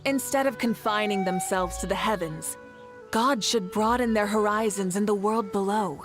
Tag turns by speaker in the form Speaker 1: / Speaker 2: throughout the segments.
Speaker 1: Instead of confining themselves to the heavens, God should broaden their horizons in the world below.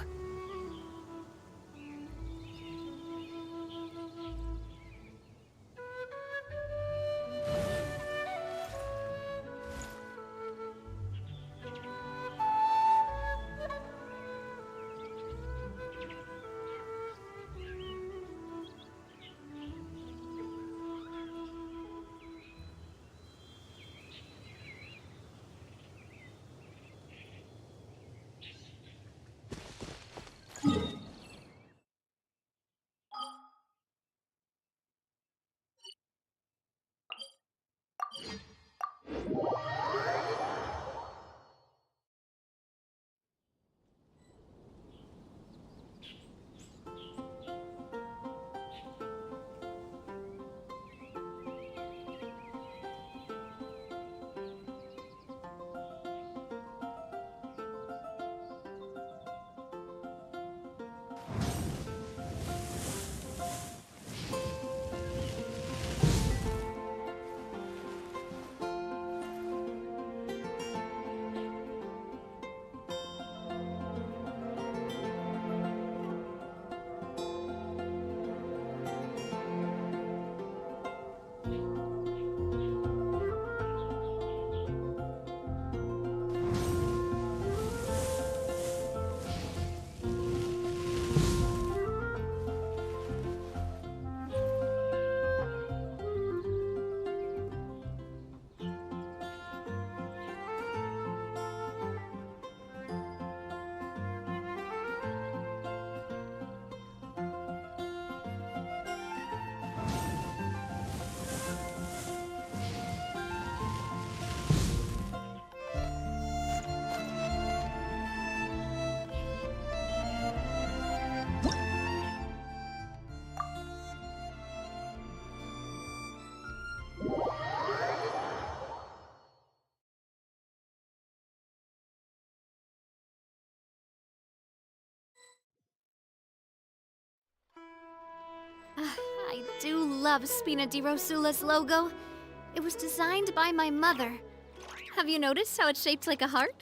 Speaker 2: I do love Spina di Rosula's logo. It was designed by my mother. Have you noticed how it's shaped like a heart?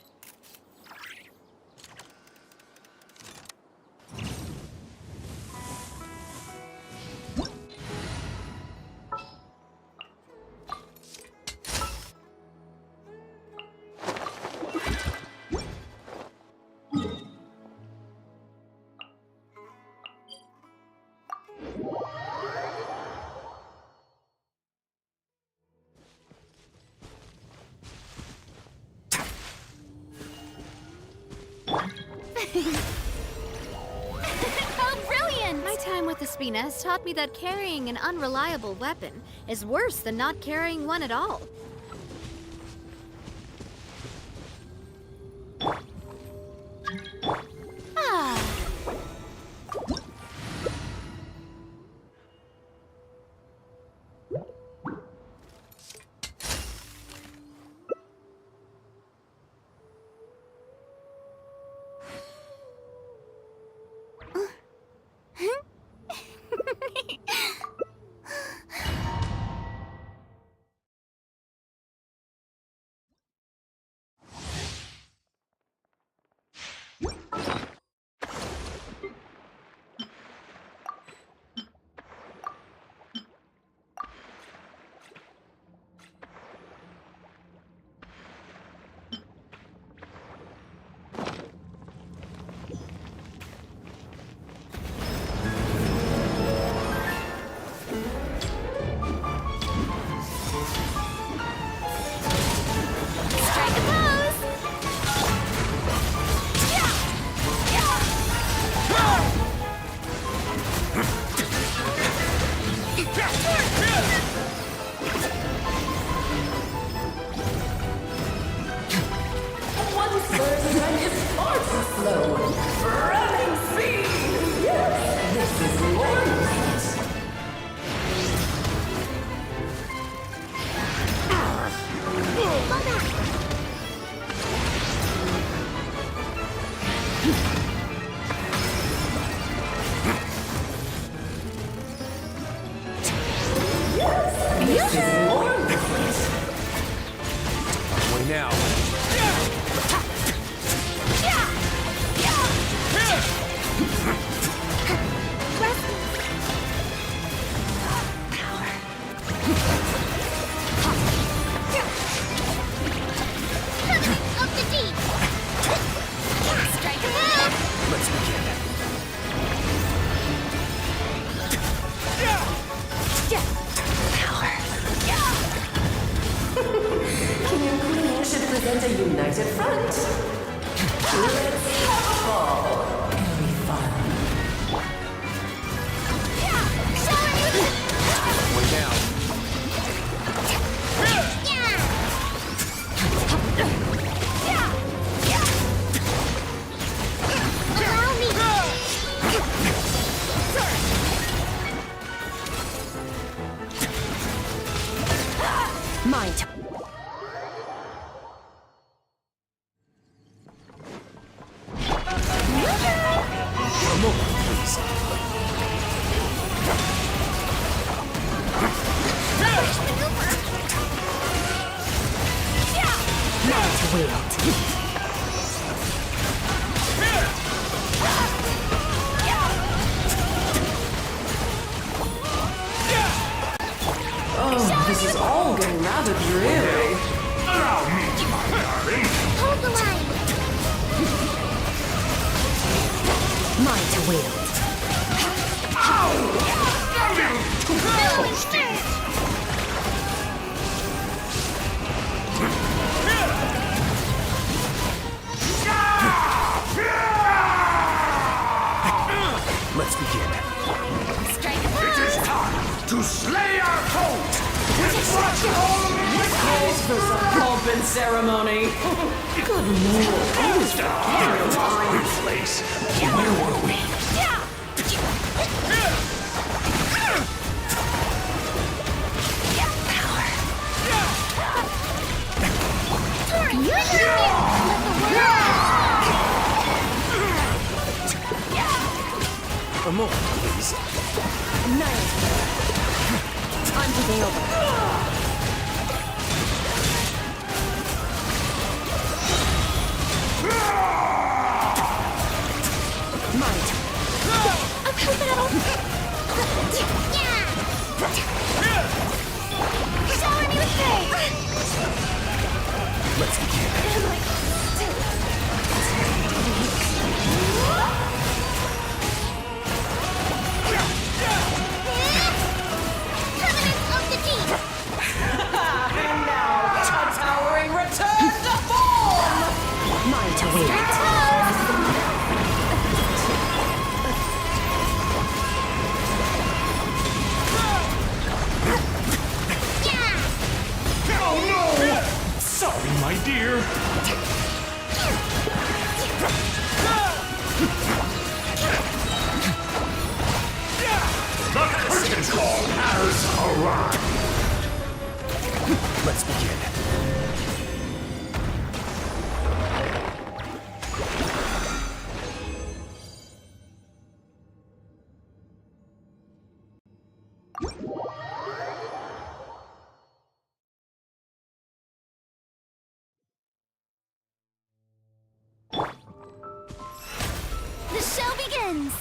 Speaker 2: Oh, brilliant! My time with the Spina has taught me that carrying an unreliable weapon is worse than not carrying one at all. Ah.
Speaker 3: front. Let's have a ball. It'll be fun.
Speaker 4: One down.
Speaker 1: My turn.
Speaker 4: A moment, please.
Speaker 1: Not wield.
Speaker 3: Oh, this is all getting rather dreary.
Speaker 5: Allow me, my darling.
Speaker 2: Hold the line.
Speaker 1: Mine to wield.
Speaker 4: Let's begin.
Speaker 2: Strike a
Speaker 5: It is time to slay our foes with what's
Speaker 3: Calls for some pomp and ceremony. Good lord, always forgetting time.
Speaker 5: place. Where were we?
Speaker 4: A moment, please.
Speaker 1: Time to be over.
Speaker 2: Shower me with praise.
Speaker 4: Let's begin.
Speaker 2: Covenant of the deep.
Speaker 3: And now, a towering return to form!
Speaker 1: Mine to wield.
Speaker 5: Oh no! Sorry, my dear. The curtain call has arrived.
Speaker 4: Let's begin.
Speaker 2: The show begins.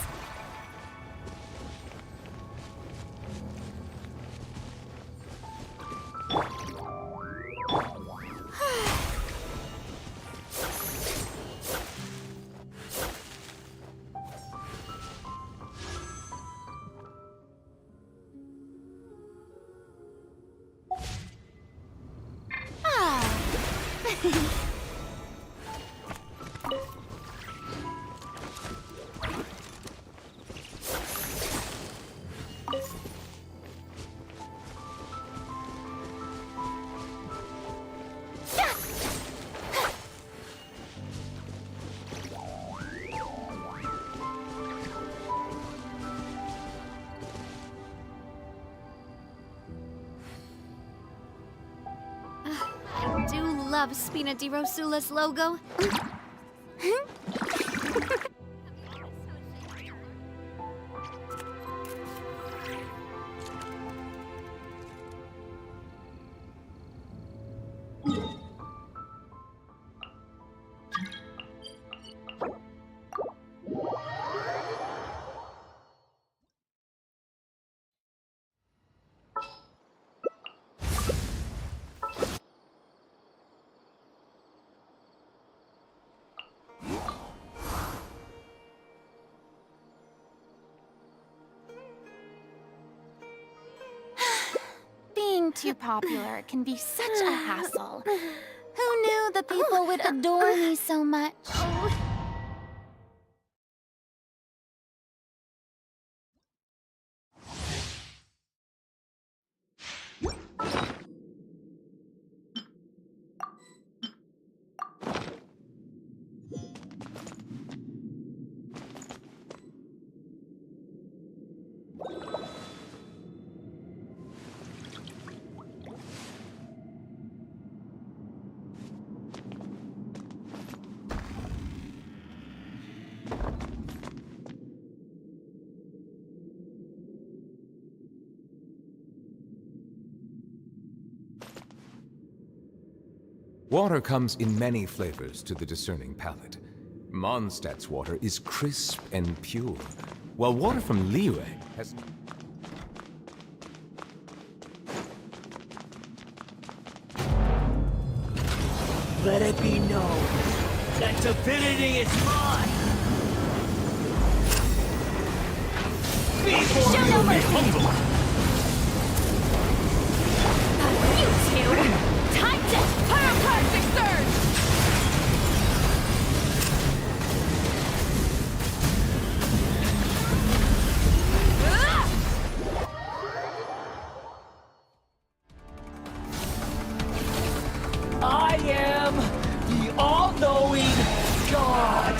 Speaker 2: I do love Spina di Rosula's logo. Being too popular can be such a hassle. Who knew the people would adore me so much.
Speaker 6: Water comes in many flavors to the discerning palate. Mondstadt's water is crisp and pure, while water from Liyue has...
Speaker 3: Let it be known that divinity is mine! Before
Speaker 2: Show
Speaker 3: you
Speaker 2: no
Speaker 3: be
Speaker 2: mercy.
Speaker 3: humble!
Speaker 2: You two! Time to pyroclastic surge!
Speaker 3: I am the all-knowing God!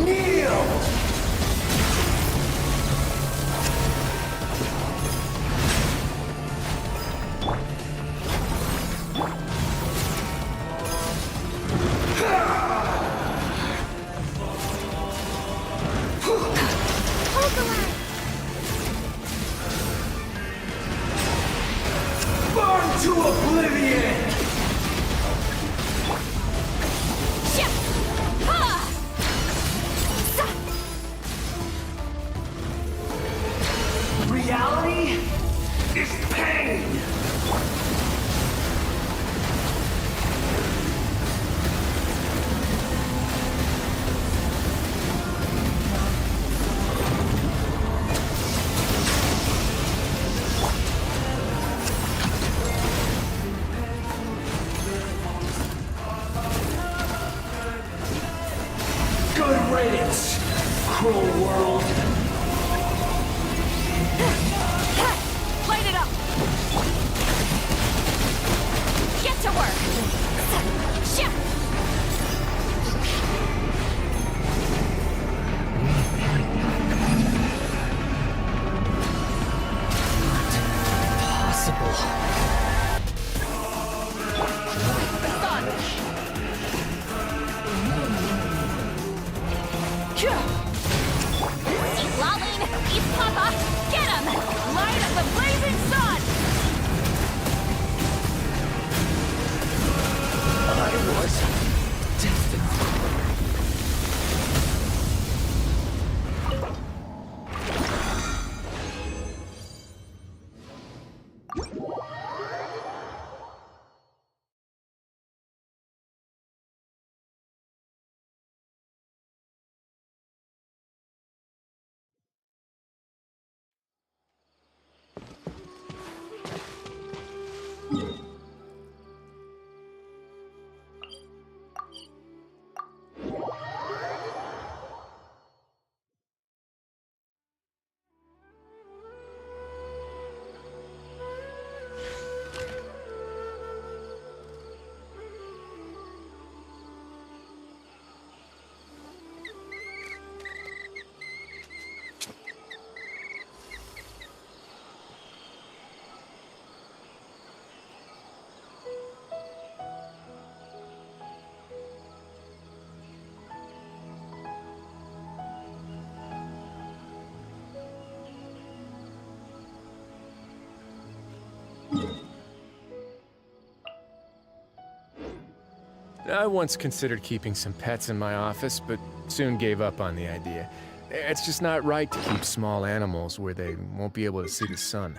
Speaker 3: Kneel!
Speaker 2: Hold the line!
Speaker 3: Burn to oblivion!
Speaker 2: Ship! Ha!
Speaker 3: Reality is pain! Good riddance, cruel world!
Speaker 2: Light it up! Get to work! Ship!
Speaker 3: Possible.
Speaker 2: Eat Lolling! Eat Papa! Get him! Light of the blazing sun!
Speaker 3: I was destined.
Speaker 7: I once considered keeping some pets in my office, but soon gave up on the idea. It's just not right to keep small animals where they won't be able to see the sun.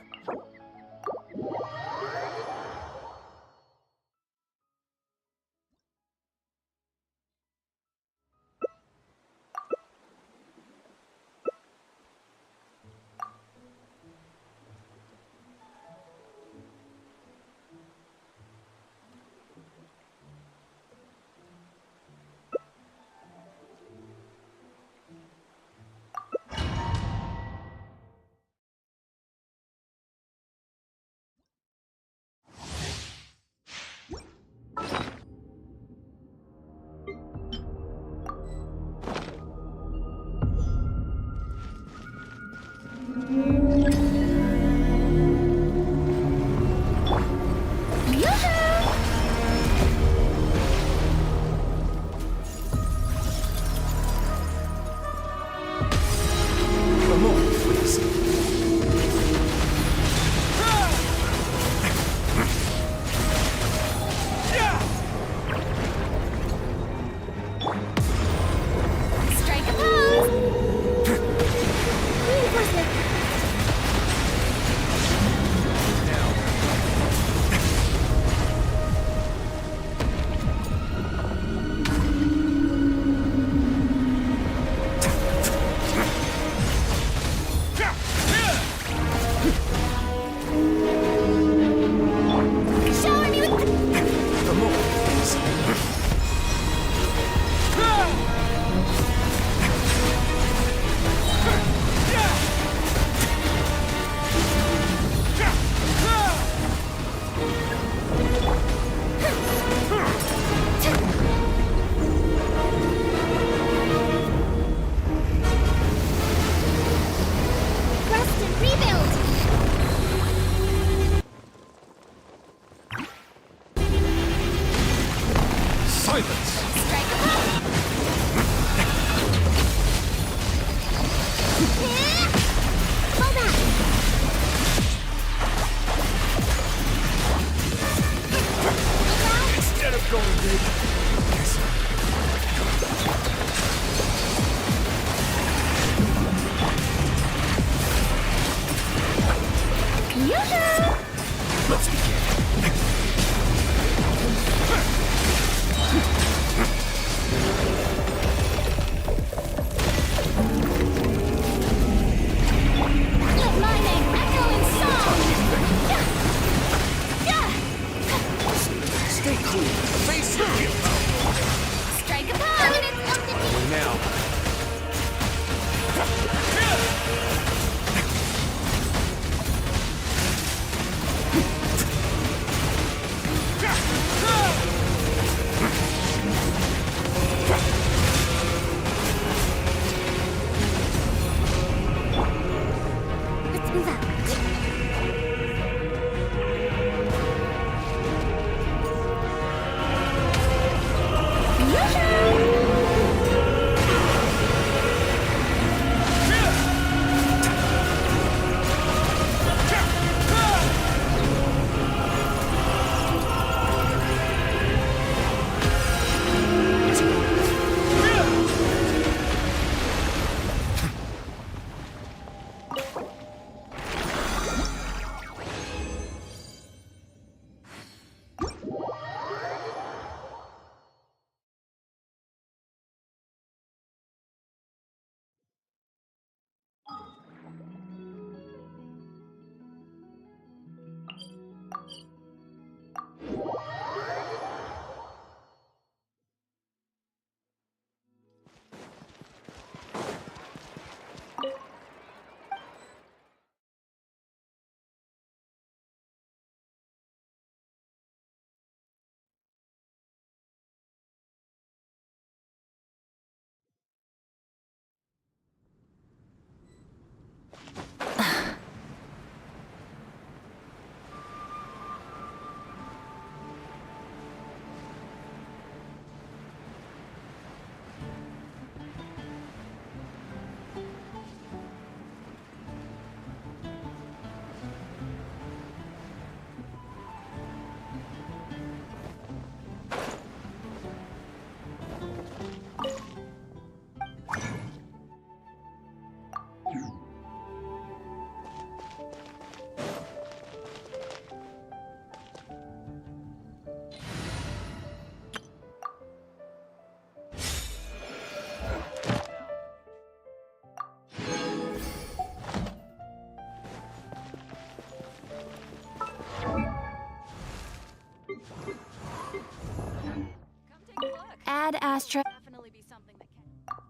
Speaker 2: ashtray.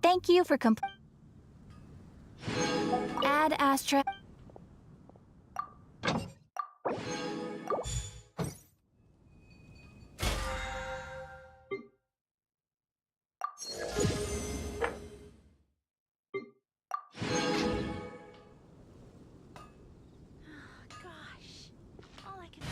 Speaker 2: Thank you for add ashtray.
Speaker 8: Gosh, all I can.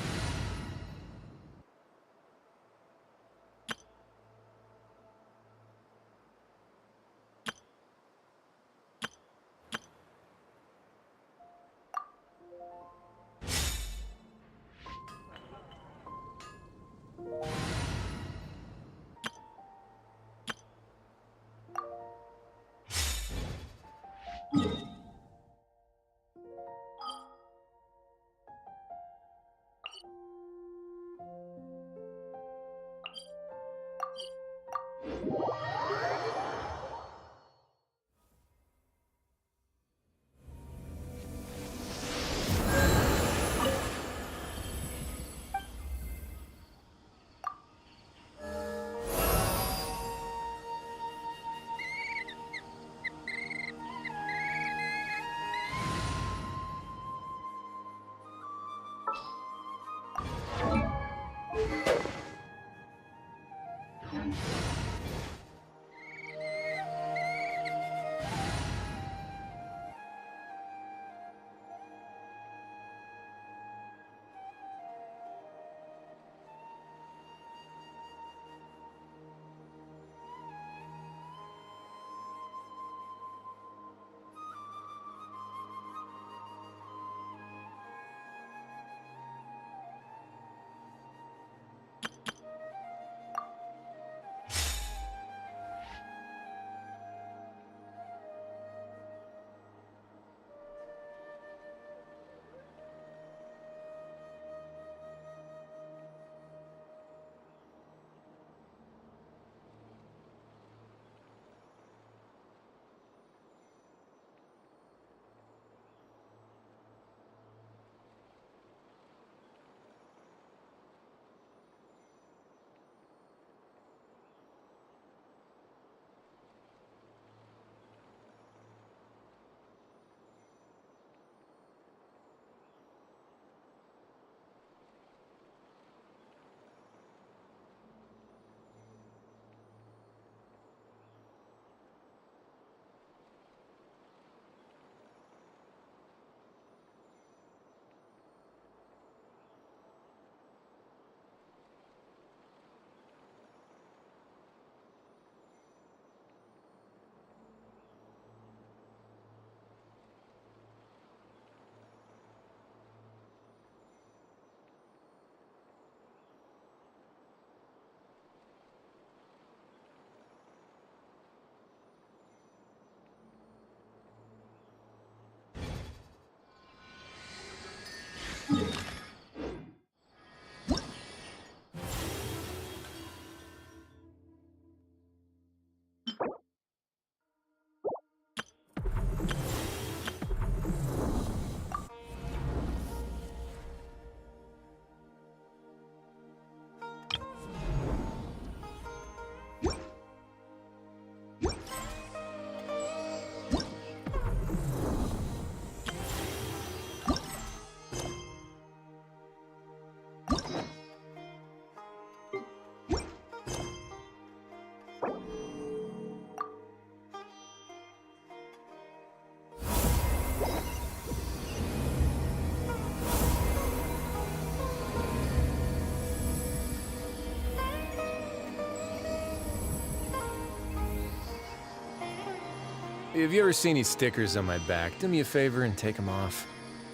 Speaker 7: If you ever see any stickers on my back, do me a favor and take them off.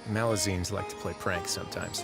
Speaker 7: Malazines like to play pranks sometimes.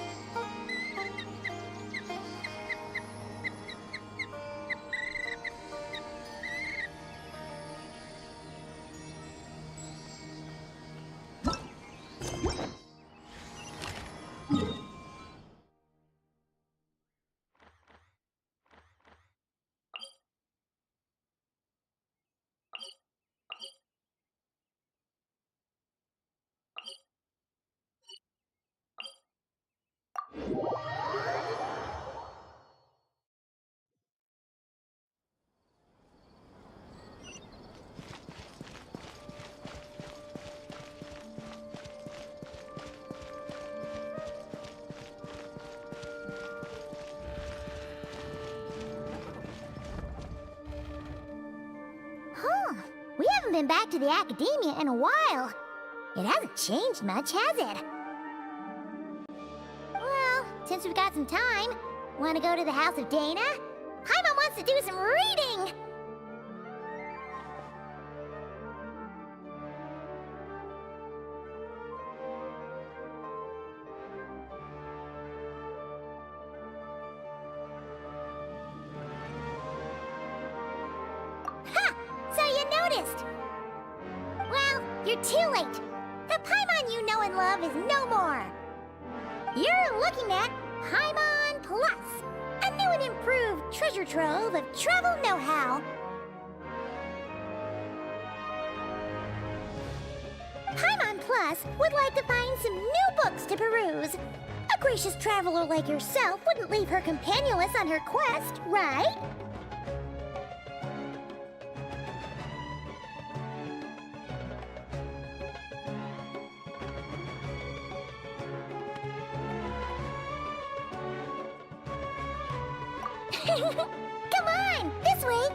Speaker 9: haven't been back to the academia in a while. It hasn't changed much, has it? Well, since we've got some time, want to go to the house of Dana? Paimon wants to do some reading! Ha! So you noticed! Well, you're too late. The Paimon you know and love is no more. You're looking at Paimon Plus, a new and improved treasure trove of travel know-how. Paimon Plus would like to find some new books to peruse. A gracious traveler like yourself wouldn't leave her companionless on her quest, right? Come on, this way!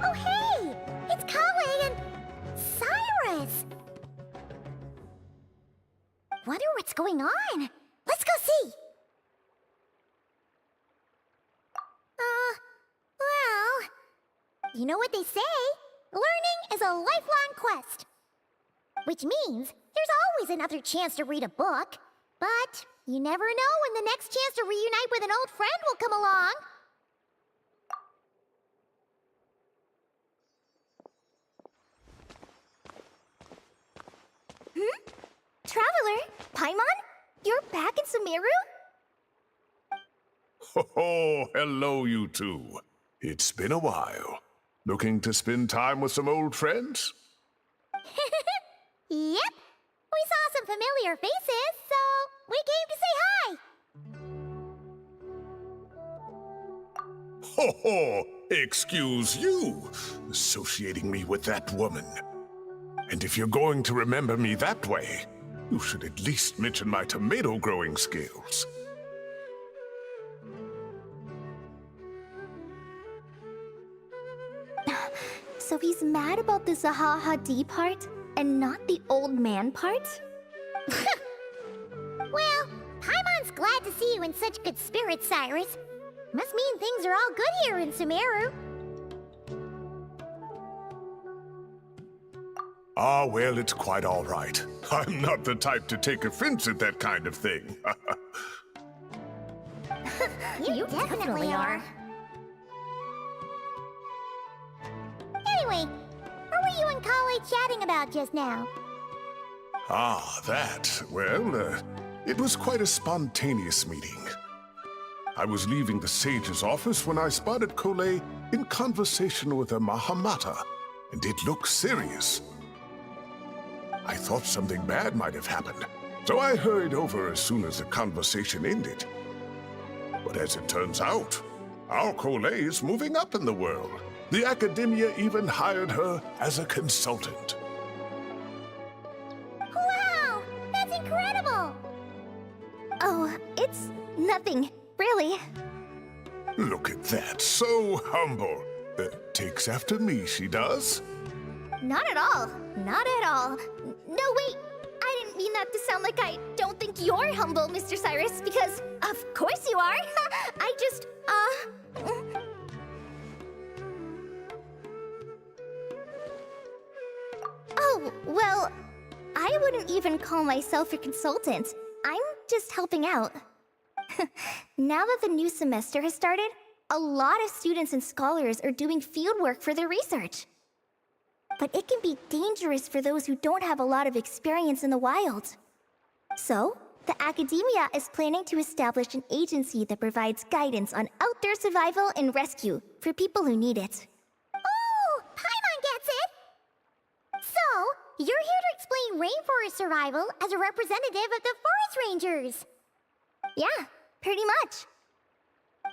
Speaker 9: Oh hey! It's Kale and Cyrus! Wonder what's going on? Let's go see! Well... You know what they say? Learning is a lifelong quest. Which means there's always another chance to read a book. But you never know when the next chance to reunite with an old friend will come along. Traveler, Paimon? You're back in Sumeru?
Speaker 5: Oh, hello, you two. It's been a while. Looking to spend time with some old friends?
Speaker 9: Yep. We saw some familiar faces, so we came to say hi.
Speaker 5: Ho ho! Excuse you, associating me with that woman. And if you're going to remember me that way, you should at least mention my tomato growing skills.
Speaker 9: So he's mad about the Zaha D part and not the old man part? Well, Paimon's glad to see you in such good spirits, Cyrus. Must mean things are all good here in Sumeru.
Speaker 5: Ah, well, it's quite all right. I'm not the type to take offense at that kind of thing.
Speaker 9: You definitely are. Anyway, what were you and Kale chatting about just now?
Speaker 5: Ah, that. Well, it was quite a spontaneous meeting. I was leaving the sage's office when I spotted Kole in conversation with a Mahamata, and it looked serious. I thought something bad might have happened, so I hurried over as soon as the conversation ended. But as it turns out, our Kole is moving up in the world. The academia even hired her as a consultant.
Speaker 9: Wow! That's incredible! Oh, it's nothing, really.
Speaker 5: Look at that, so humble. Takes after me, she does.
Speaker 9: Not at all. Not at all. No, wait. I didn't mean that to sound like I don't think you're humble, Mr. Cyrus, because of course you are. I just, Oh, well, I wouldn't even call myself a consultant. I'm just helping out. Now that the new semester has started, a lot of students and scholars are doing fieldwork for their research. But it can be dangerous for those who don't have a lot of experience in the wild. So, the academia is planning to establish an agency that provides guidance on outdoor survival and rescue for people who need it. Oh, Paimon gets it! So, you're here to explain rainforest survival as a representative of the forest rangers. Yeah, pretty much.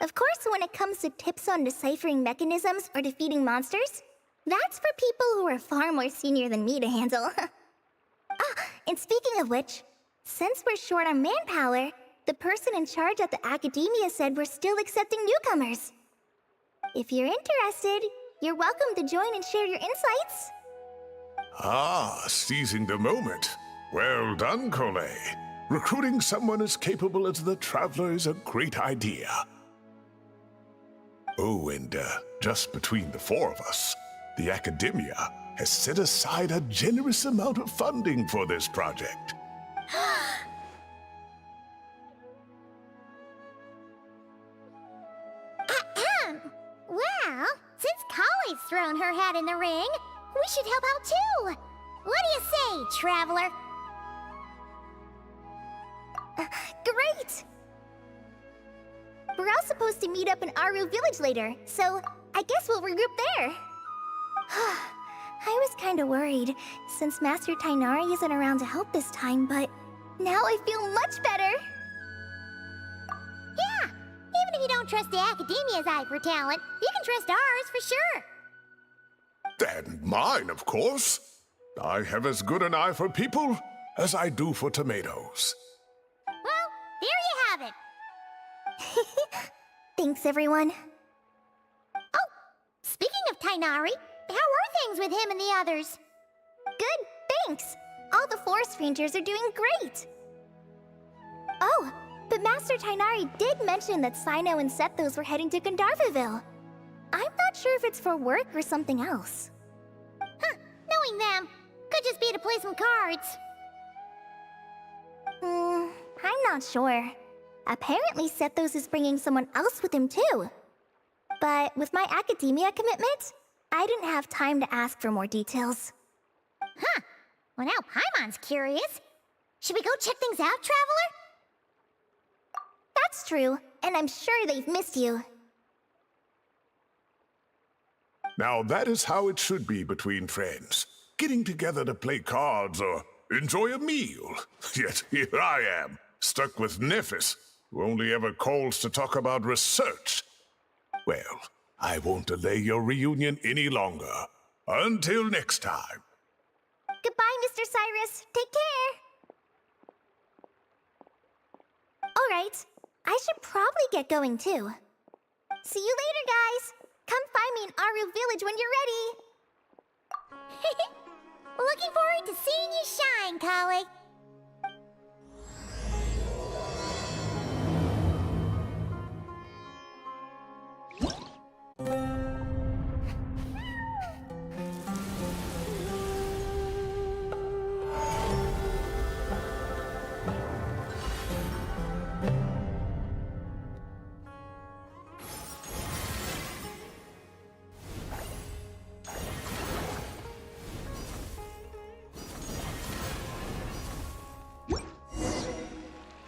Speaker 9: Of course, when it comes to tips on deciphering mechanisms or defeating monsters, that's for people who are far more senior than me to handle. And speaking of which, since we're short on manpower, the person in charge at the academia said we're still accepting newcomers. If you're interested, you're welcome to join and share your insights.
Speaker 5: Ah, seizing the moment. Well done, Cole. Recruiting someone as capable as the Traveler is a great idea. Oh, and just between the four of us, the Academia has set aside a generous amount of funding for this project.
Speaker 9: Well, since Kali's thrown her hat in the ring, we should help out too. What do you say, Traveler? Great! We're all supposed to meet up in Aru Village later, so I guess we'll regroup there. I was kinda worried, since Master Tainari isn't around to help this time, but now I feel much better. Yeah, even if you don't trust the Academia's eye for talent, you can trust ours for sure.
Speaker 5: And mine, of course. I have as good an eye for people as I do for tomatoes.
Speaker 9: Well, there you have it. Thanks, everyone. Oh, speaking of Tainari, how are things with him and the others? Good, thanks. All the forest rangers are doing great. Oh, but Master Tainari did mention that Sino and Sethos were heading to Gandharvaville. I'm not sure if it's for work or something else. Huh, knowing them, could just be to play some cards. I'm not sure. Apparently Sethos is bringing someone else with him too. But with my academia commitment, I didn't have time to ask for more details. Huh. Well, now Paimon's curious. Should we go check things out, Traveler? That's true, and I'm sure they've missed you.
Speaker 5: Now that is how it should be between friends. Getting together to play cards or enjoy a meal. Yet here I am, stuck with Nephis, who only ever calls to talk about research. Well, I won't delay your reunion any longer. Until next time.
Speaker 9: Goodbye, Mr. Cyrus. Take care. All right, I should probably get going too. See you later, guys. Come find me in Aru Village when you're ready. Looking forward to seeing you shine, Kali.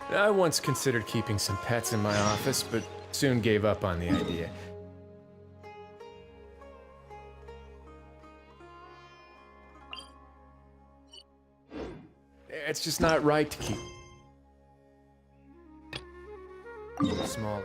Speaker 7: I once considered keeping some pets in my office, but soon gave up on the idea. It's just not right to keep small.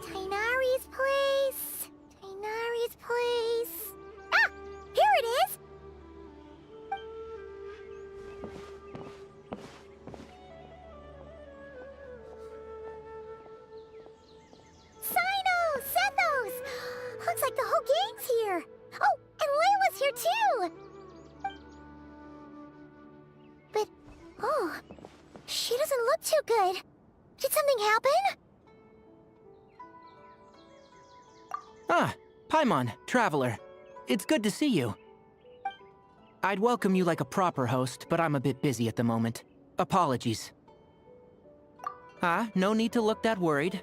Speaker 9: Tainari's place. Tainari's place. Ah! Here it is! Sino! Sethos! Looks like the whole gang's here. Oh, and Layla's here too! But, oh, she doesn't look too good. Did something happen?
Speaker 10: Ah, Paimon, Traveler. It's good to see you. I'd welcome you like a proper host, but I'm a bit busy at the moment. Apologies. Ah, no need to look that worried.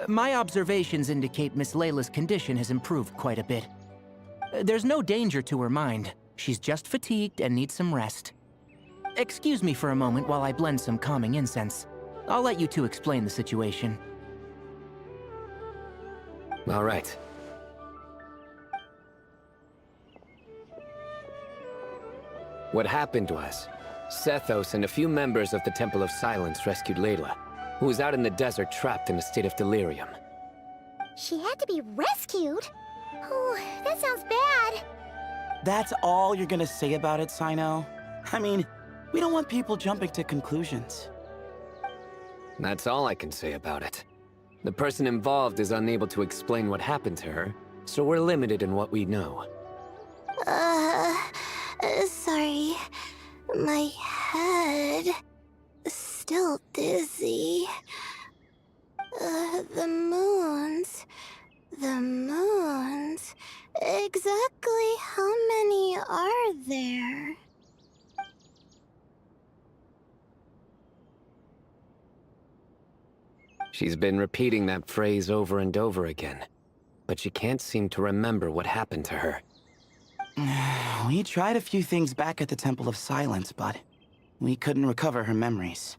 Speaker 10: My observations indicate Miss Layla's condition has improved quite a bit. There's no danger to her mind. She's just fatigued and needs some rest. Excuse me for a moment while I blend some calming incense. I'll let you two explain the situation.
Speaker 6: All right. What happened was, Sethos and a few members of the Temple of Silence rescued Layla, who was out in the desert trapped in a state of delirium.
Speaker 9: She had to be rescued? Oh, that sounds bad.
Speaker 11: That's all you're gonna say about it, Sino? I mean, we don't want people jumping to conclusions.
Speaker 6: That's all I can say about it. The person involved is unable to explain what happened to her, so we're limited in what we know.
Speaker 9: Sorry. My head... still dizzy. The moons... Exactly how many are there?
Speaker 6: She's been repeating that phrase over and over again, but she can't seem to remember what happened to her.
Speaker 11: We tried a few things back at the Temple of Silence, but we couldn't recover her memories.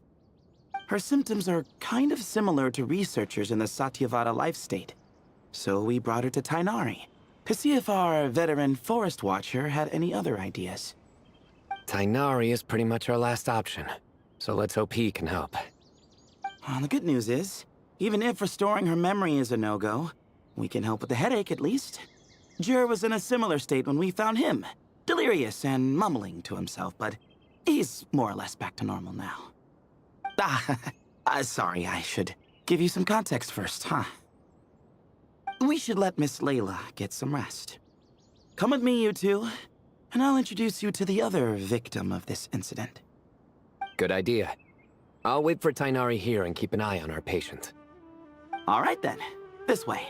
Speaker 11: Her symptoms are kind of similar to researchers in the Satyavada life state, so we brought her to Tainari to see if our veteran forest watcher had any other ideas.
Speaker 6: Tainari is pretty much our last option, so let's hope he can help.
Speaker 11: Well, the good news is, even if restoring her memory is a no-go, we can help with the headache at least. Jer was in a similar state when we found him, delirious and mumbling to himself, but he's more or less back to normal now. Sorry, I should give you some context first, huh? We should let Miss Layla get some rest. Come with me, you two, and I'll introduce you to the other victim of this incident.
Speaker 6: Good idea. I'll wait for Tainari here and keep an eye on our patient.
Speaker 11: All right then, this way.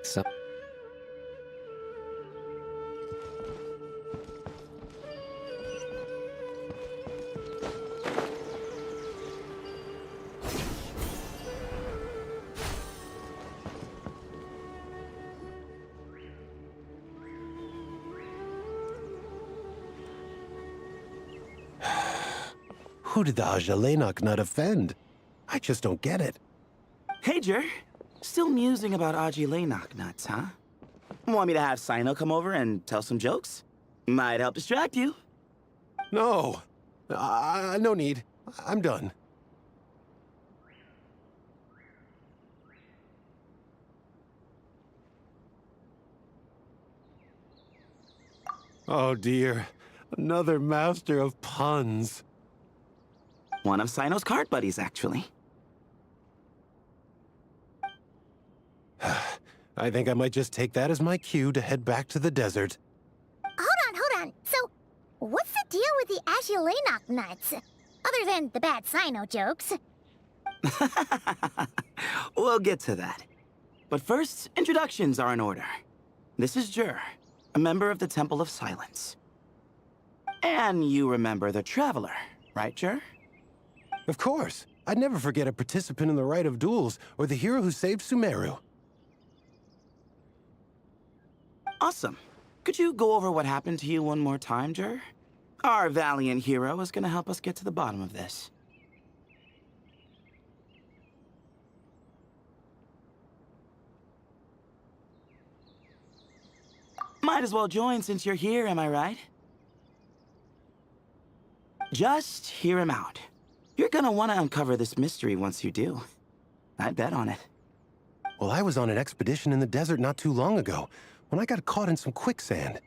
Speaker 6: So...
Speaker 4: Who did the Ajalenok nut offend? I just don't get it.
Speaker 11: Hey, Jer. Still musing about Aji-Lenok nuts, huh? Want me to have Sino come over and tell some jokes? Might help distract you.
Speaker 4: No. No need. I'm done. Oh dear. Another master of puns.
Speaker 11: One of Sino's card buddies, actually.
Speaker 4: I think I might just take that as my cue to head back to the desert.
Speaker 9: Hold on. So, what's the deal with the Aji-Lenok nuts? Other than the bad Sino jokes.
Speaker 11: We'll get to that. But first, introductions are in order. This is Jer, a member of the Temple of Silence. And you remember the Traveler, right, Jer?
Speaker 4: Of course. I'd never forget a participant in the Rite of Duels or the hero who saved Sumeru.
Speaker 11: Awesome. Could you go over what happened to you one more time, Jer? Our valiant hero is going to help us get to the bottom of this. Might as well join since you're here, am I right? Just hear him out. You're gonna want to uncover this mystery once you do. I bet on it.
Speaker 4: Well, I was on an expedition in the desert not too long ago, when I got caught in some quicksand.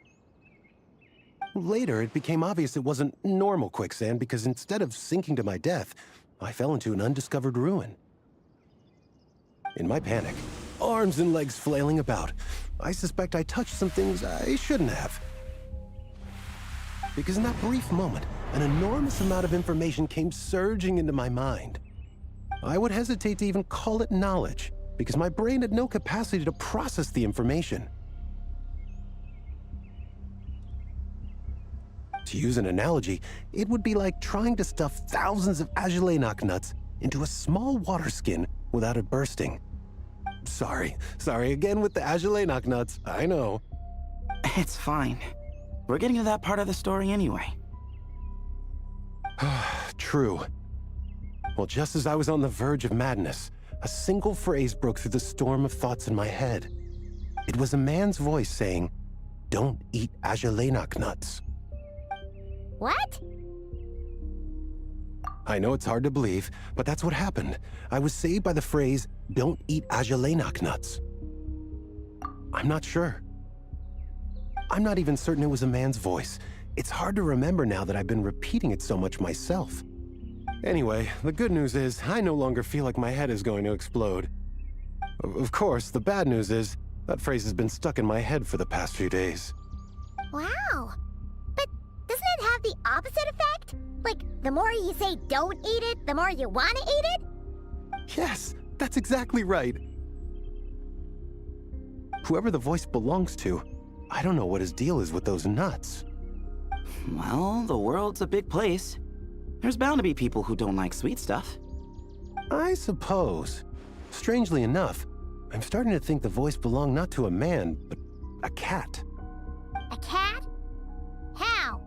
Speaker 4: Later, it became obvious it wasn't normal quicksand because instead of sinking to my death, I fell into an undiscovered ruin. In my panic, arms and legs flailing about, I suspect I touched some things I shouldn't have. Because in that brief moment, an enormous amount of information came surging into my mind. I would hesitate to even call it knowledge, because my brain had no capacity to process the information. To use an analogy, it would be like trying to stuff thousands of Aji-Lenok nuts into a small water skin without it bursting. Sorry again with the Azulay knocknuts. I know.
Speaker 11: It's fine. We're getting to that part of the story anyway.
Speaker 4: True. Well, just as I was on the verge of madness, a single phrase broke through the storm of thoughts in my head. It was a man's voice saying, "Don't eat Azulay knocknuts."
Speaker 9: What?
Speaker 4: I know it's hard to believe, but that's what happened. I was saved by the phrase, "Don't eat Azulay knocknuts." I'm not sure. I'm not even certain it was a man's voice. It's hard to remember now that I've been repeating it so much myself. Anyway, the good news is I no longer feel like my head is going to explode. Of course, the bad news is that phrase has been stuck in my head for the past few days.
Speaker 9: Wow. But doesn't it have the opposite effect? Like, the more you say don't eat it, the more you want to eat it?
Speaker 4: Yes, that's exactly right. Whoever the voice belongs to, I don't know what his deal is with those nuts.
Speaker 11: Well, the world's a big place. There's bound to be people who don't like sweet stuff.
Speaker 4: I suppose. Strangely enough, I'm starting to think the voice belonged not to a man, but a cat.
Speaker 9: A cat? How?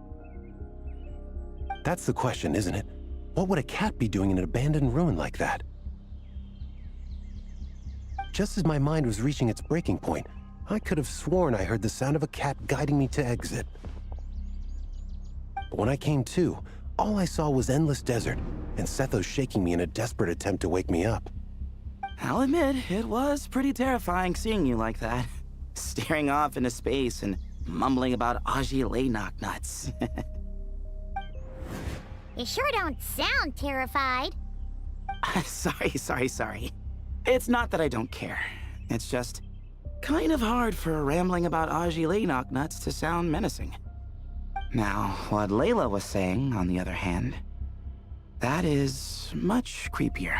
Speaker 4: That's the question, isn't it? What would a cat be doing in an abandoned ruin like that? Just as my mind was reaching its breaking point, I could have sworn I heard the sound of a cat guiding me to exit. But when I came to, all I saw was endless desert, and Sethos shaking me in a desperate attempt to wake me up.
Speaker 11: I'll admit, it was pretty terrifying seeing you like that. Staring off into space and mumbling about Azulay knocknuts.
Speaker 9: You sure don't sound terrified.
Speaker 11: Sorry. It's not that I don't care. It's just kind of hard for rambling about Azulay knocknuts to sound menacing. Now, what Layla was saying, on the other hand, that is much creepier.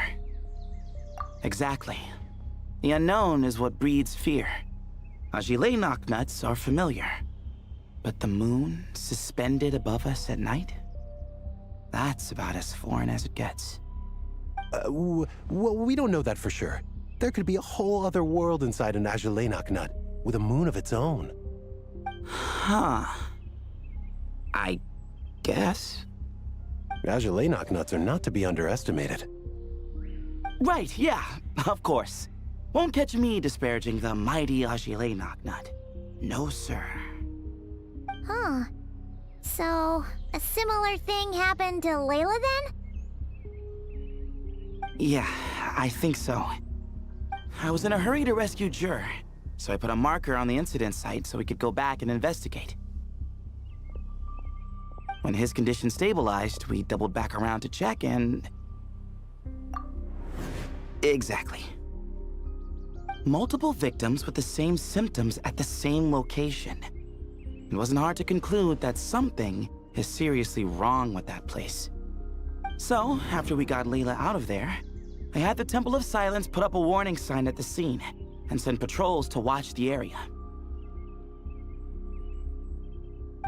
Speaker 11: Exactly. The unknown is what breeds fear. Azulay knocknuts are familiar. But the moon suspended above us at night? That's about as foreign as it gets.
Speaker 4: Well, we don't know that for sure. There could be a whole other world inside an Azulay knocknut, with a moon of its own.
Speaker 11: Huh. I guess.
Speaker 4: Azulay knocknuts are not to be underestimated.
Speaker 11: Right, yeah, of course. Won't catch me disparaging the mighty Azulay knocknut. No, sir.
Speaker 9: Huh. So, a similar thing happened to Layla then?
Speaker 11: Yeah, I think so. I was in a hurry to rescue Jur, so I put a marker on the incident site so we could go back and investigate. When his condition stabilized, we doubled back around to check and... Exactly. Multiple victims with the same symptoms at the same location. It wasn't hard to conclude that something is seriously wrong with that place. So, after we got Layla out of there, I had the Temple of Silence put up a warning sign at the scene and send patrols to watch the area.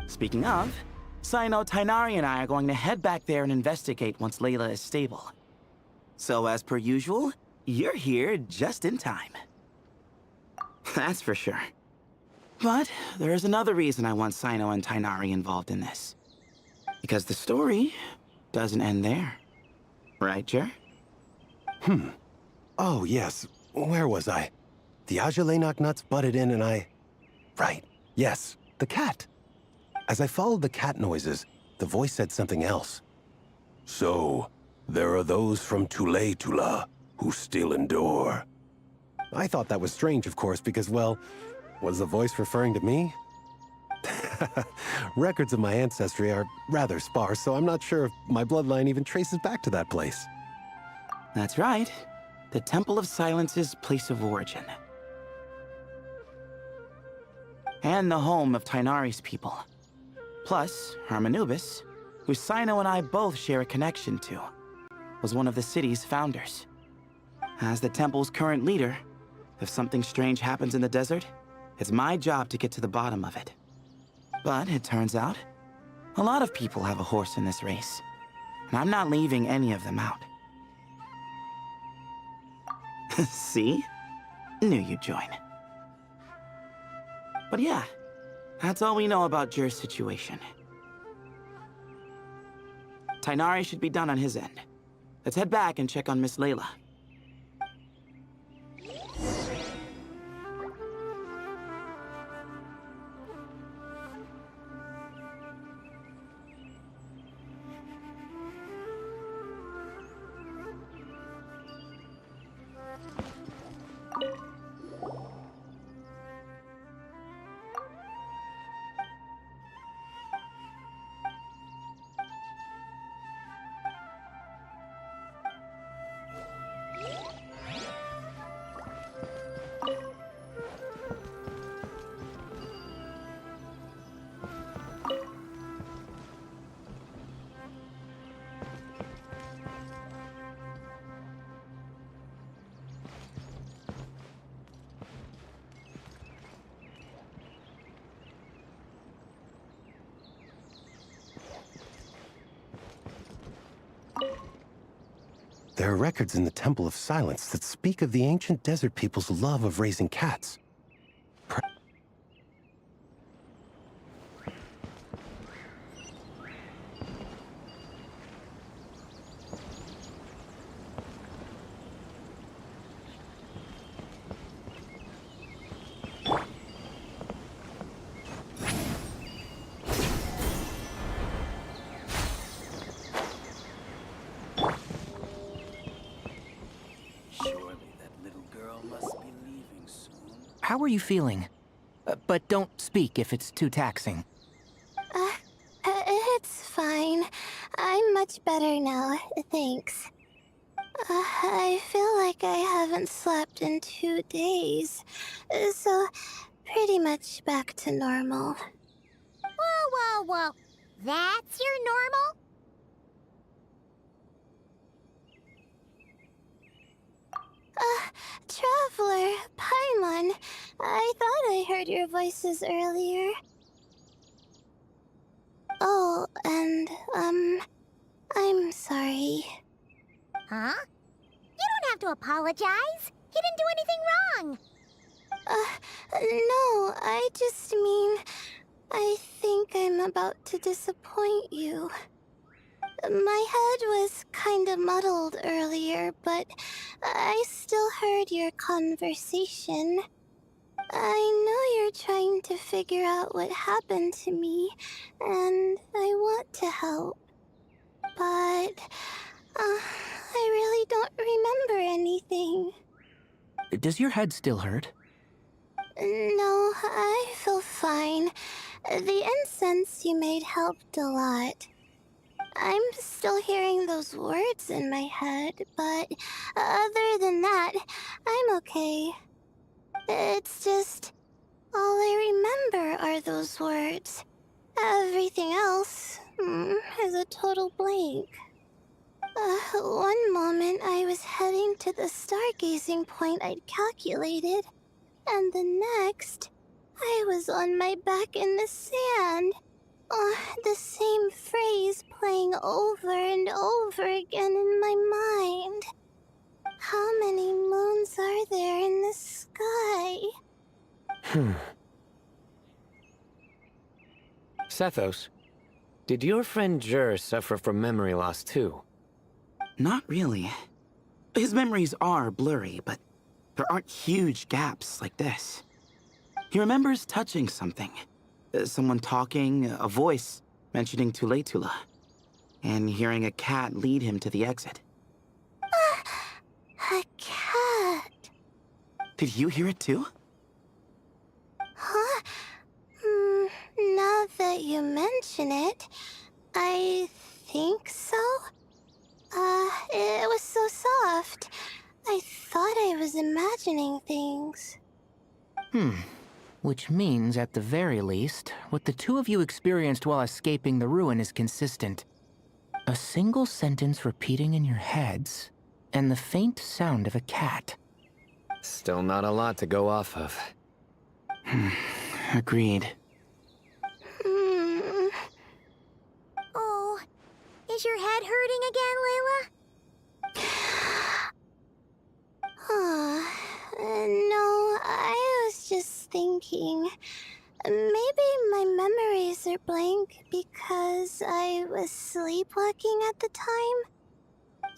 Speaker 11: Speaking of, Sino, Tainari, and I are going to head back there and investigate once Layla is stable. So as per usual, you're here just in time. That's for sure. But there's another reason I want Sino and Tainari involved in this. Because the story doesn't end there. Right, Jer?
Speaker 4: Oh, yes. Where was I? The Azulay knocknuts butted in and I... Right. Yes, the cat. As I followed the cat noises, the voice said something else. So, there are those from Tula who still endure. I thought that was strange, of course, because, well, was the voice referring to me? Records of my ancestry are rather sparse, so I'm not sure if my bloodline even traces back to that place.
Speaker 11: That's right. The Temple of Silence's place of origin. And the home of Tainari's people. Plus, Hermanubis, who Sino and I both share a connection to, was one of the city's founders. As the temple's current leader, if something strange happens in the desert, it's my job to get to the bottom of it. But it turns out, a lot of people have a horse in this race, and I'm not leaving any of them out. See? knew you'd join. But yeah, that's all we know about Jur's situation. Tainari should be done on his end. Let's head back and check on Miss Layla.
Speaker 4: There are records in the Temple of Silence that speak of the ancient desert people's love of raising cats.
Speaker 10: How are you feeling? But don't speak if it's too taxing.
Speaker 9: It's fine. I'm much better now, thanks. I feel like I haven't slept in 2 days, so pretty much back to normal.
Speaker 12: Whoa. That's your normal?
Speaker 9: Traveler, Paimon, I thought I heard your voices earlier. Oh, and, I'm sorry.
Speaker 12: Huh? You don't have to apologize. He didn't do anything wrong.
Speaker 9: No, I just mean, I think I'm about to disappoint you. My head was kinda muddled earlier, but I still heard your conversation. I know you're trying to figure out what happened to me, and I want to help. But, I really don't remember anything.
Speaker 10: Does your head still hurt?
Speaker 9: No, I feel fine. The incense you made helped a lot. I'm still hearing those words in my head, but other than that, I'm okay. It's just, all I remember are those words. Everything else is a total blank. One moment I was heading to the stargazing point I'd calculated, and the next, I was on my back in the sand. The same phrase playing over and over again in my mind. How many moons are there in the sky?
Speaker 13: Sethos, did your friend Jur suffer from memory loss too?
Speaker 11: Not really. His memories are blurry, but there aren't huge gaps like this. He remembers touching something. Someone talking, a voice mentioning Tuletula, and hearing a cat lead him to the exit.
Speaker 9: A cat.
Speaker 11: Did you hear it too?
Speaker 9: Huh? Now that you mention it, I think so. It was so soft. I thought I was imagining things.
Speaker 10: Which means, at the very least, what the two of you experienced while escaping the ruin is consistent. A single sentence repeating in your heads, and the faint sound of a cat.
Speaker 13: Still not a lot to go off of.
Speaker 11: Agreed.
Speaker 12: Oh, is your head hurting again, Layla?
Speaker 9: No, thinking. Maybe my memories are blank because I was sleepwalking at the time.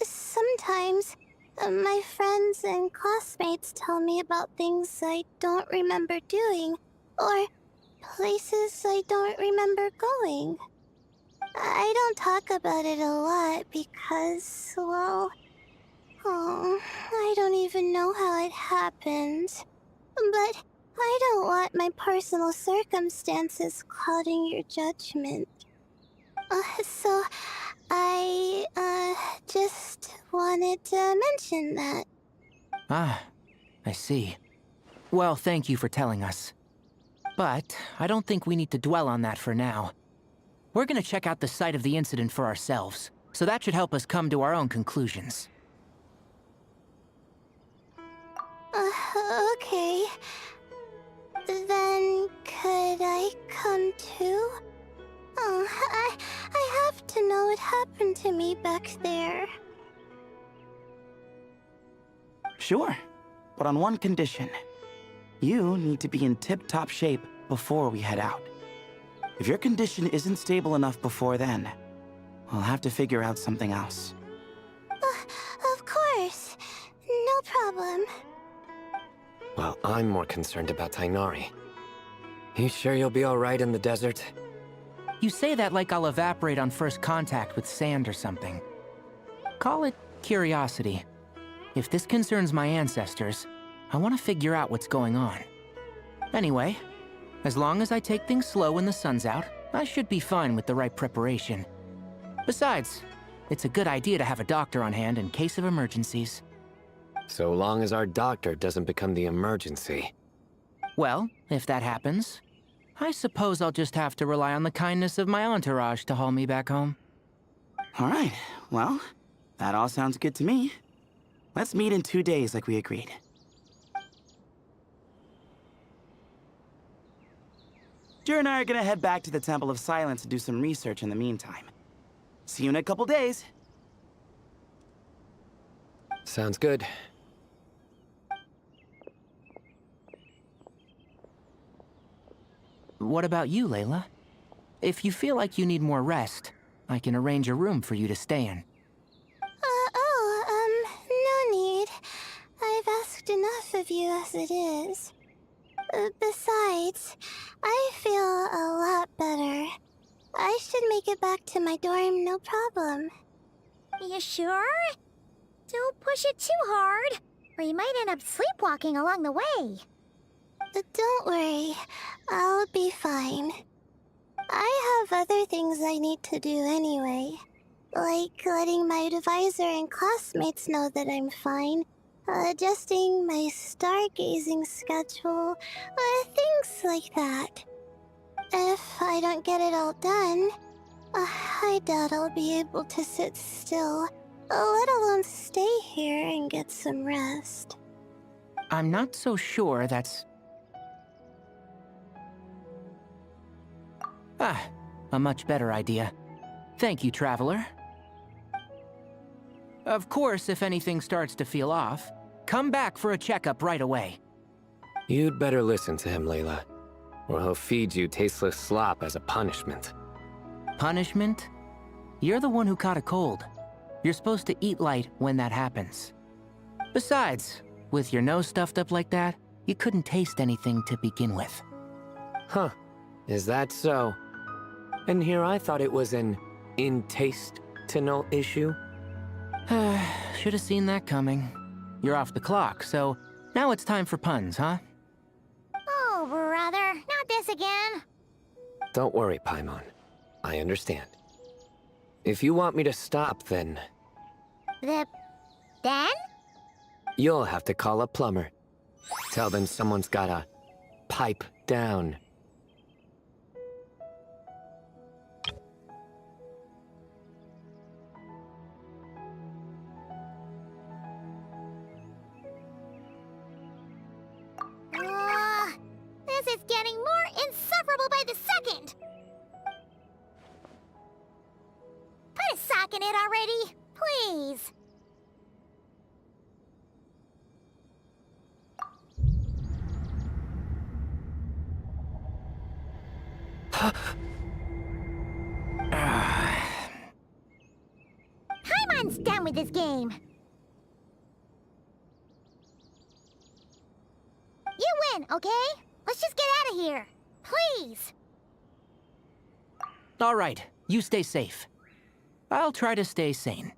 Speaker 9: Sometimes, my friends and classmates tell me about things I don't remember doing, or places I don't remember going. I don't talk about it a lot because, well, I don't even know how it happened. But I don't want my personal circumstances clouding your judgment. So I, just wanted to mention that.
Speaker 10: Ah, I see. Well, thank you for telling us. But I don't think we need to dwell on that for now. We're gonna check out the site of the incident for ourselves, so that should help us come to our own conclusions.
Speaker 9: Okay. Then could I come too? I have to know what happened to me back there.
Speaker 11: Sure, but on one condition. You need to be in tip-top shape before we head out. If your condition isn't stable enough before then, we'll have to figure out something else.
Speaker 9: Of course. No problem.
Speaker 13: Well, I'm more concerned about Tainari. You sure you'll be alright in the desert?
Speaker 10: You say that like I'll evaporate on first contact with sand or something. Call it curiosity. If this concerns my ancestors, I want to figure out what's going on. Anyway, as long as I take things slow when the sun's out, I should be fine with the right preparation. Besides, it's a good idea to have a doctor on hand in case of emergencies.
Speaker 13: So long as our doctor doesn't become the emergency.
Speaker 10: Well, if that happens, I suppose I'll just have to rely on the kindness of my entourage to haul me back home.
Speaker 11: Alright, well, that all sounds good to me. Let's meet in 2 days like we agreed. Jer and I are gonna head back to the Temple of Silence to do some research in the meantime. See you in a couple days.
Speaker 13: Sounds good.
Speaker 10: What about you, Layla? If you feel like you need more rest, I can arrange a room for you to stay in.
Speaker 9: No need. I've asked enough of you as it is. Besides, I feel a lot better. I should make it back to my dorm, no problem.
Speaker 12: You sure? Don't push it too hard, or you might end up sleepwalking along the way.
Speaker 9: Don't worry, I'll be fine. I have other things I need to do anyway. Like letting my advisor and classmates know that I'm fine, adjusting my stargazing schedule, things like that. If I don't get it all done, I doubt I'll be able to sit still, let alone stay here and get some rest.
Speaker 10: I'm not so sure that's... a much better idea. Thank you, Traveler. Of course, if anything starts to feel off, come back for a checkup right away.
Speaker 13: You'd better listen to him, Layla, or he'll feed you tasteless slop as a punishment.
Speaker 10: Punishment? You're the one who caught a cold. You're supposed to eat light when that happens. Besides, with your nose stuffed up like that, you couldn't taste anything to begin with.
Speaker 13: Huh. Is that so? And here I thought it was an in-taste-to-know issue.
Speaker 10: Should have seen that coming. You're off the clock, so now it's time for puns, huh?
Speaker 12: Oh, brother, not this again.
Speaker 13: Don't worry, Paimon. I understand. If you want me to stop, then...
Speaker 12: Then?
Speaker 13: You'll have to call a plumber. Tell them someone's gotta pipe down.
Speaker 12: This is getting more insufferable by the second! Put a sock in it already, please! Paimon's done with this game. You win, okay? Let's just get out of here. Please.
Speaker 10: All right, you stay safe. I'll try to stay sane.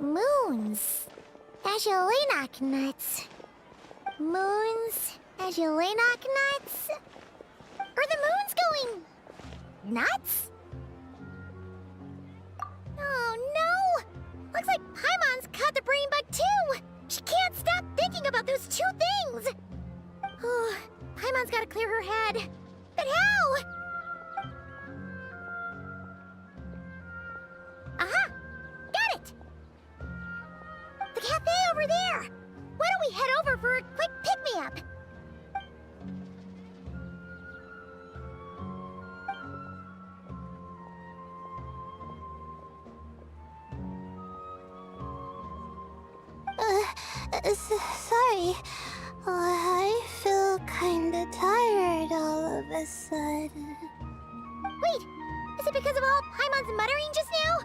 Speaker 12: Moons. Azulenak nuts. Moons. Azulenak nuts. Are the moons going nuts? Oh no! Looks like Paimon's caught the brain bug too! She can't stop thinking about those two things! Oh, Paimon's gotta clear her head. But how? Aha! Got it! The cafe over there! Why don't we head over for a quick pick-me-up?
Speaker 9: Sorry. I feel kinda tired all of a sudden.
Speaker 12: Wait! Is it because of all Paimon's muttering just now?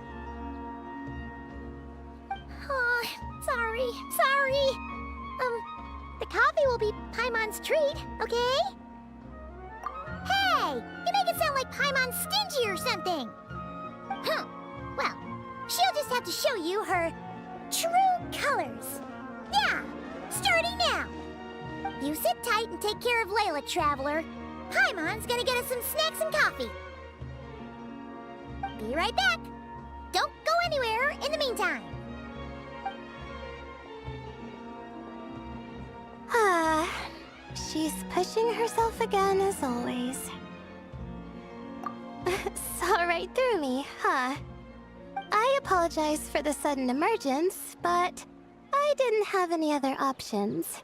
Speaker 12: Oh, sorry. The coffee will be Paimon's treat, okay? Hey! You make it sound like Paimon's stingy or something! Huh. Well, she'll just have to show you her true colors. Yeah! Starting now! You sit tight and take care of Layla, Traveler. Paimon's gonna get us some snacks and coffee. Be right back. Don't go anywhere in the meantime.
Speaker 9: She's pushing herself again as always. Saw right through me, huh? I apologize for the sudden emergence, but I didn't have any other options.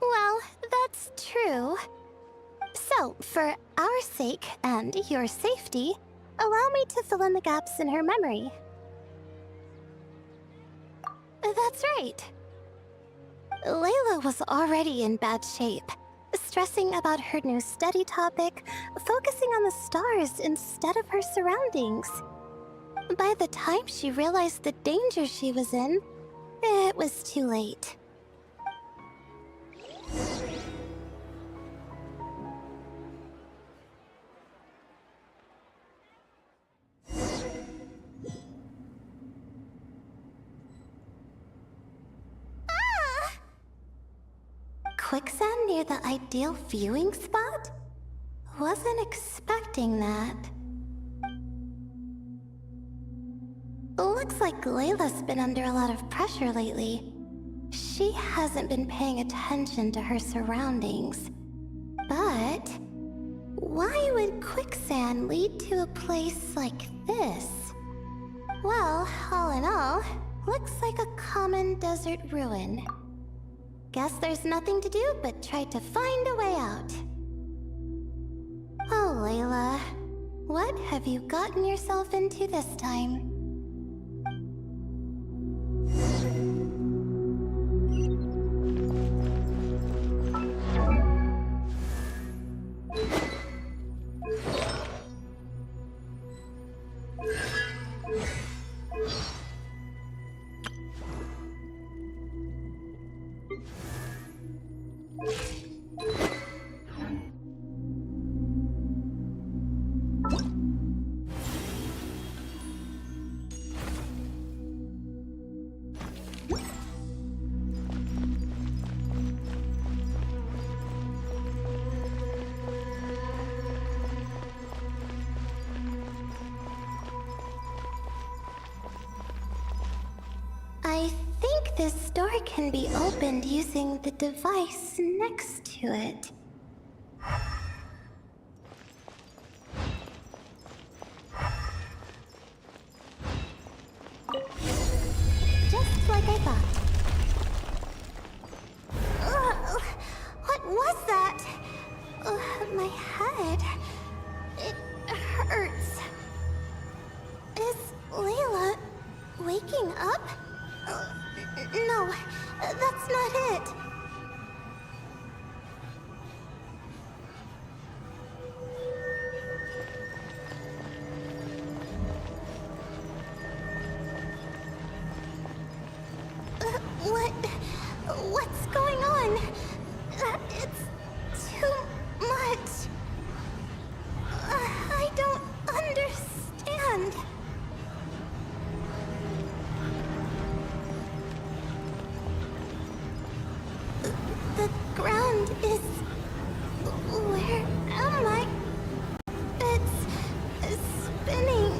Speaker 9: Well, that's true. So, for our sake and your safety, allow me to fill in the gaps in her memory. That's right. Layla was already in bad shape, stressing about her new study topic, focusing on the stars instead of her surroundings. By the time she realized the danger she was in, it was too late. Quicksand near the ideal viewing spot? Wasn't expecting that. Looks like Layla's been under a lot of pressure lately. She hasn't been paying attention to her surroundings. But why would quicksand lead to a place like this? Well, all in all, looks like a common desert ruin. Guess there's nothing to do but try to find a way out. Oh, Layla, what have you gotten yourself into this time? I think This door can be opened using the device next to it. Just like I thought. What was that? My head. It hurts. Is Layla waking up? No, that's not it. What's going on? It's too much. I don't understand. The ground is... Where am I? It's spinning.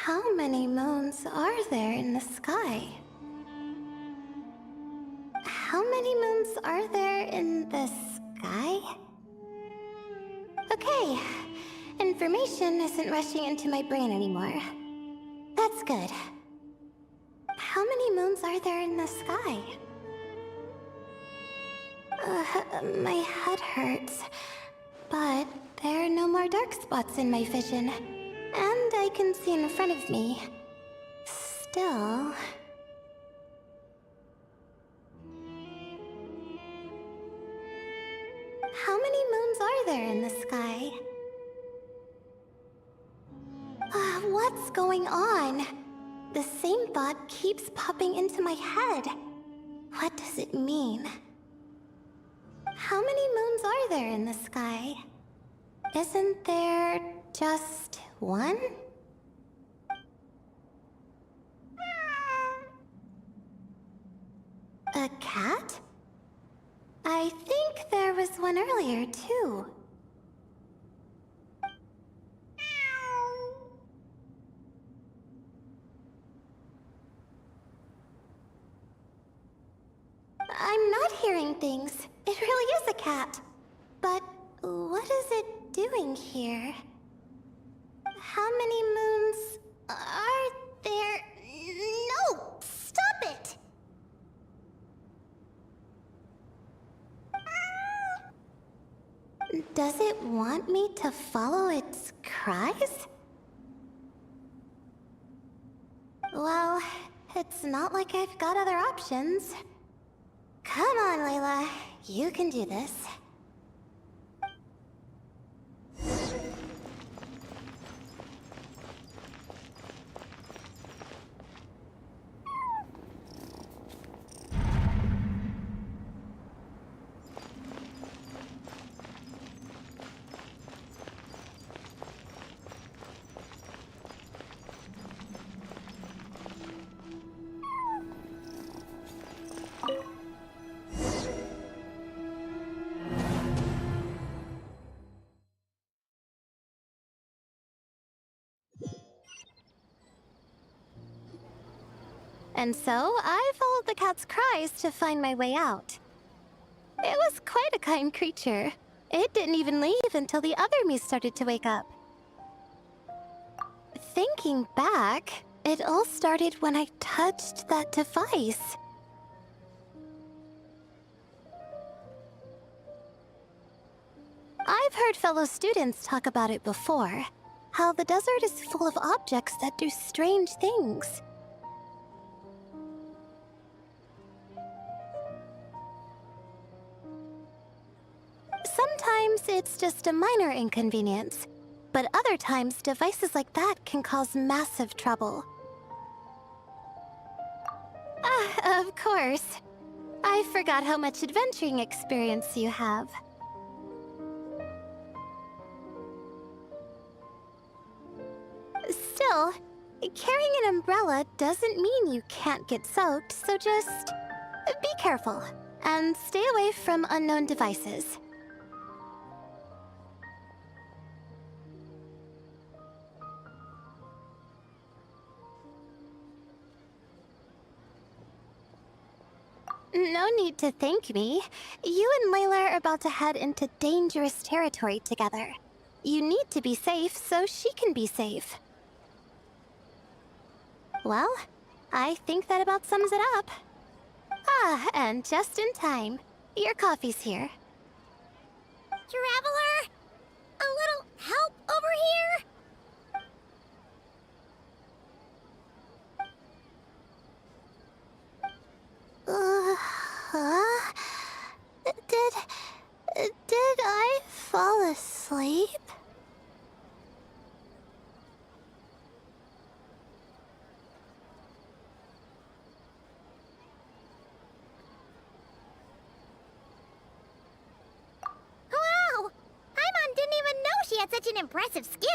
Speaker 9: How many moons are there in the sky? How many moons are there in the sky? Okay, information isn't rushing into my brain anymore. That's good. How many moons are there in the sky? My head hurts, but there are no more dark spots in my vision. And I can see in front of me. Still... How many moons are there in the sky? What's going on? The same thought keeps popping into my head. What does it mean? How many moons are there in the sky? Isn't there just one? A cat? I think there was one earlier, too. I'm not hearing things. It really is a cat. But what is it doing here? How many moons are there? No! Stop it! Does it want me to follow its cries? Well, it's not like I've got other options. Come on, Layla. You can do this. And so, I followed the cat's cries to find my way out. It was quite a kind creature. It didn't even leave until the other me started to wake up. Thinking back, it all started when I touched that device. I've heard fellow students talk about it before. How the desert is full of objects that do strange things. Sometimes it's just a minor inconvenience, but other times devices like that can cause massive trouble.
Speaker 12: Of course. I forgot how much adventuring experience you have. Still, carrying an umbrella doesn't mean you can't get soaked, so just be careful and stay away from unknown devices. No need to thank me. You and Layla are about to head into dangerous territory together. You need to be safe so she can be safe. Well, I think that about sums it up. Ah, and just in time. Your coffee's here.
Speaker 9: Traveler? A little help over here?
Speaker 12: Huh? Did I fall asleep?
Speaker 9: Wow! Paimon didn't even know she had such an impressive skill.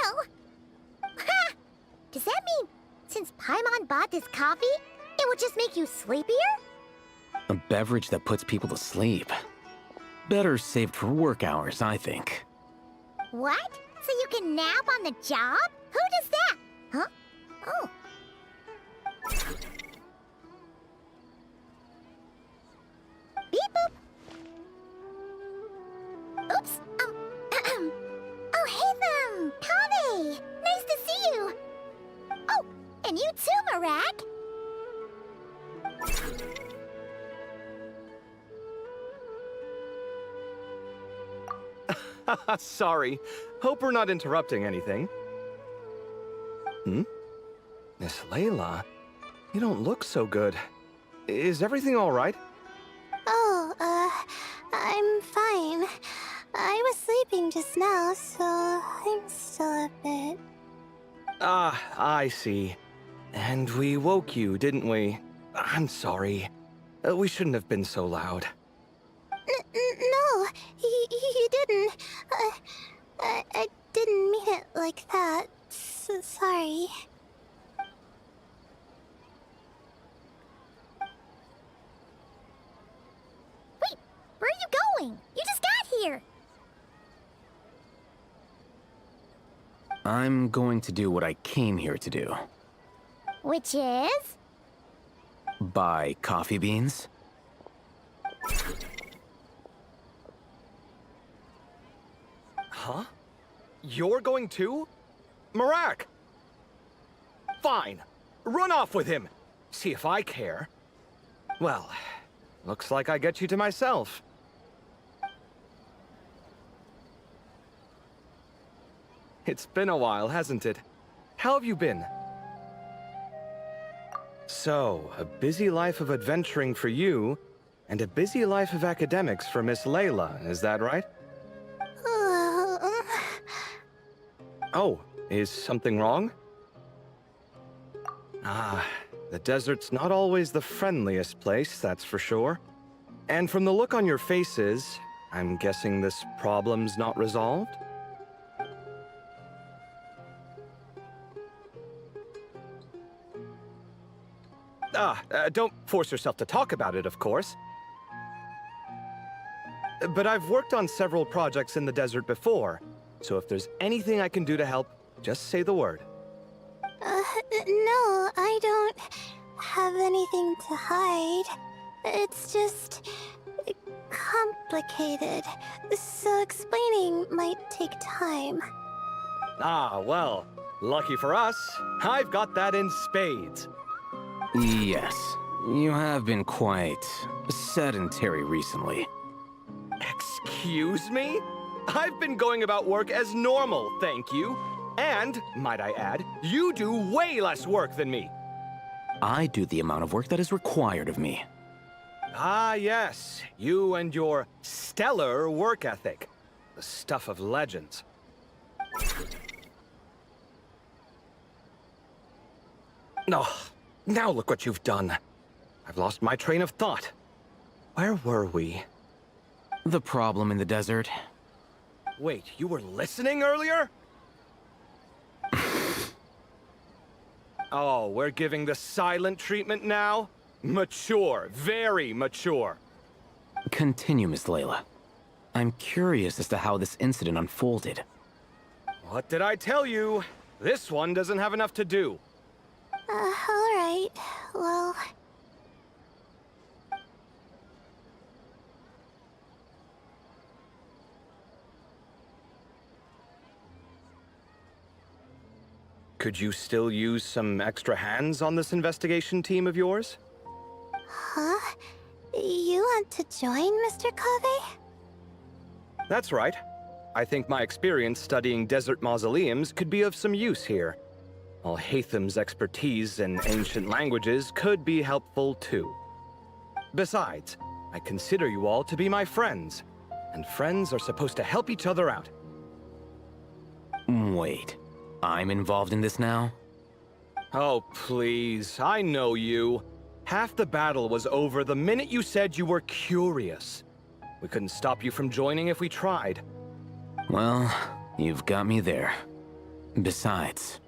Speaker 9: Ha! Does that mean since Paimon bought this coffee, it would just make you sleepier?
Speaker 14: A beverage that puts people to sleep. Better saved for work hours, I think.
Speaker 9: What? So you can nap on the job? Who does that? Huh? Oh. Beep boop. Oops. Oh, hey them! Kave! Nice to see you! Oh, and you too, Marak!
Speaker 15: Sorry. Hope we're not interrupting anything. Miss Layla, you don't look so good. Is everything all right?
Speaker 12: Oh, I'm fine. I was sleeping just now, so I'm still a bit...
Speaker 15: Ah, I see. And we woke you, didn't we? I'm sorry. We shouldn't have been so loud.
Speaker 12: No, you didn't. I didn't mean it like that. Sorry.
Speaker 9: Wait, where are you going? You just got here!
Speaker 14: I'm going to do what I came here to do.
Speaker 9: Which is?
Speaker 14: Buy coffee beans.
Speaker 15: Huh? You're going too? Marak! Fine. Run off with him. See if I care. Well, looks like I get you to myself. It's been a while, hasn't it? How have you been? So, a busy life of adventuring for you, and a busy life of academics for Miss Layla, is that right? Oh, is something wrong? Ah, the desert's not always the friendliest place, that's for sure. And from the look on your faces, I'm guessing this problem's not resolved? Don't force yourself to talk about it, of course. But I've worked on several projects in the desert before, so if there's anything I can do to help, just say the word.
Speaker 12: No, I don't have anything to hide. It's just complicated, so explaining might take time.
Speaker 15: Ah, well, lucky for us, I've got that in spades.
Speaker 14: Yes, you have been quite sedentary recently.
Speaker 15: Excuse me? I've been going about work as normal, thank you. And, might I add, you do way less work than me.
Speaker 14: I do the amount of work that is required of me.
Speaker 15: Ah, yes. You and your stellar work ethic. The stuff of legends. Oh, now look what you've done. I've lost my train of thought. Where were we?
Speaker 14: The problem in the desert.
Speaker 15: Wait, you were listening earlier? Oh, we're giving the silent treatment now? Mature, very mature.
Speaker 14: Continue, Miss Layla. I'm curious as to how this incident unfolded.
Speaker 15: What did I tell you? This one doesn't have enough to do.
Speaker 12: Alright. Well...
Speaker 15: Could you still use some extra hands on this investigation team of yours?
Speaker 12: Huh? You want to join, Mr. Cave?
Speaker 15: That's right. I think my experience studying desert mausoleums could be of some use here. While Hatham's expertise in ancient languages could be helpful too. Besides, I consider you all to be my friends, and friends are supposed to help each other out.
Speaker 14: Wait, I'm involved in this now?
Speaker 15: Oh, please, I know you. Half the battle was over the minute you said you were curious. We couldn't stop you from joining if we tried.
Speaker 14: Well, you've got me there. Besides...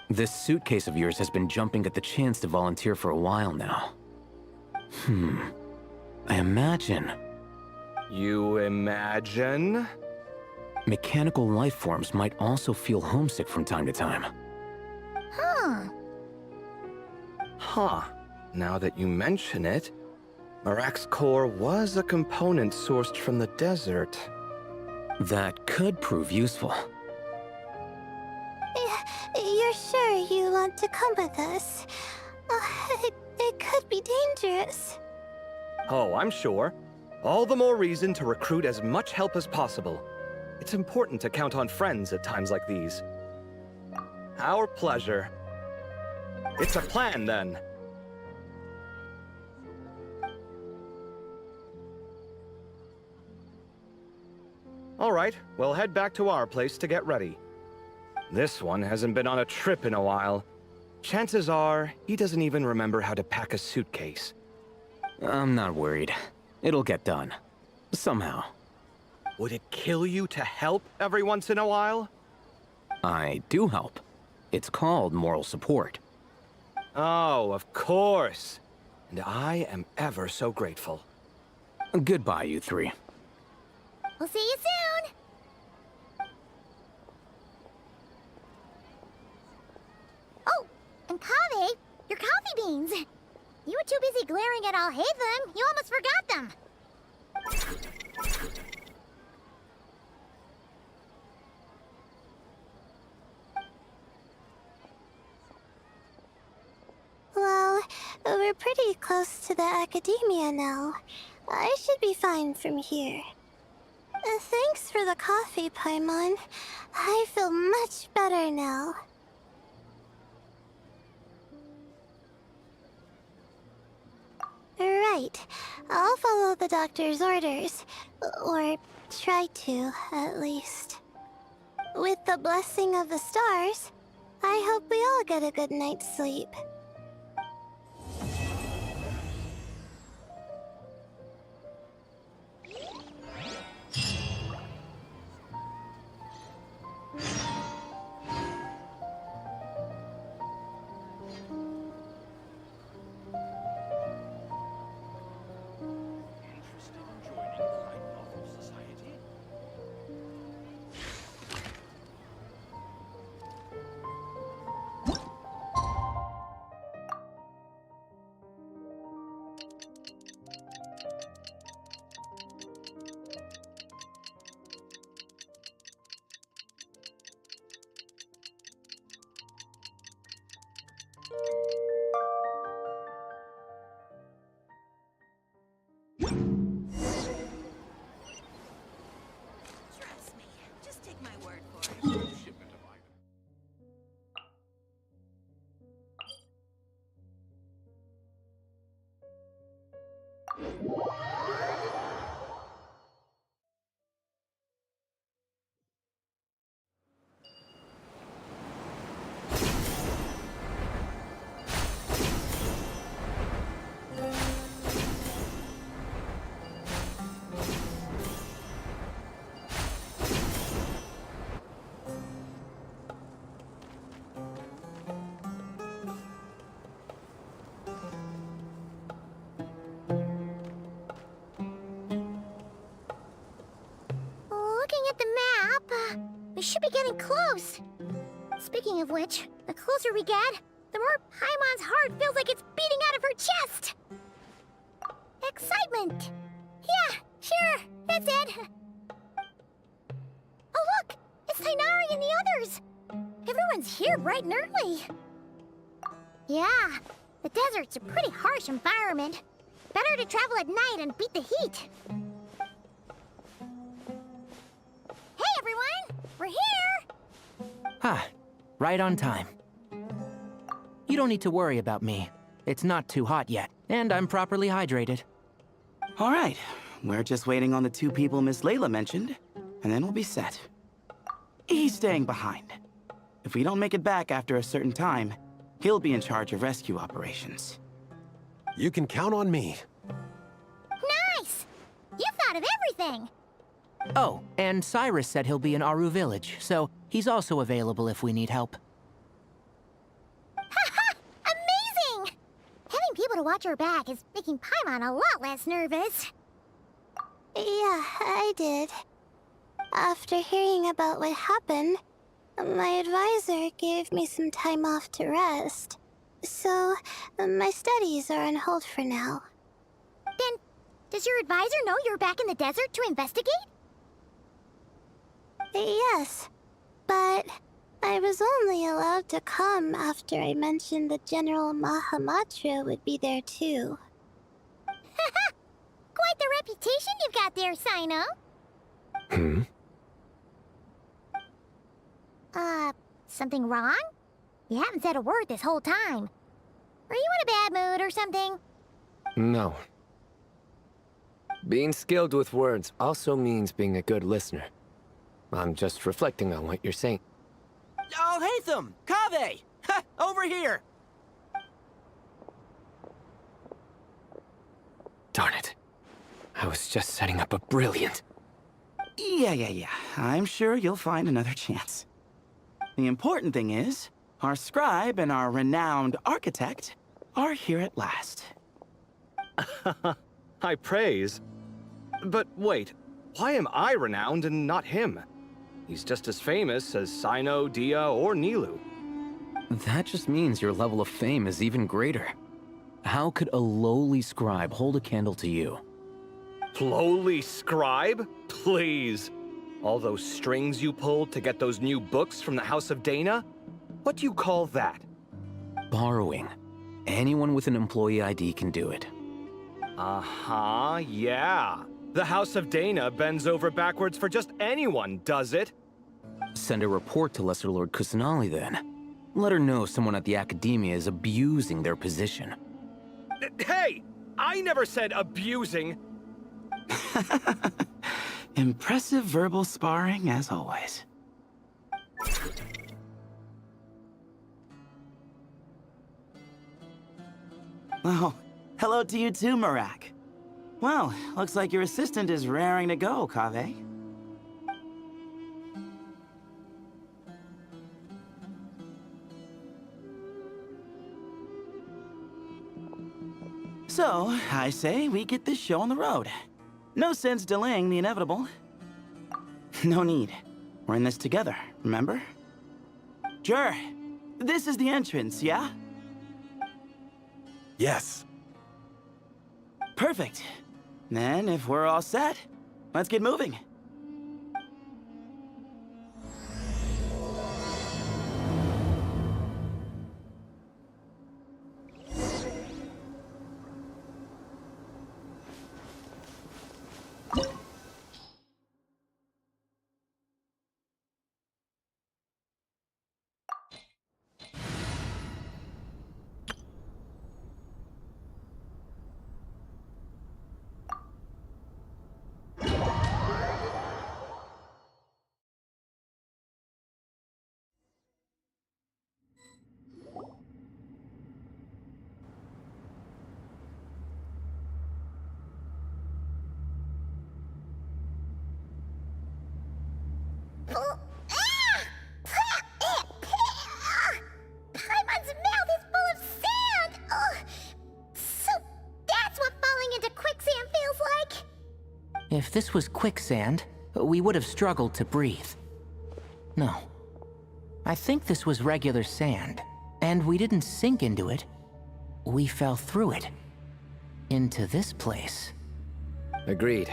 Speaker 14: this suitcase of yours has been jumping at the chance to volunteer for a while now. I imagine...
Speaker 15: You imagine?
Speaker 14: Mechanical life forms might also feel homesick from time to time.
Speaker 15: Huh. Now that you mention it, Marak's core was a component sourced from the desert.
Speaker 14: That could prove useful.
Speaker 12: You're sure you want to come with us? It could be dangerous.
Speaker 15: Oh, I'm sure. All the more reason to recruit as much help as possible. It's important to count on friends at times like these. Our pleasure. It's a plan, then. All right, we'll head back to our place to get ready. This one hasn't been on a trip in a while. Chances are, he doesn't even remember how to pack a suitcase.
Speaker 14: I'm not worried. It'll get done. Somehow.
Speaker 15: Would it kill you to help every once in a while?
Speaker 14: I do help. It's called moral support.
Speaker 15: Oh, of course. And I am ever so grateful.
Speaker 14: Goodbye, you three.
Speaker 12: We'll see you soon! Oh, and Kaveh, your coffee beans! You were too busy glaring at Alhaitham, you almost forgot them! Well, we're pretty close to the academia now. I should be fine from here. Thanks for the coffee, Paimon. I feel much better now. Right. I'll follow the doctor's orders. Or try to, at least. With the blessing of the stars, I hope we all get a good night's sleep. should be getting close. Speaking of which, the closer we get, the more Paimon's heart feels like it's beating out of her chest. Excitement. Yeah, sure, that's it. Oh look, it's Tainari and the others. Everyone's here bright and early. Yeah, the desert's a pretty harsh environment. Better to travel at night and beat the heat. Hey everyone, we're here!
Speaker 10: Ah, right on time. You don't need to worry about me. It's not too hot yet, and I'm properly hydrated.
Speaker 11: All right, we're just waiting on the 2 people Miss Layla mentioned, and then we'll be set. He's staying behind. If we don't make it back after a certain time, he'll be in charge of rescue operations.
Speaker 4: You can count on me.
Speaker 12: Nice! You thought of everything!
Speaker 10: Oh, and Cyrus said he'll be in Aru Village, so he's also available if we need help.
Speaker 12: Haha! Amazing! Having people to watch her back is making Paimon a lot less nervous.
Speaker 16: Yeah, I did. After hearing about what happened, my advisor gave me some time off to rest. So, my studies are on hold for now.
Speaker 12: Then, does your advisor know you're back in the desert to investigate?
Speaker 16: Yes, but I was only allowed to come after I mentioned that General Mahamatra would be there too.
Speaker 12: Haha! Quite the reputation you've got there, Sino. Something wrong? You haven't said a word this whole time. Are you in a bad mood or something?
Speaker 13: No. Being skilled with words also means being a good listener. I'm just reflecting on what you're saying.
Speaker 10: Oh, Hatham! Kaveh! Ha! Over here!
Speaker 13: Darn it. I was just setting up a brilliant...
Speaker 11: Yeah. I'm sure you'll find another chance. The important thing is, our scribe and our renowned architect are here at last.
Speaker 15: High praise. But wait, why am I renowned and not him? He's just as famous as Sino, Dia, or Nilu.
Speaker 14: That just means your level of fame is even greater. How could a lowly scribe hold a candle to you?
Speaker 15: Lowly scribe? Please. All those strings you pulled to get those new books from the House of Dana? What do you call that?
Speaker 14: Borrowing. Anyone with an employee ID can do it.
Speaker 15: Uh-huh, yeah. The House of Dana bends over backwards for just anyone, does it?
Speaker 14: Send a report to Lesser Lord Kusanali then. Let her know someone at the Academia is abusing their position.
Speaker 15: Hey! I never said abusing!
Speaker 11: Impressive verbal sparring, as always. Oh, hello to you too, Marak. Well, looks like your assistant is raring to go, Kaveh. So, I say we get this show on the road. No sense delaying the inevitable. No need. We're in this together, remember? Sure. This is the entrance, yeah?
Speaker 4: Yes.
Speaker 11: Perfect. Then, if we're all set, let's get moving.
Speaker 12: Paimon's mouth is full of sand! Ugh. So that's what falling into quicksand feels like?
Speaker 10: If this was quicksand, we would have struggled to breathe. No. I think this was regular sand, and we didn't sink into it. We fell through it. Into this place.
Speaker 13: Agreed.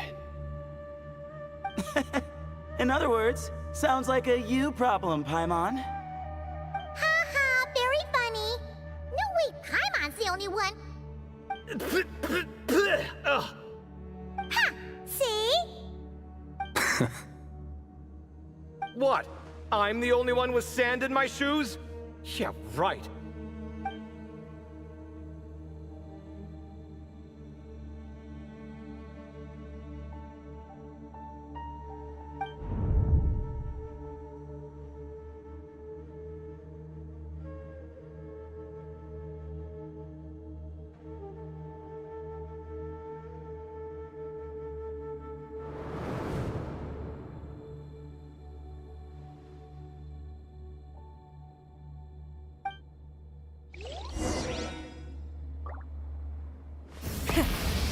Speaker 11: In other words, sounds like a you problem, Paimon.
Speaker 12: Ha, very funny. No way, Paimon's the only one. Ha! See?
Speaker 15: What? I'm the only one with sand in my shoes? Yeah, right.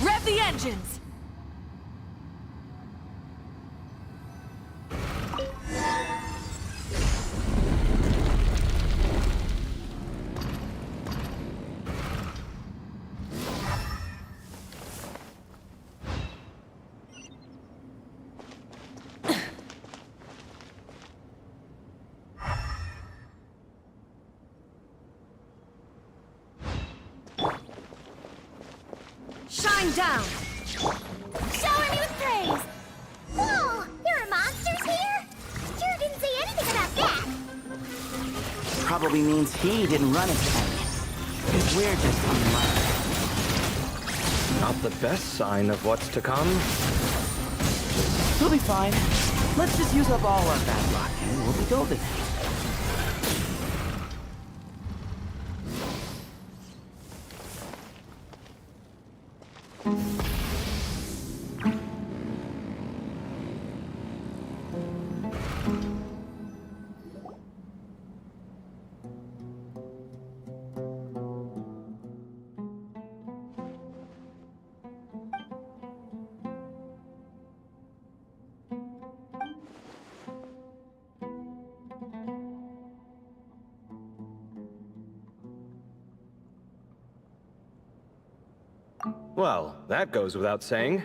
Speaker 1: Rev the engines! Shine down!
Speaker 12: Shower me with praise! Whoa! There are monsters here? Sure didn't say anything about that.
Speaker 11: Probably means he didn't run his tank. We're just unlucky.
Speaker 15: Not the best sign of what's to come.
Speaker 11: We'll be fine. Let's just use up all our bad luck, and we'll be golden.
Speaker 15: Well, that goes without saying.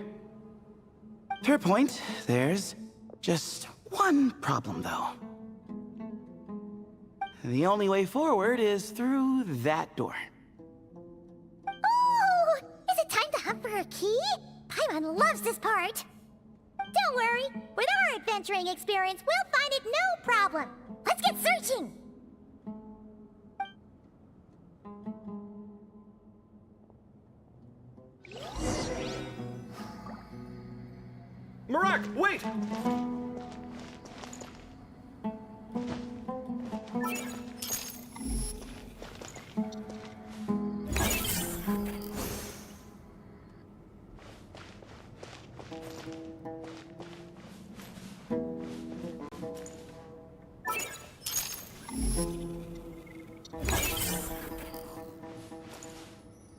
Speaker 11: Fair point. There's just one problem, though. The only way forward is through that door.
Speaker 12: Oh! Is it time to hunt for a key? Paimon loves this part. Don't worry. With our adventuring experience, we'll find it no problem. Let's get searching!
Speaker 15: Marak, wait!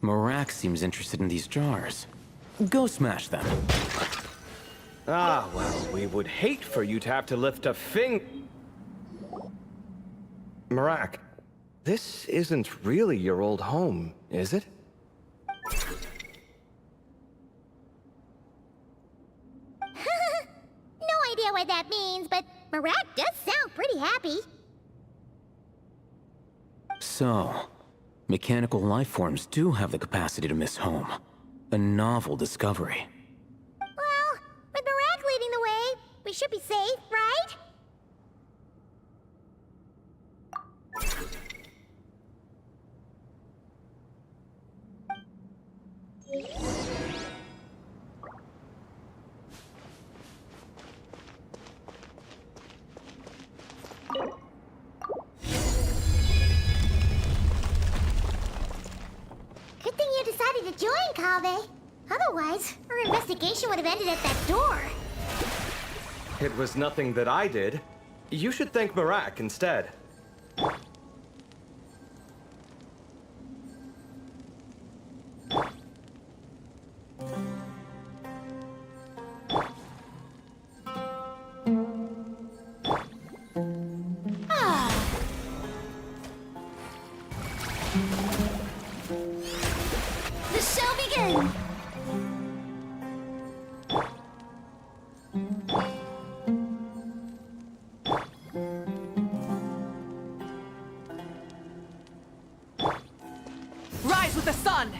Speaker 14: Marak seems interested in these jars. Go smash them.
Speaker 15: Ah, well, we would hate for you to have to lift a Marak, this isn't really your old home, is it?
Speaker 12: No idea what that means, but Marak does sound pretty happy.
Speaker 14: So, mechanical life forms do have the capacity to miss home. A novel discovery.
Speaker 12: Well, with Marak leading the way, we should be safe, right? Good thing you decided to join, Kaveh. Otherwise, our investigation would have ended at that door.
Speaker 15: It was nothing that I did. You should thank Marak instead.
Speaker 12: The show begins!
Speaker 1: Rise with the sun!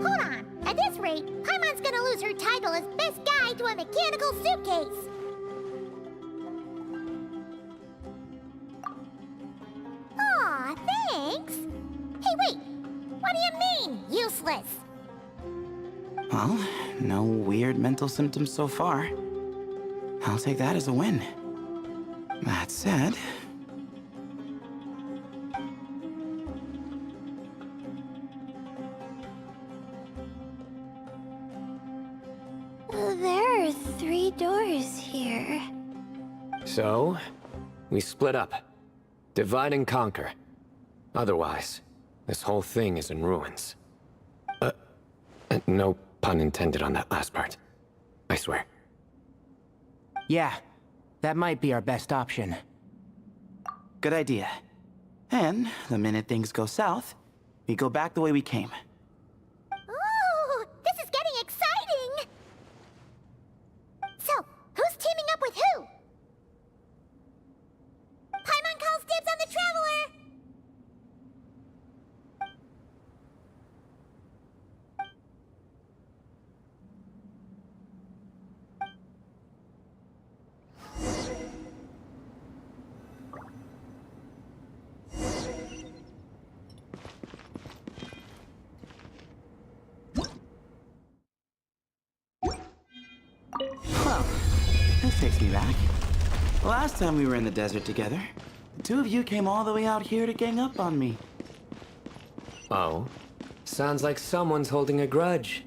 Speaker 12: Hold on. At this rate, Paimon's gonna lose her title as best guy to a mechanical suitcase. Aw, thanks. Hey, wait. What do you mean, useless?
Speaker 11: Well, no weird mental symptoms so far. I'll take that as a win. That said...
Speaker 16: There are 3 doors here.
Speaker 13: So, we split up. Divide and conquer. Otherwise, this whole thing is in ruins. No pun intended on that last part. I swear.
Speaker 10: Yeah, that might be our best option.
Speaker 11: Good idea. And the minute things go south, we go back the way we came.
Speaker 12: Ooh, this is getting exciting! So, who's teaming up with who? Paimon calls dibs on the Traveler!
Speaker 11: Well, this takes me back. Last time we were in the desert together, the 2 of you came all the way out here to gang up on me.
Speaker 13: Oh? Sounds like someone's holding a grudge.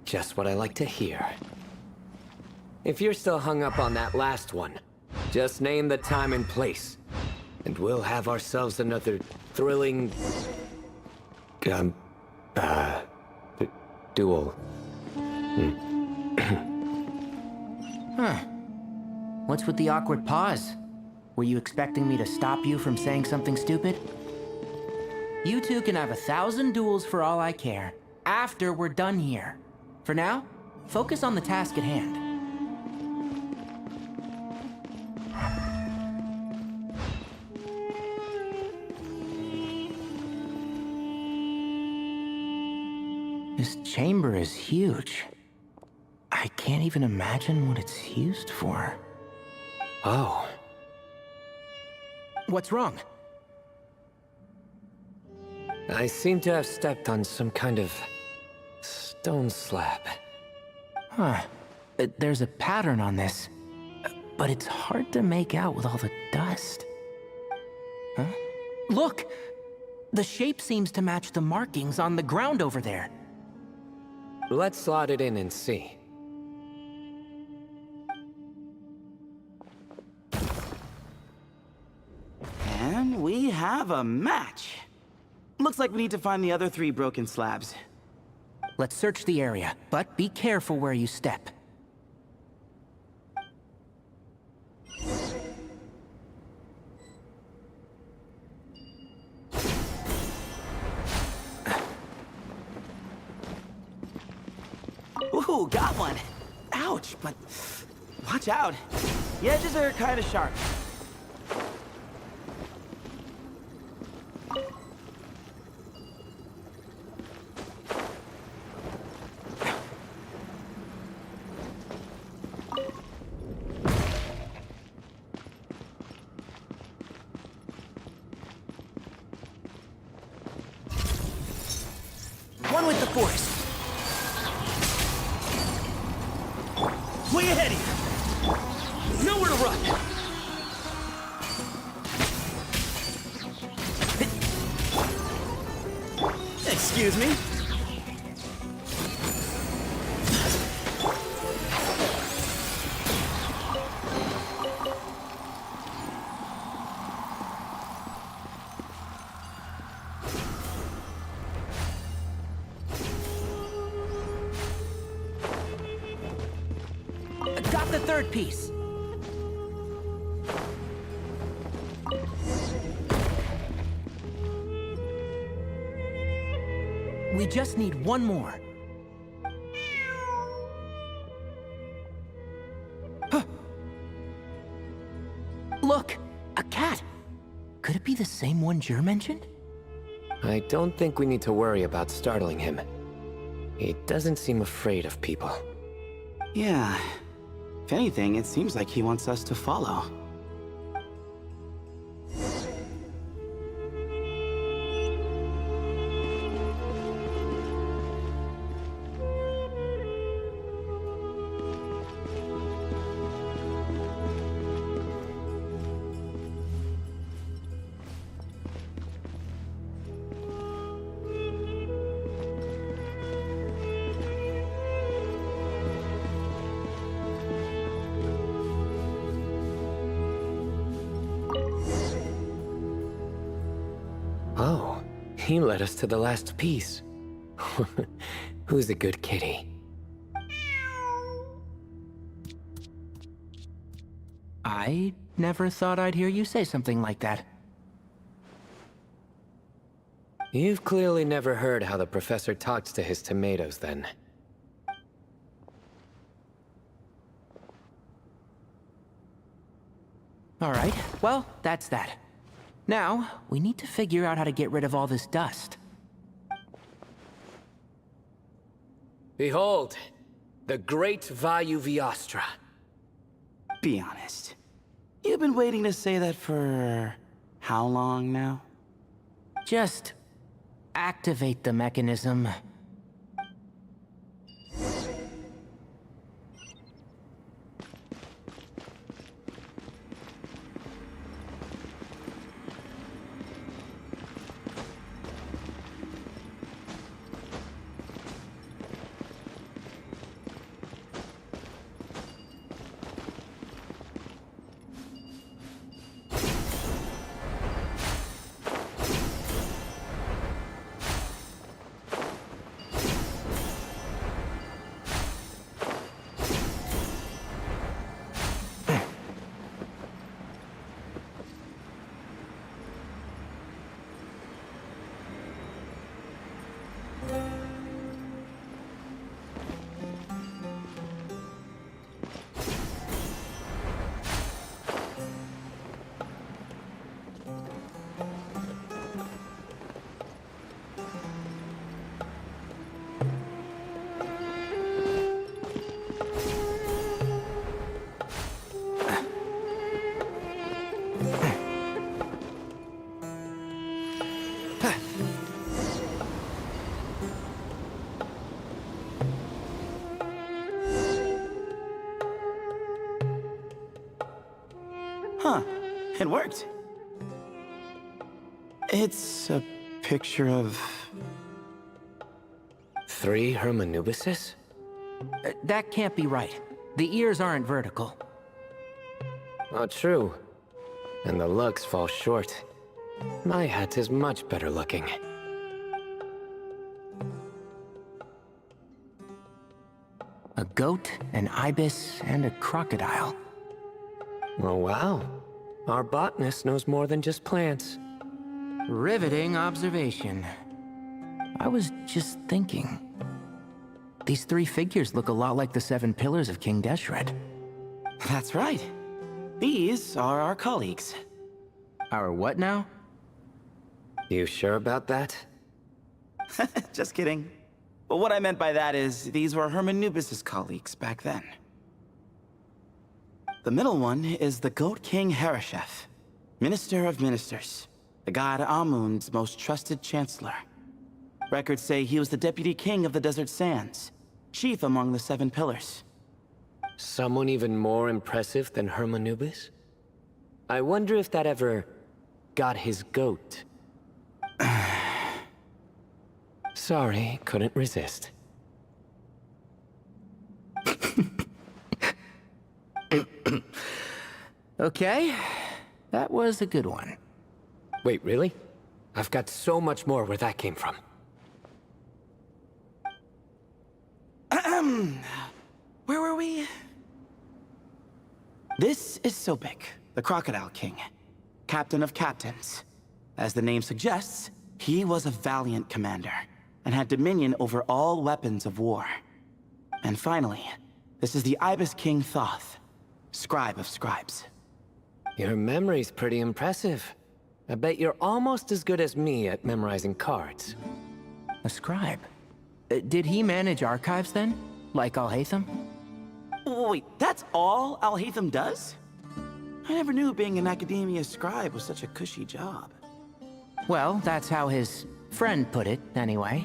Speaker 13: Just what I like to hear. If you're still hung up on that last one, just name the time and place, and we'll have ourselves another thrilling... duel.
Speaker 10: Huh. What's with the awkward pause? Were you expecting me to stop you from saying something stupid? You two can have 1,000 duels for all I care, after we're done here. For now, focus on the task at hand. This chamber is huge. I can't even imagine what it's used for.
Speaker 13: Oh.
Speaker 10: What's wrong?
Speaker 13: I seem to have stepped on some kind of stone slab.
Speaker 10: Huh. There's a pattern on this, but it's hard to make out with all the dust. Huh? Look! The shape seems to match the markings on the ground over there.
Speaker 13: Let's slot it in and see.
Speaker 11: And we have a match. Looks like we need to find the other 3 broken slabs.
Speaker 10: Let's search the area, but be careful where you step.
Speaker 11: Ooh, got one. Ouch, but watch out. The edges are kind of sharp.
Speaker 10: One with the force.
Speaker 3: Way ahead of you! Nowhere to run!
Speaker 11: Excuse me?
Speaker 10: Got the third piece. We just need one more. Huh. Look, a cat. Could it be the same one Jer mentioned?
Speaker 13: I don't think we need to worry about startling him. He doesn't seem afraid of people.
Speaker 11: Yeah. If anything, it seems like he wants us to follow.
Speaker 13: Oh, he led us to the last piece. Who's a good kitty?
Speaker 10: I never thought I'd hear you say something like that.
Speaker 13: You've clearly never heard how the professor talks to his tomatoes, then.
Speaker 10: All right, well, that's that. Now, we need to figure out how to get rid of all this dust.
Speaker 13: Behold, the great Vayu Viastra.
Speaker 11: Be honest. You've been waiting to say that for... how long now?
Speaker 10: Just activate the mechanism.
Speaker 11: Huh. It worked. It's a picture of...
Speaker 13: 3 Hermanubises?
Speaker 10: That can't be right. The ears aren't vertical.
Speaker 13: Oh, true. And the looks fall short. My hat is much better looking.
Speaker 10: A goat, an ibis, and a crocodile.
Speaker 13: Oh, wow. Our botanist knows more than just plants.
Speaker 10: Riveting observation. I was just thinking. These 3 figures look a lot like the 7 pillars of King Deshret.
Speaker 11: That's right. These are our colleagues.
Speaker 10: Our what now?
Speaker 13: You sure about that?
Speaker 11: Just kidding. But what I meant by that is, these were Hermanubis' colleagues back then. The middle one is the Goat King Harashef, Minister of Ministers, the god Amun's most trusted chancellor. Records say he was the deputy king of the Desert Sands, chief among the 7 pillars.
Speaker 13: Someone even more impressive than Hermanubis? I wonder if that ever got his goat. Sorry, couldn't resist.
Speaker 10: Okay, that was a good one.
Speaker 13: Wait, really? I've got so much more where that came from.
Speaker 11: Where were we? This is Sobek, the Crocodile King, Captain of Captains. As the name suggests, he was a valiant commander and had dominion over all weapons of war. And finally, this is the Ibis King Thoth, Scribe of Scribes.
Speaker 13: Your memory's pretty impressive. I bet you're almost as good as me at memorizing cards.
Speaker 10: A scribe? Did he manage archives then? Like Alhaitham?
Speaker 11: Wait, that's all Alhaitham does? I never knew being an academia scribe was such a cushy job.
Speaker 10: Well, that's how his friend put it, anyway.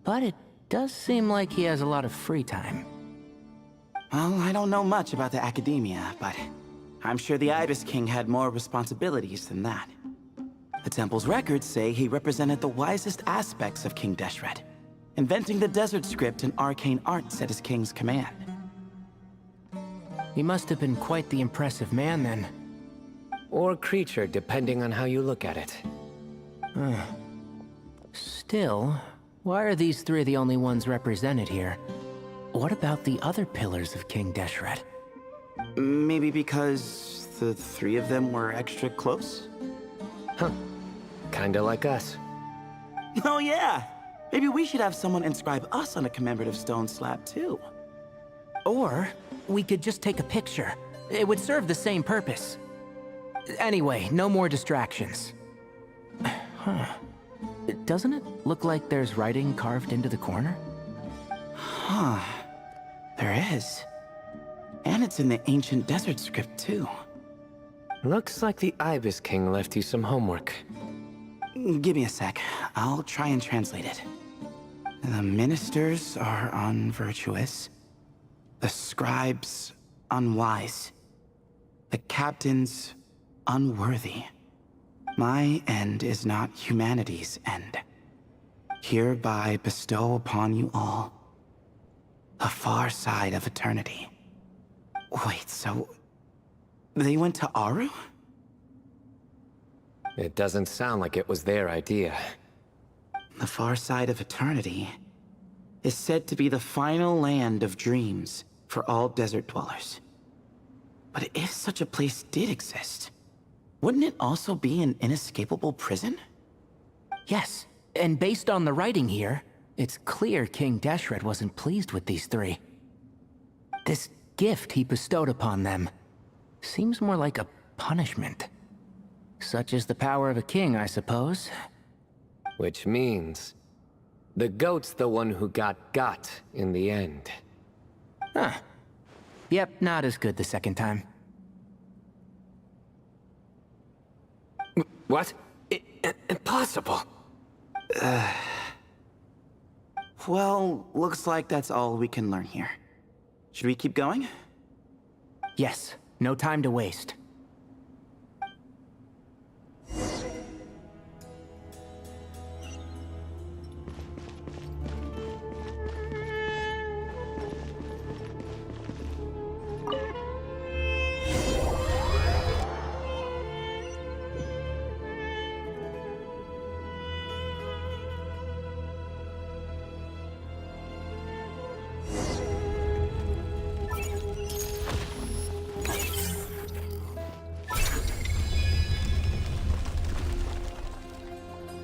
Speaker 10: But it does seem like he has a lot of free time.
Speaker 11: Well, I don't know much about the academia, but I'm sure the Ibis King had more responsibilities than that. The temple's records say he represented the wisest aspects of King Deshret, inventing the desert script and arcane arts at his king's command.
Speaker 10: He must have been quite the impressive man then.
Speaker 13: Or creature, depending on how you look at it.
Speaker 10: Still, why are these three the only ones represented here? What about the other pillars of King Deshret?
Speaker 11: Maybe because the three of them were extra close?
Speaker 13: Huh. Kinda like us.
Speaker 11: Oh yeah! Maybe we should have someone inscribe us on a commemorative stone slab too.
Speaker 10: Or we could just take a picture. It would serve the same purpose. Anyway, no more distractions. Huh. Doesn't it look like there's writing carved into the corner?
Speaker 11: Huh. There is. And it's in the ancient desert script too.
Speaker 13: Looks like the Ibis King left you some homework.
Speaker 11: Give me a sec. I'll try and translate it. The ministers are unvirtuous. The scribes unwise. The captains unworthy. My end is not humanity's end. Hereby bestow upon you all the far side of eternity. Wait, so they went to Aru?
Speaker 13: It doesn't sound like it was their idea.
Speaker 11: The far side of eternity is said to be the final land of dreams for all desert dwellers. But if such a place did exist, wouldn't it also be an inescapable prison?
Speaker 10: Yes, and based on the writing here, it's clear King Deshret wasn't pleased with these three. This gift he bestowed upon them seems more like a punishment. Such is the power of a king, I suppose.
Speaker 13: Which means the goat's the one who got in the end.
Speaker 10: Huh. Yep, not as good the second time.
Speaker 13: What? Impossible.
Speaker 11: Well, looks like that's all we can learn here. Should we keep going?
Speaker 10: Yes, no time to waste.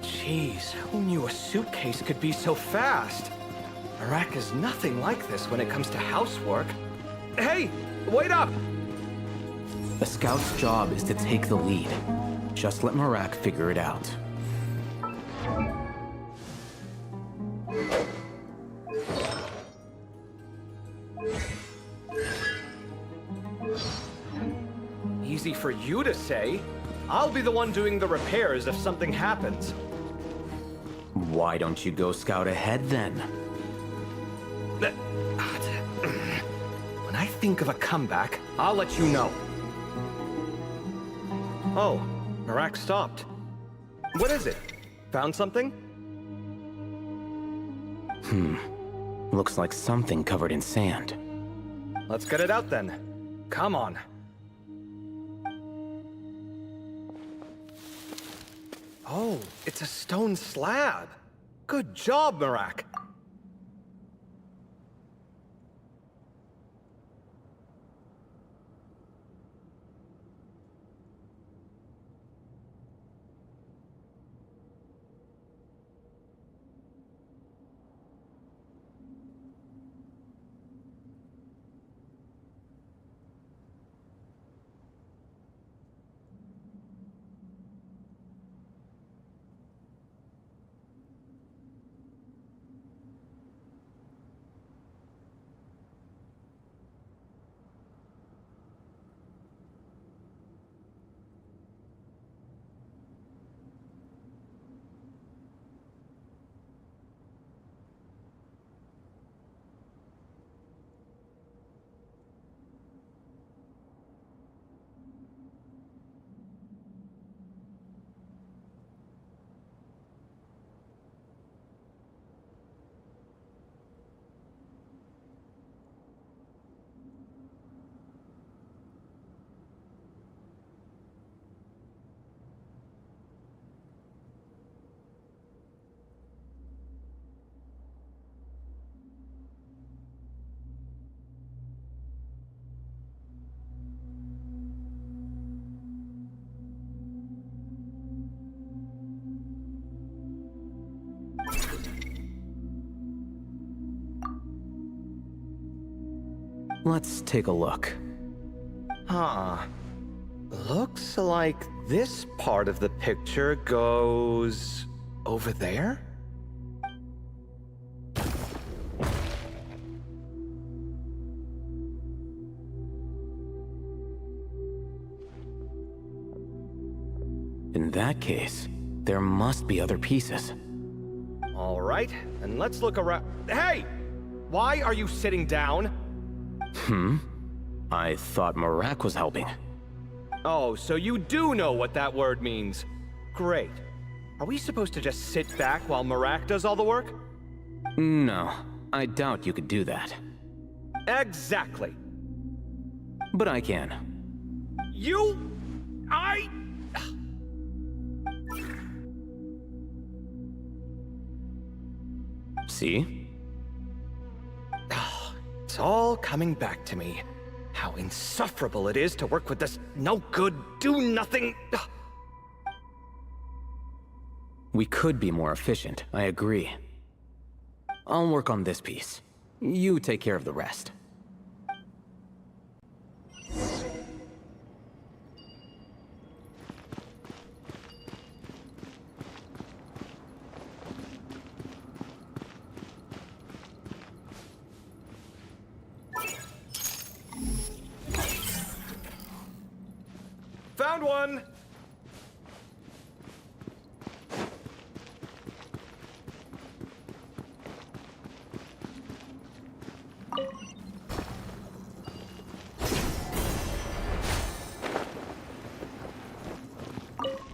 Speaker 15: Jeez, who knew a suitcase could be so fast? Marak is nothing like this when it comes to housework. Hey, wait up!
Speaker 14: A scout's job is to take the lead. Just let Marak figure it out.
Speaker 15: Easy for you to say. I'll be the one doing the repairs if something happens.
Speaker 14: Why don't you go scout ahead then?
Speaker 15: When I think of a comeback, I'll let you know. Oh, Marak stopped. What is it? Found something?
Speaker 14: Looks like something covered in sand.
Speaker 15: Let's get it out then. Come on. Oh, it's a stone slab. Good job, Marak.
Speaker 14: Let's take a look.
Speaker 15: Huh. Looks like this part of the picture goes over there?
Speaker 14: In that case, there must be other pieces.
Speaker 15: All right, and let's look around. Hey! Why are you sitting down?
Speaker 14: I thought Marak was helping.
Speaker 15: Oh, so you do know what that word means. Great. Are we supposed to just sit back while Marak does all the work?
Speaker 14: No, I doubt you could do that.
Speaker 15: Exactly.
Speaker 14: But I can. See?
Speaker 15: It's all coming back to me. How insufferable it is to work with this no-good, do-nothing...
Speaker 14: We could be more efficient, I agree. I'll work on this piece. You take care of the rest.
Speaker 15: Found one!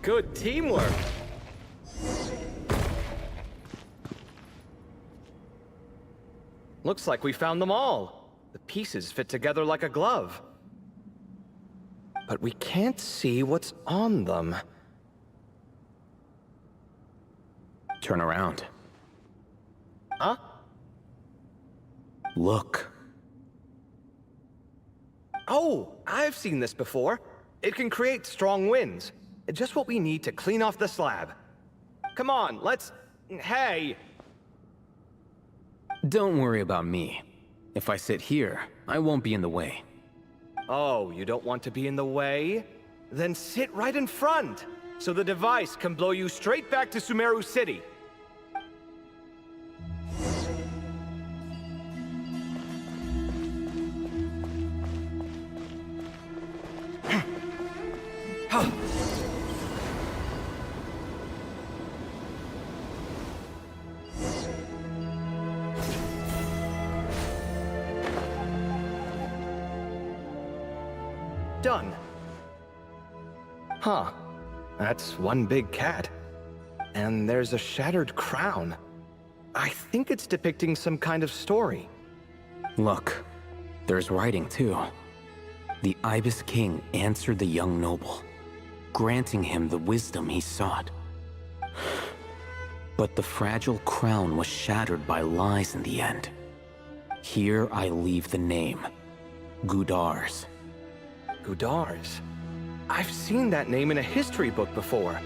Speaker 15: Good teamwork. Looks like we found them all. The pieces fit together like a glove. But we can't see what's on them.
Speaker 14: Turn around.
Speaker 15: Huh?
Speaker 14: Look.
Speaker 15: Oh, I've seen this before. It can create strong winds. Just what we need to clean off the slab. Come on, let's... Hey!
Speaker 14: Don't worry about me. If I sit here, I won't be in the way.
Speaker 15: Oh, you don't want to be in the way? Then sit right in front, so the device can blow you straight back to Sumeru City. Done. Huh. That's one big cat. And there's a shattered crown. I think it's depicting some kind of story.
Speaker 14: Look, there's writing too. The Ibis King answered the young noble, granting him the wisdom he sought. But the fragile crown was shattered by lies in the end. Here I leave the name, Gudars.
Speaker 15: Gudars? I've seen that name in a history book before.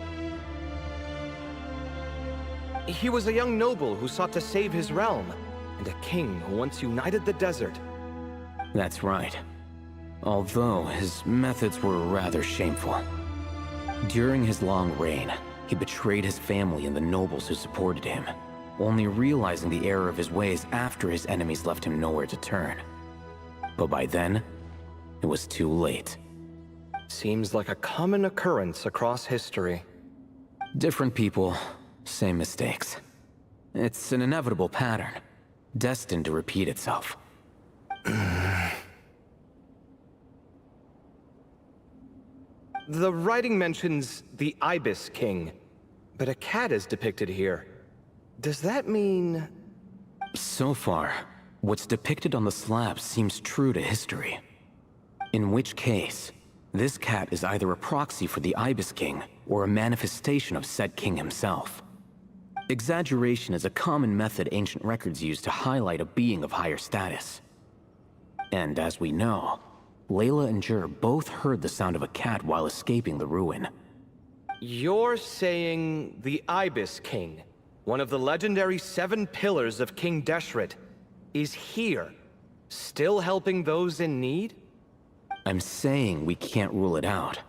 Speaker 15: He was a young noble who sought to save his realm, and a king who once united the desert.
Speaker 14: That's right. Although his methods were rather shameful. During his long reign, he betrayed his family and the nobles who supported him, only realizing the error of his ways after his enemies left him nowhere to turn. But by then, it was too late.
Speaker 15: Seems like a common occurrence across history.
Speaker 14: Different people, same mistakes. It's an inevitable pattern, destined to repeat itself.
Speaker 15: The writing mentions the Ibis King, but a cat is depicted here. Does that mean...
Speaker 14: So far, what's depicted on the slab seems true to history. In which case, this cat is either a proxy for the Ibis King or a manifestation of said king himself. Exaggeration is a common method ancient records use to highlight a being of higher status. And as we know, Layla and Jur both heard the sound of a cat while escaping the ruin.
Speaker 15: You're saying the Ibis King, one of the legendary 7 pillars of King Deshret, is here, still helping those in need?
Speaker 14: I'm saying we can't rule it out.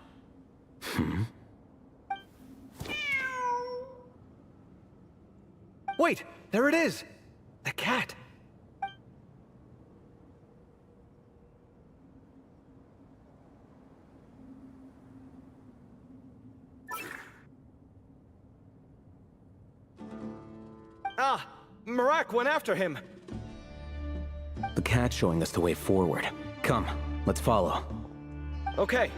Speaker 15: Wait, there it is! The cat! Ah! Marak went after him!
Speaker 14: The cat's showing us the way forward. Come, let's follow.
Speaker 15: Okay.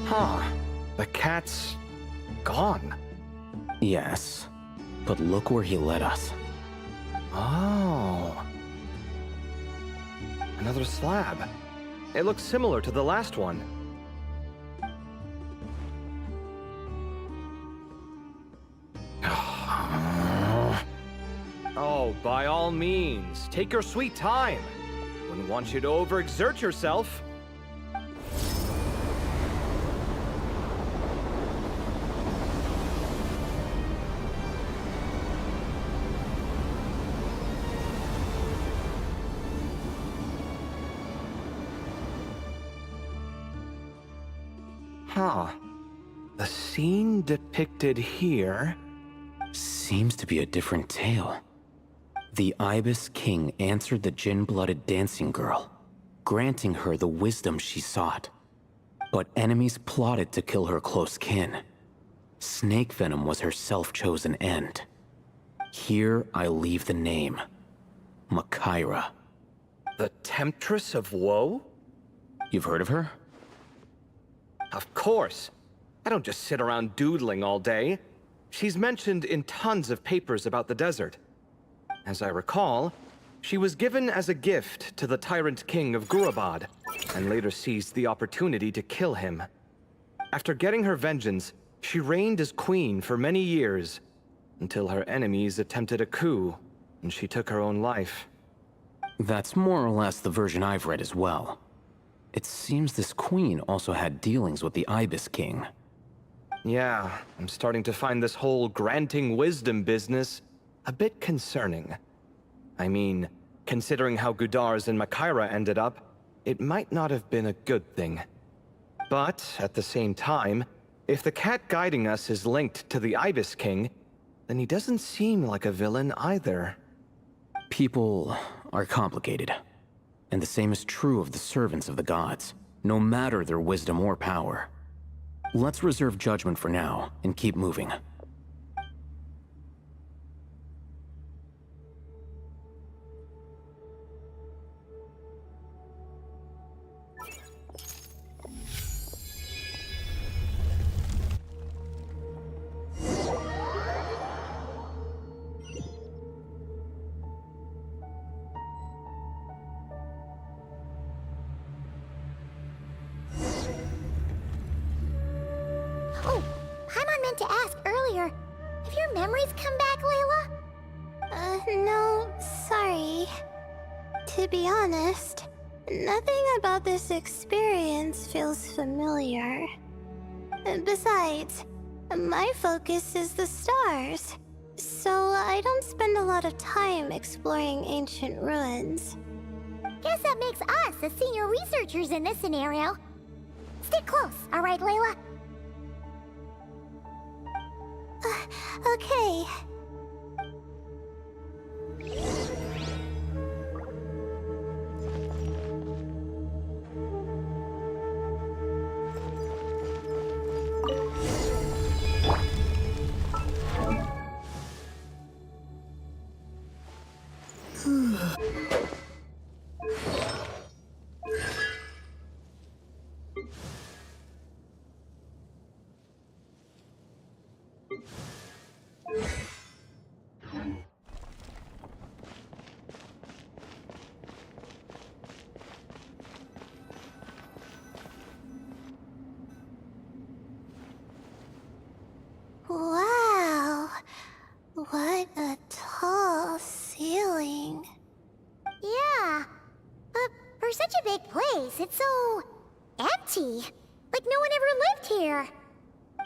Speaker 15: Huh. The cat's... gone.
Speaker 14: Yes, but look where he led us.
Speaker 15: Oh. Another slab. It looks similar to the last one. Oh, by all means, take your sweet time. Wouldn't want you to overexert yourself. Huh. The scene depicted here...
Speaker 14: Seems to be a different tale. The Ibis King answered the gin-blooded dancing girl, granting her the wisdom she sought. But enemies plotted to kill her close kin. Snake venom was her self-chosen end. Here I leave the name, Makaira.
Speaker 15: The Temptress of Woe?
Speaker 14: You've heard of her?
Speaker 15: Of course. I don't just sit around doodling all day. She's mentioned in tons of papers about the desert. As I recall, she was given as a gift to the tyrant king of Gurabad, and later seized the opportunity to kill him. After getting her vengeance, she reigned as queen for many years, until her enemies attempted a coup, and she took her own life.
Speaker 14: That's more or less the version I've read as well. It seems this queen also had dealings with the Ibis King.
Speaker 15: Yeah, I'm starting to find this whole granting wisdom business a bit concerning. I mean, considering how Gudars and Makaira ended up, it might not have been a good thing. But, at the same time, if the cat guiding us is linked to the Ibis King, then he doesn't seem like a villain either.
Speaker 14: People are complicated. And the same is true of the servants of the gods, no matter their wisdom or power. Let's reserve judgment for now and keep moving.
Speaker 12: Oh, Paimon meant to ask earlier. Have your memories come back, Layla?
Speaker 16: No, sorry. To be honest, nothing about this experience feels familiar. Besides, my focus is the stars, so I don't spend a lot of time exploring ancient ruins.
Speaker 12: Guess that makes us the senior researchers in this scenario. Stick close, all right, Layla?
Speaker 16: Okay. Wow. What a tall ceiling.
Speaker 12: Yeah. But for such a big place, it's so empty. Like no one ever lived here.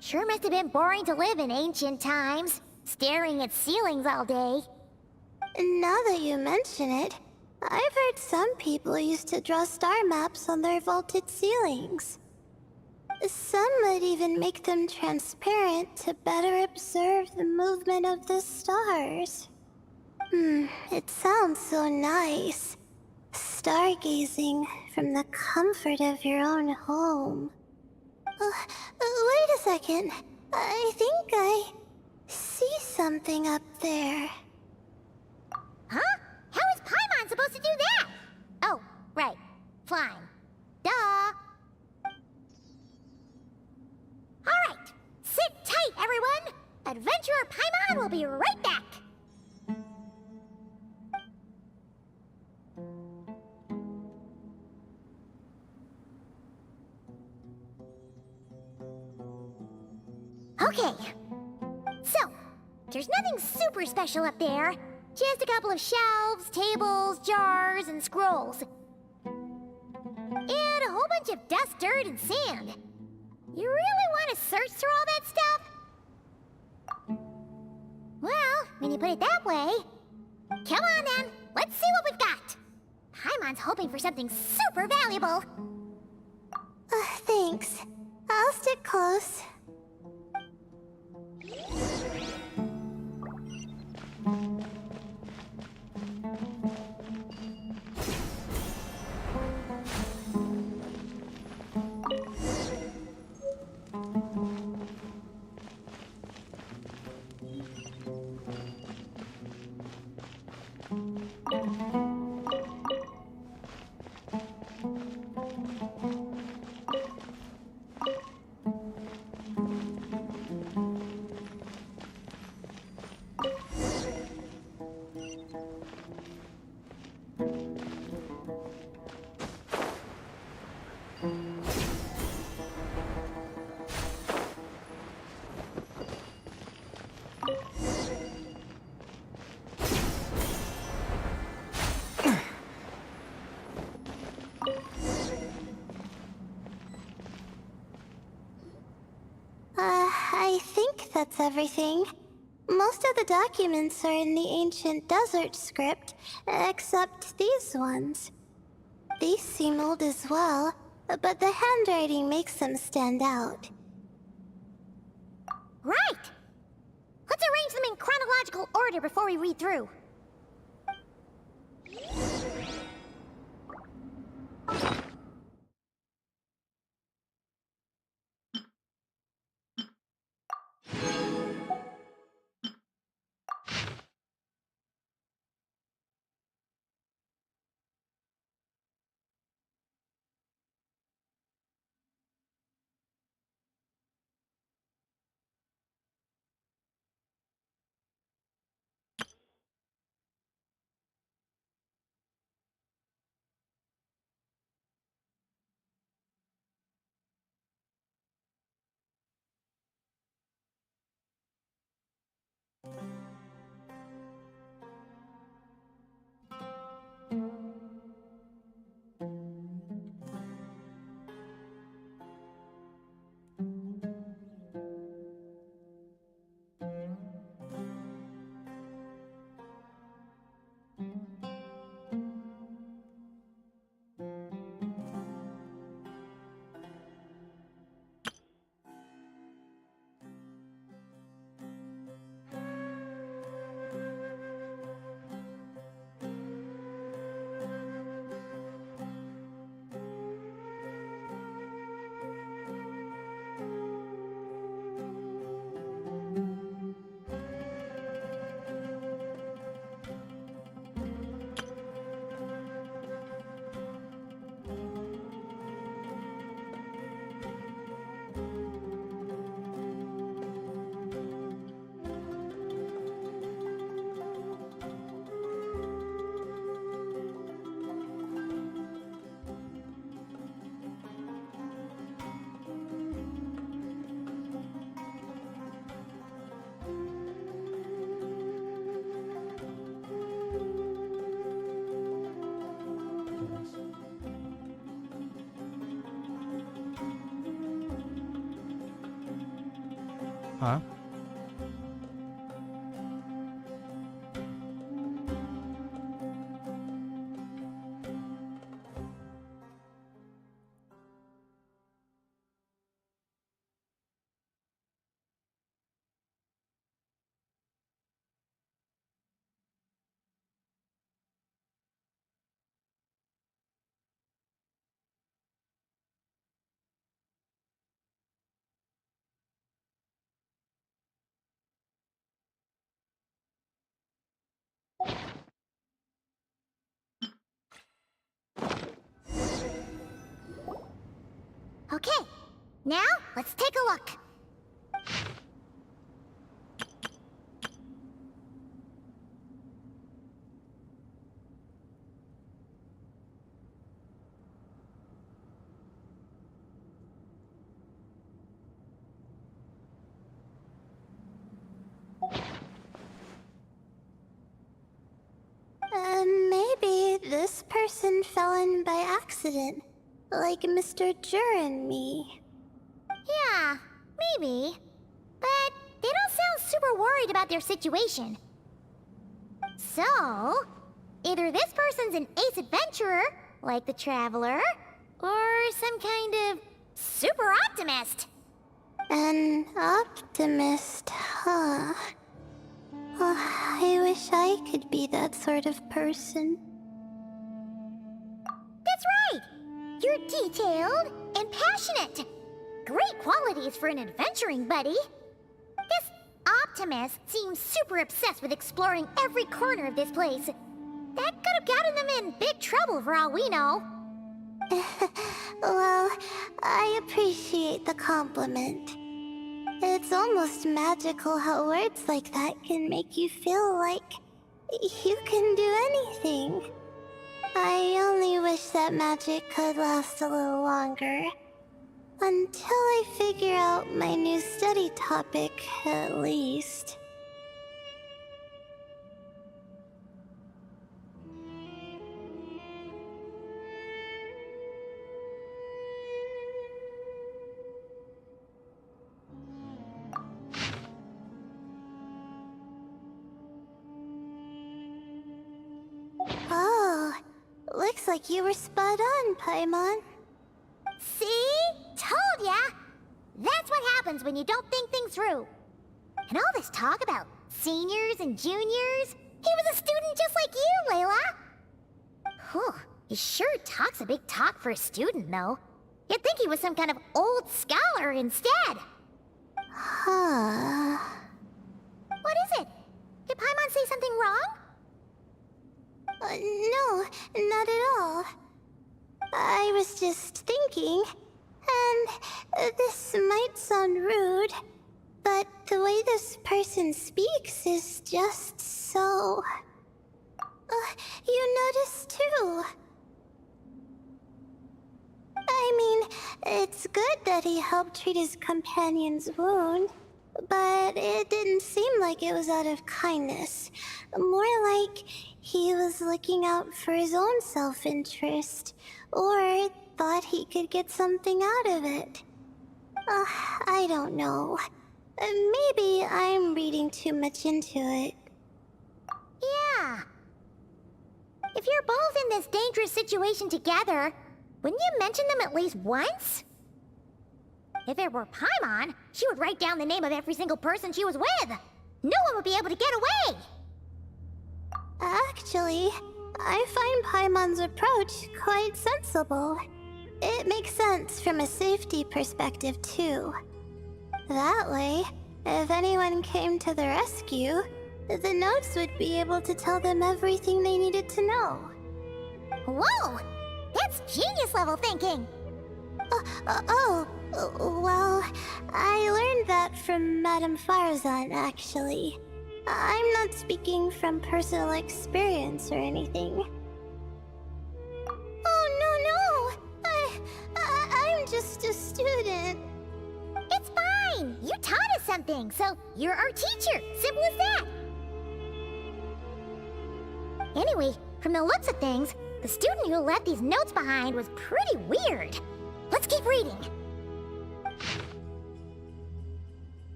Speaker 12: Sure must have been boring to live in ancient times, staring at ceilings all day.
Speaker 16: Now that you mention it, I've heard some people used to draw star maps on their vaulted ceilings. Some might even make them transparent to better observe the movement of the stars. It sounds so nice. Stargazing from the comfort of your own home. Wait a second. I think I see something up there.
Speaker 12: Huh? How is Paimon supposed to do that? Oh, right. Flying. Duh. Alright. Sit tight, everyone. Adventurer Paimon will be right back. Okay. So, there's nothing super special up there. Just a couple of shelves, tables, jars, and scrolls. And a whole bunch of dust, dirt, and sand. You really want to search through all that stuff? Well, when you put it that way... Come on then, let's see what we've got. Paimon's hoping for something super valuable.
Speaker 16: Thanks. I'll stick close. I think that's everything. Most of the documents are in the ancient desert script, except these ones. These seem old as well, but the handwriting makes them stand out.
Speaker 12: Right! Let's arrange them in chronological order before we read through.
Speaker 17: Huh?
Speaker 12: Okay, now let's take a look.
Speaker 16: Maybe this person fell in by accident, like Mr. Jur and me.
Speaker 12: Yeah, maybe. But they don't sound super worried about their situation. So, either this person's an ace adventurer, like the Traveler, or some kind of super optimist.
Speaker 16: An optimist, huh? Oh, I wish I could be that sort of person.
Speaker 12: That's right! You're detailed and passionate. Great qualities for an adventuring buddy. This optimist seems super obsessed with exploring every corner of this place. That could have gotten them in big trouble for all we know.
Speaker 16: Well, I appreciate the compliment. It's almost magical how words like that can make you feel like you can do anything. I only wish that magic could last a little longer. Until I figure out my new study topic, at least. Oh, looks like you were spot on, Paimon.
Speaker 12: See? Told ya! That's what happens when you don't think things through. And all this talk about seniors and juniors, he was a student just like you, Layla! Whew, he sure talks a big talk for a student, though. You'd think he was some kind of old scholar instead.
Speaker 16: Huh.
Speaker 12: What is it? Did Paimon say something wrong?
Speaker 16: No, not at all. I was just thinking, and this might sound rude, but the way this person speaks is just so... you notice too. I mean, it's good that he helped treat his companion's wound, but it didn't seem like it was out of kindness. More like he was looking out for his own self-interest, or thought he could get something out of it. I don't know. Maybe I'm reading too much into it.
Speaker 12: Yeah. If you're both in this dangerous situation together, wouldn't you mention them at least once? If it were Paimon, she would write down the name of every single person she was with. No one would be able to get away.
Speaker 16: Actually, I find Paimon's approach quite sensible. It makes sense from a safety perspective, too. That way, if anyone came to the rescue, the notes would be able to tell them everything they needed to know.
Speaker 12: Whoa! That's genius-level thinking!
Speaker 16: Well, I learned that from Madame Farazan, actually. I'm not speaking from personal experience or anything. Oh, no! I'm just a student.
Speaker 12: It's fine! You taught us something, so you're our teacher. Simple as that. Anyway, from the looks of things, the student who left these notes behind was pretty weird. Let's keep reading.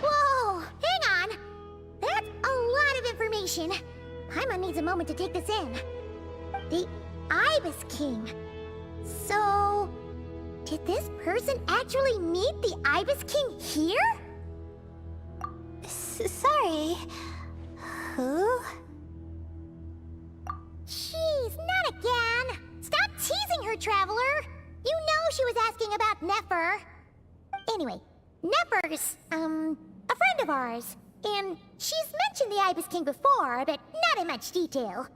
Speaker 12: Whoa! Hang on! That's a lot of information. Paimon needs a moment to take this in. The Ibis King. So... did this person actually meet the Ibis King here?
Speaker 16: Sorry. Who?
Speaker 12: Jeez, not again! Stop teasing her, Traveler! You know she was asking about Nefer. Anyway, Nefer's, a friend of ours. And she's mentioned the Ibis King before, but not in much detail.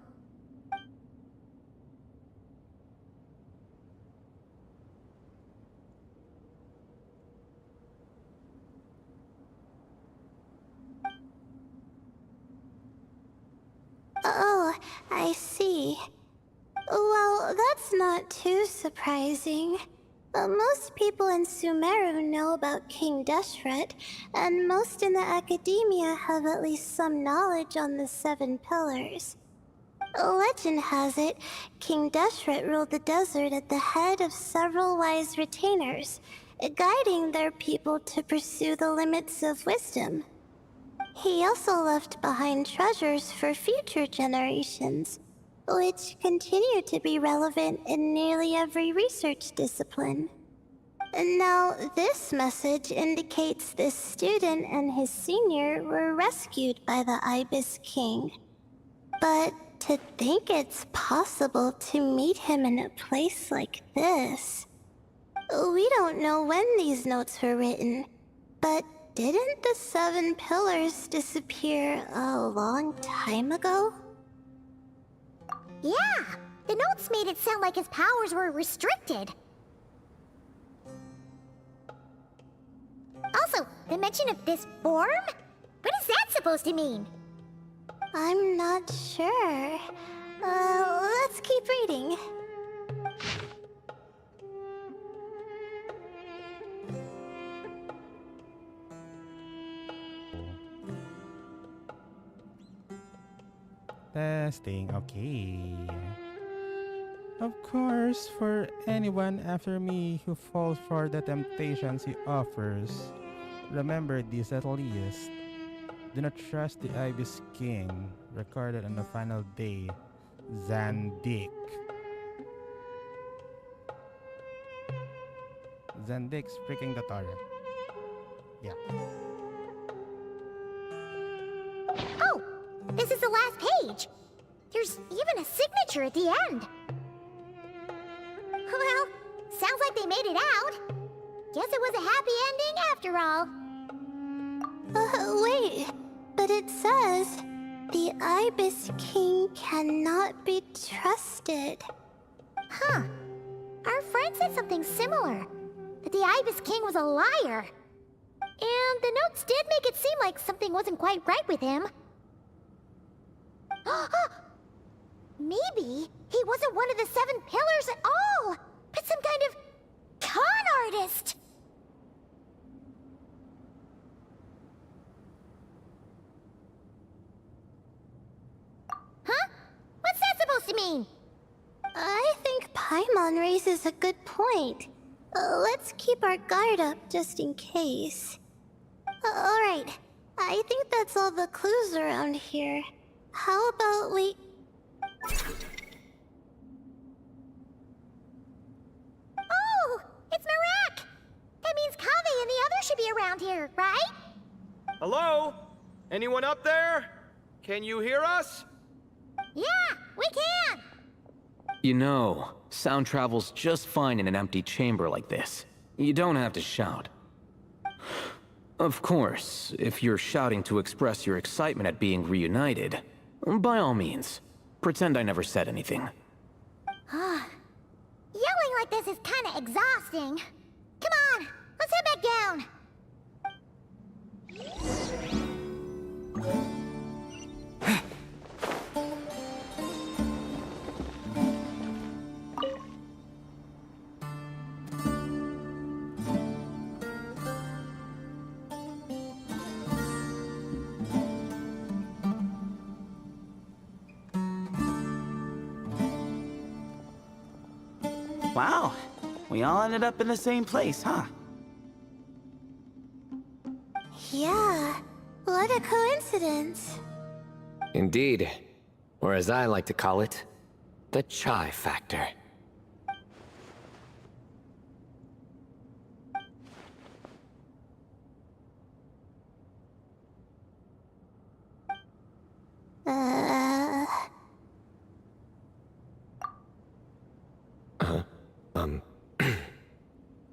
Speaker 16: Oh, I see. Well, that's not too surprising. Most people in Sumeru know about King Deshret, and most in the academia have at least some knowledge on the Seven Pillars. Legend has it, King Deshret ruled the desert at the head of several wise retainers, guiding their people to pursue the limits of wisdom. He also left behind treasures for future generations, which continue to be relevant in nearly every research discipline. And now, this message indicates this student and his senior were rescued by the Ibis King. But to think it's possible to meet him in a place like this... We don't know when these notes were written, but didn't the Seven Pillars disappear a long time ago?
Speaker 12: Yeah, the notes made it sound like his powers were restricted. Also, the mention of this form? What is that supposed to mean?
Speaker 16: I'm not sure. Let's keep reading.
Speaker 17: Testing, okay. Of course, for anyone after me who falls for the temptations he offers, remember this at least. Do not trust the Ibis King, recorded on the final day, Zandik. Zandik's freaking the Torah. Yeah.
Speaker 12: Oh! This is the last page! There's even a signature at the end! Well, sounds like they made it out. Guess it was a happy ending after all.
Speaker 16: Wait, but it says, the Ibis King cannot be trusted.
Speaker 12: Huh. Our friend said something similar. That the Ibis King was a liar. And the notes did make it seem like something wasn't quite right with him. Maybe he wasn't one of the Seven Pillars at all, but some kind of con artist. Huh? What's that supposed to mean?
Speaker 16: I think Paimon raises a good point. Let's keep our guard up just in case. Alright, I think that's all the clues around here. How about we...
Speaker 12: around here, right?
Speaker 15: Hello? Anyone up there? Can you hear us?
Speaker 12: Yeah, we can!
Speaker 14: You know, sound travels just fine in an empty chamber like this. You don't have to shout. Of course, if you're shouting to express your excitement at being reunited, by all means, pretend I never said anything.
Speaker 12: Yelling like this is kinda exhausting. Come on, let's head back down.
Speaker 11: Wow, we all ended up in the same place, huh?
Speaker 16: Yeah, what a coincidence.
Speaker 13: Indeed. Or as I like to call it, the chai factor.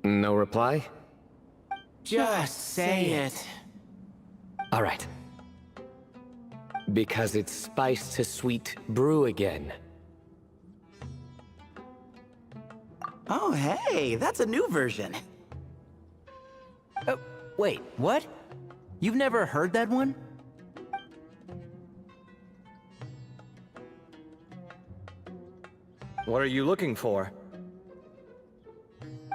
Speaker 13: No reply?
Speaker 11: Just say it.
Speaker 13: All right. Because it's spiced to sweet brew again.
Speaker 11: Oh, hey, that's a new version.
Speaker 10: Wait, what? You've never heard that one?
Speaker 15: What are you looking for?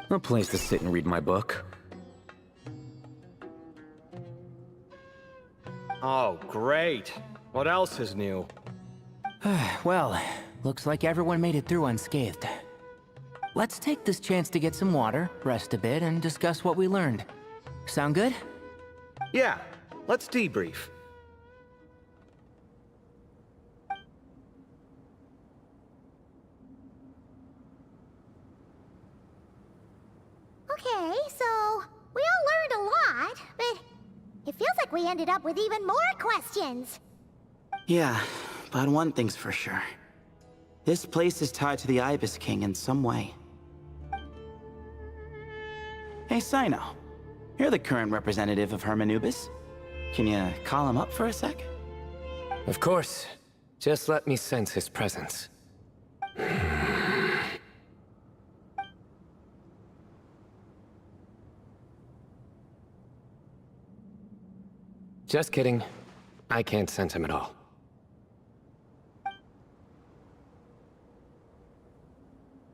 Speaker 14: A place to sit and read my book.
Speaker 15: Oh, great. What else is new?
Speaker 10: Well, looks like everyone made it through unscathed. Let's take this chance to get some water, rest a bit, and discuss what we learned. Sound good?
Speaker 15: Yeah, let's debrief.
Speaker 12: Okay, so we all learned a lot, but it feels like we ended up with even more questions.
Speaker 11: Yeah, but one thing's for sure. This place is tied to the Ibis King in some way. Hey, Sino. You're the current representative of Hermanubis. Can you call him up for a sec?
Speaker 13: Of course. Just let me sense his presence. Just kidding. I can't sense him at all.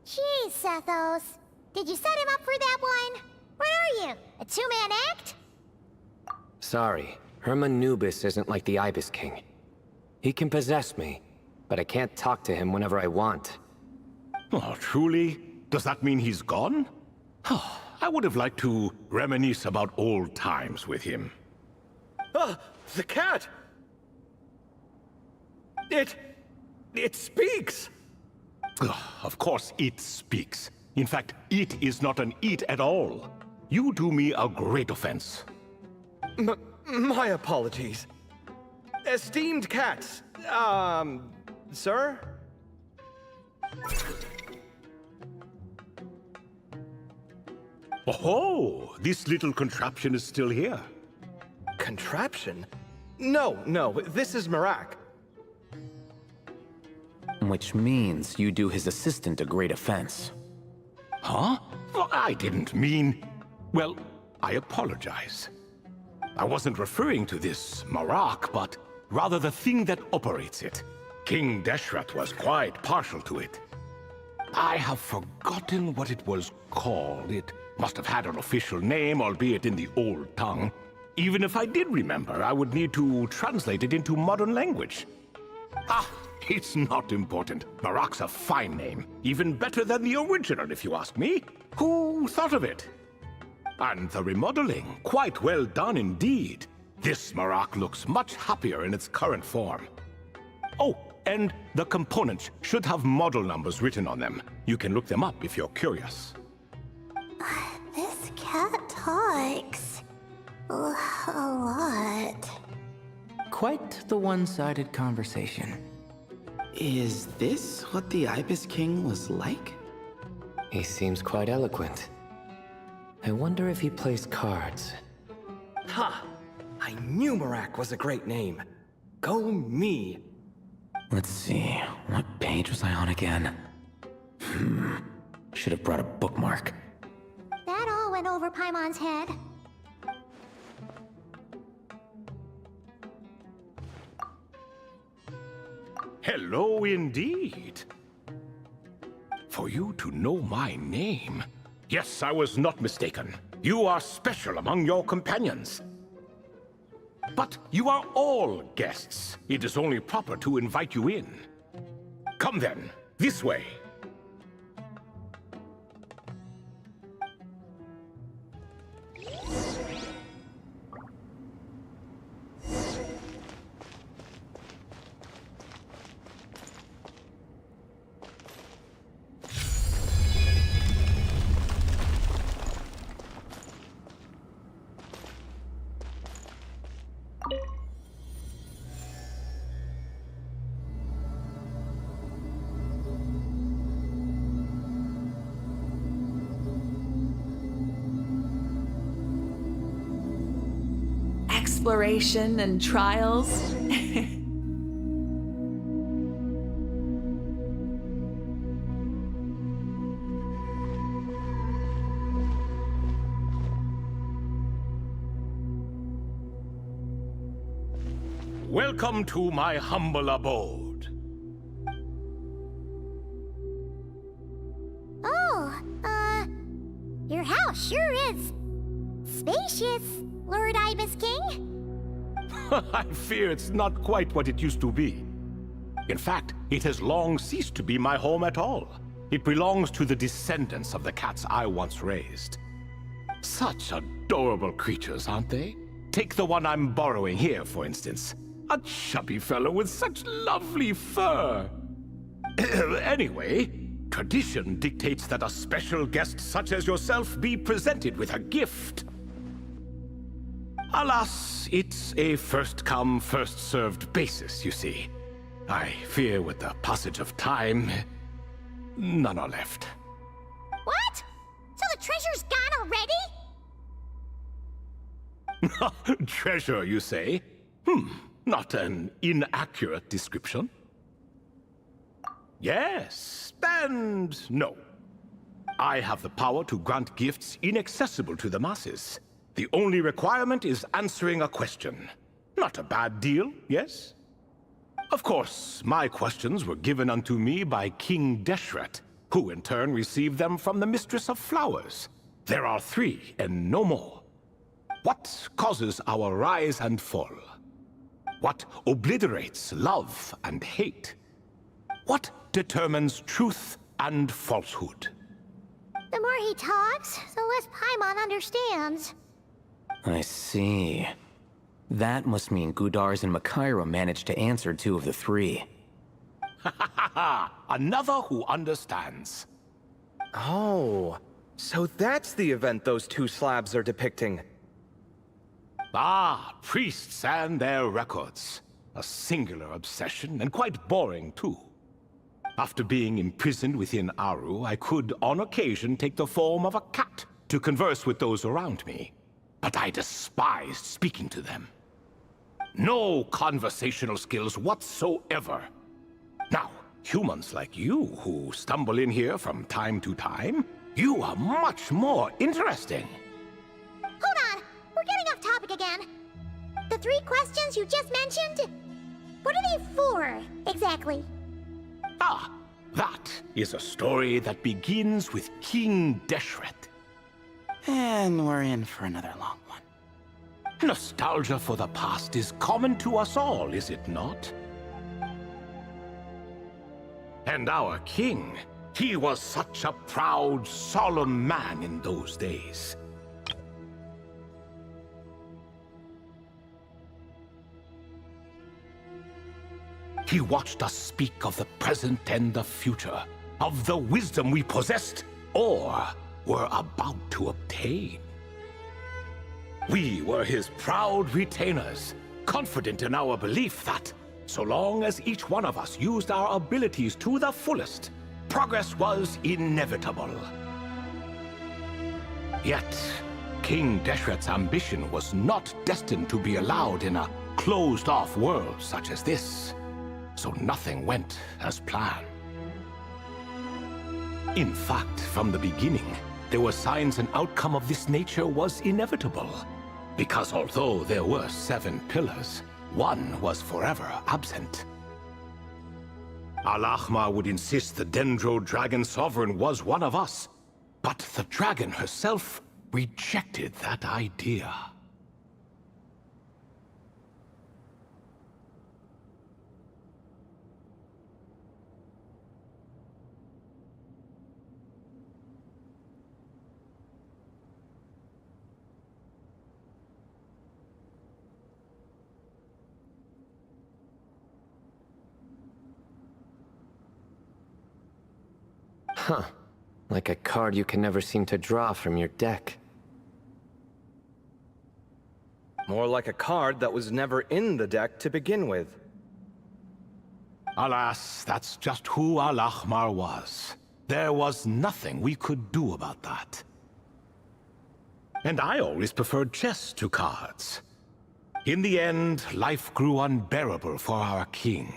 Speaker 12: Jeez, Sethos. Did you set him up for that one? What are you, a two-man act?
Speaker 13: Sorry, Hermanubis isn't like the Ibis King. He can possess me, but I can't talk to him whenever I want.
Speaker 18: Oh, truly? Does that mean he's gone? I would have liked to reminisce about old times with him.
Speaker 15: Ah, the cat! It speaks!
Speaker 18: Of course it speaks. In fact, it is not an it at all. You do me a great offense.
Speaker 15: My apologies. Esteemed cats, sir?
Speaker 18: Oh, this little contraption is still here.
Speaker 15: Contraption? No, this is Marak.
Speaker 14: Which means you do his assistant a great offense.
Speaker 18: Huh? Well, I didn't mean... Well, I apologize. I wasn't referring to this Marak, but rather the thing that operates it. King Deshret was quite partial to it. I have forgotten what it was called. It must have had an official name, albeit in the old tongue. Even if I did remember, I would need to translate it into modern language. It's not important. Marak's a fine name. Even better than the original, if you ask me. Who thought of it? And the remodeling, quite well done indeed. This Marak looks much happier in its current form. Oh, and the components should have model numbers written on them. You can look them up if you're curious.
Speaker 16: This cat talks. A lot.
Speaker 10: Quite the one-sided conversation.
Speaker 11: Is this what the Ibis King was like?
Speaker 13: He seems quite eloquent. I wonder if he plays cards.
Speaker 15: Ha! I knew Marak was a great name. Go me!
Speaker 14: Let's see, what page was I on again? Should have brought a bookmark.
Speaker 12: That all went over Paimon's head.
Speaker 18: Hello indeed. For you to know my name. Yes, I was not mistaken. You are special among your companions. But you are all guests. It is only proper to invite you in. Come then, this way.
Speaker 1: Exploration and trials.
Speaker 18: Welcome to my humble abode.
Speaker 12: Oh, your house sure is spacious, Lord Ibis King.
Speaker 18: I fear it's not quite what it used to be. In fact, it has long ceased to be my home at all. It belongs to the descendants of the cats I once raised. Such adorable creatures, aren't they? Take the one I'm borrowing here, for instance. A chubby fellow with such lovely fur. Anyway, tradition dictates that a special guest such as yourself be presented with a gift. Alas, it's a first-come, first-served basis, you see. I fear with the passage of time, none are left.
Speaker 12: What? So the treasure's gone already?
Speaker 18: Treasure, you say? Not an inaccurate description. Yes, and no. I have the power to grant gifts inaccessible to the masses. The only requirement is answering a question. Not a bad deal, yes? Of course, my questions were given unto me by King Deshret, who in turn received them from the Mistress of Flowers. There are 3, and no more. What causes our rise and fall? What obliterates love and hate? What determines truth and falsehood?
Speaker 12: The more he talks, the less Paimon understands.
Speaker 14: I see. That must mean Gudars and Makaira managed to answer 2 of the 3.
Speaker 18: Another who understands.
Speaker 15: Oh, so that's the event those 2 slabs are depicting.
Speaker 18: Ah, priests and their records. A singular obsession, and quite boring too. After being imprisoned within Aru, I could, on occasion, take the form of a cat to converse with those around me. But I despised speaking to them. No conversational skills whatsoever. Now, humans like you who stumble in here from time to time, you are much more interesting.
Speaker 12: Hold on, we're getting off topic again. The 3 questions you just mentioned, what are they for, exactly?
Speaker 18: Ah, that is a story that begins with King Deshret.
Speaker 11: And we're in for another long one.
Speaker 18: Nostalgia for the past is common to us all, is it not? And our king, he was such a proud, solemn man in those days. He watched us speak of the present and the future, of the wisdom we possessed or were about to obtain. We were his proud retainers, confident in our belief that, so long as each one of us used our abilities to the fullest, progress was inevitable. Yet, King Deshret's ambition was not destined to be allowed in a closed-off world such as this, so nothing went as planned. In fact, from the beginning, there were signs an outcome of this nature was inevitable, because although there were 7 pillars, one was forever absent. Al-Ahmar would insist the Dendro Dragon Sovereign was one of us, but the dragon herself rejected that idea.
Speaker 13: Huh. Like a card you can never seem to draw from your deck.
Speaker 15: More like a card that was never in the deck to begin with.
Speaker 18: Alas, that's just who Al-Ahmar was. There was nothing we could do about that. And I always preferred chess to cards. In the end, life grew unbearable for our king.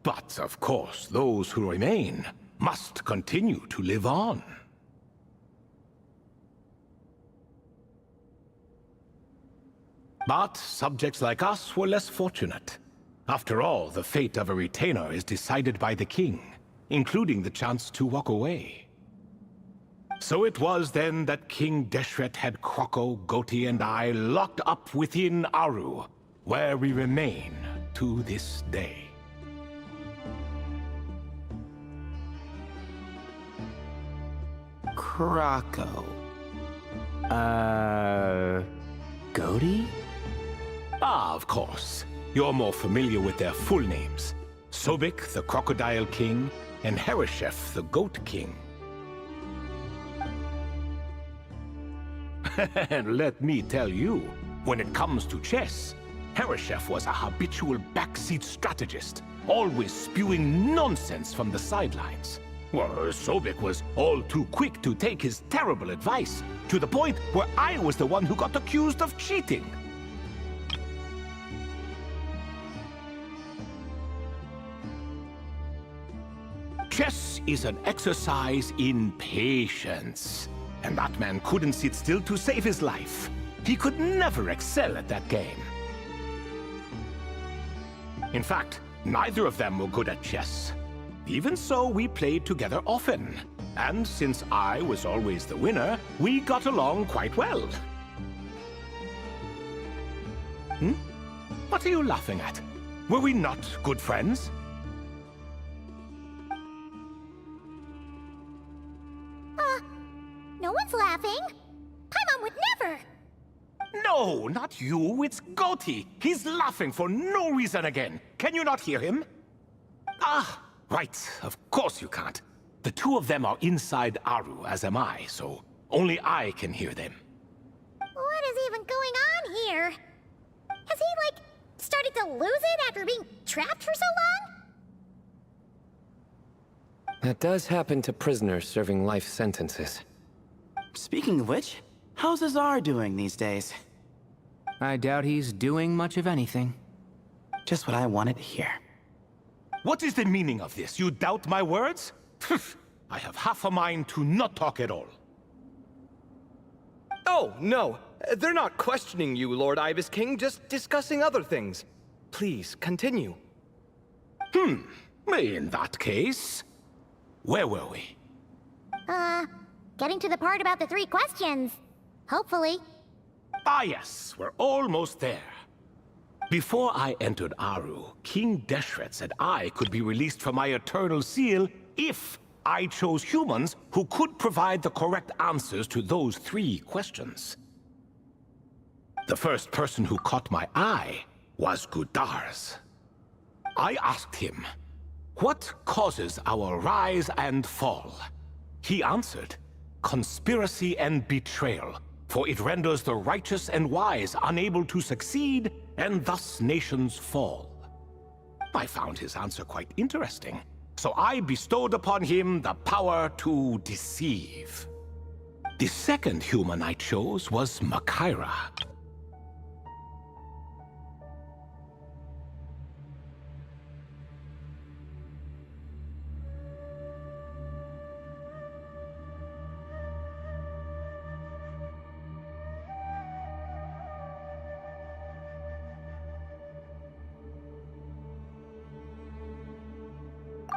Speaker 18: But, of course, those who remain must continue to live on. But subjects like us were less fortunate. After all, the fate of a retainer is decided by the king, including the chance to walk away. So it was then that King Deshret had Kroko, Goti, and I locked up within Aru, where we remain to this day.
Speaker 11: Kroko. Goti?
Speaker 18: Ah, of course. You're more familiar with their full names. Sobek, the Crocodile King, and Hereshef, the Goat King. And let me tell you, when it comes to chess, Hereshef was a habitual backseat strategist, always spewing nonsense from the sidelines. Well, Sobek was all too quick to take his terrible advice, to the point where I was the one who got accused of cheating. Chess is an exercise in patience, and that man couldn't sit still to save his life. He could never excel at that game. In fact, neither of them were good at chess. Even so, we played together often. And since I was always the winner, we got along quite well. What are you laughing at? Were we not good friends?
Speaker 12: No one's laughing. Paimon would never.
Speaker 18: No, not you. It's Goti. He's laughing for no reason again. Can you not hear him? Ah, right. Of course you can't. The two of them are inside Aru, as am I, so only I can hear them.
Speaker 12: What is even going on here? Has he, like, started to lose it after being trapped for so long?
Speaker 13: That does happen to prisoners serving life sentences.
Speaker 11: Speaking of which, how's Azar doing these days?
Speaker 10: I doubt he's doing much of anything.
Speaker 11: Just what I wanted to hear.
Speaker 18: What is the meaning of this? You doubt my words? I have half a mind to not talk at all.
Speaker 15: Oh, no. They're not questioning you, Lord Ibis King, just discussing other things. Please, continue.
Speaker 18: In that case, where were we?
Speaker 12: Getting to the part about the 3 questions. Hopefully.
Speaker 18: Ah yes, we're almost there. Before I entered Aru, King Deshret said I could be released from my eternal seal if I chose humans who could provide the correct answers to those 3 questions. The first person who caught my eye was Gudars. I asked him, what causes our rise and fall? He answered, conspiracy and betrayal, for it renders the righteous and wise unable to succeed, and thus nations fall. I found his answer quite interesting, so I bestowed upon him the power to deceive. The second human I chose was Makira.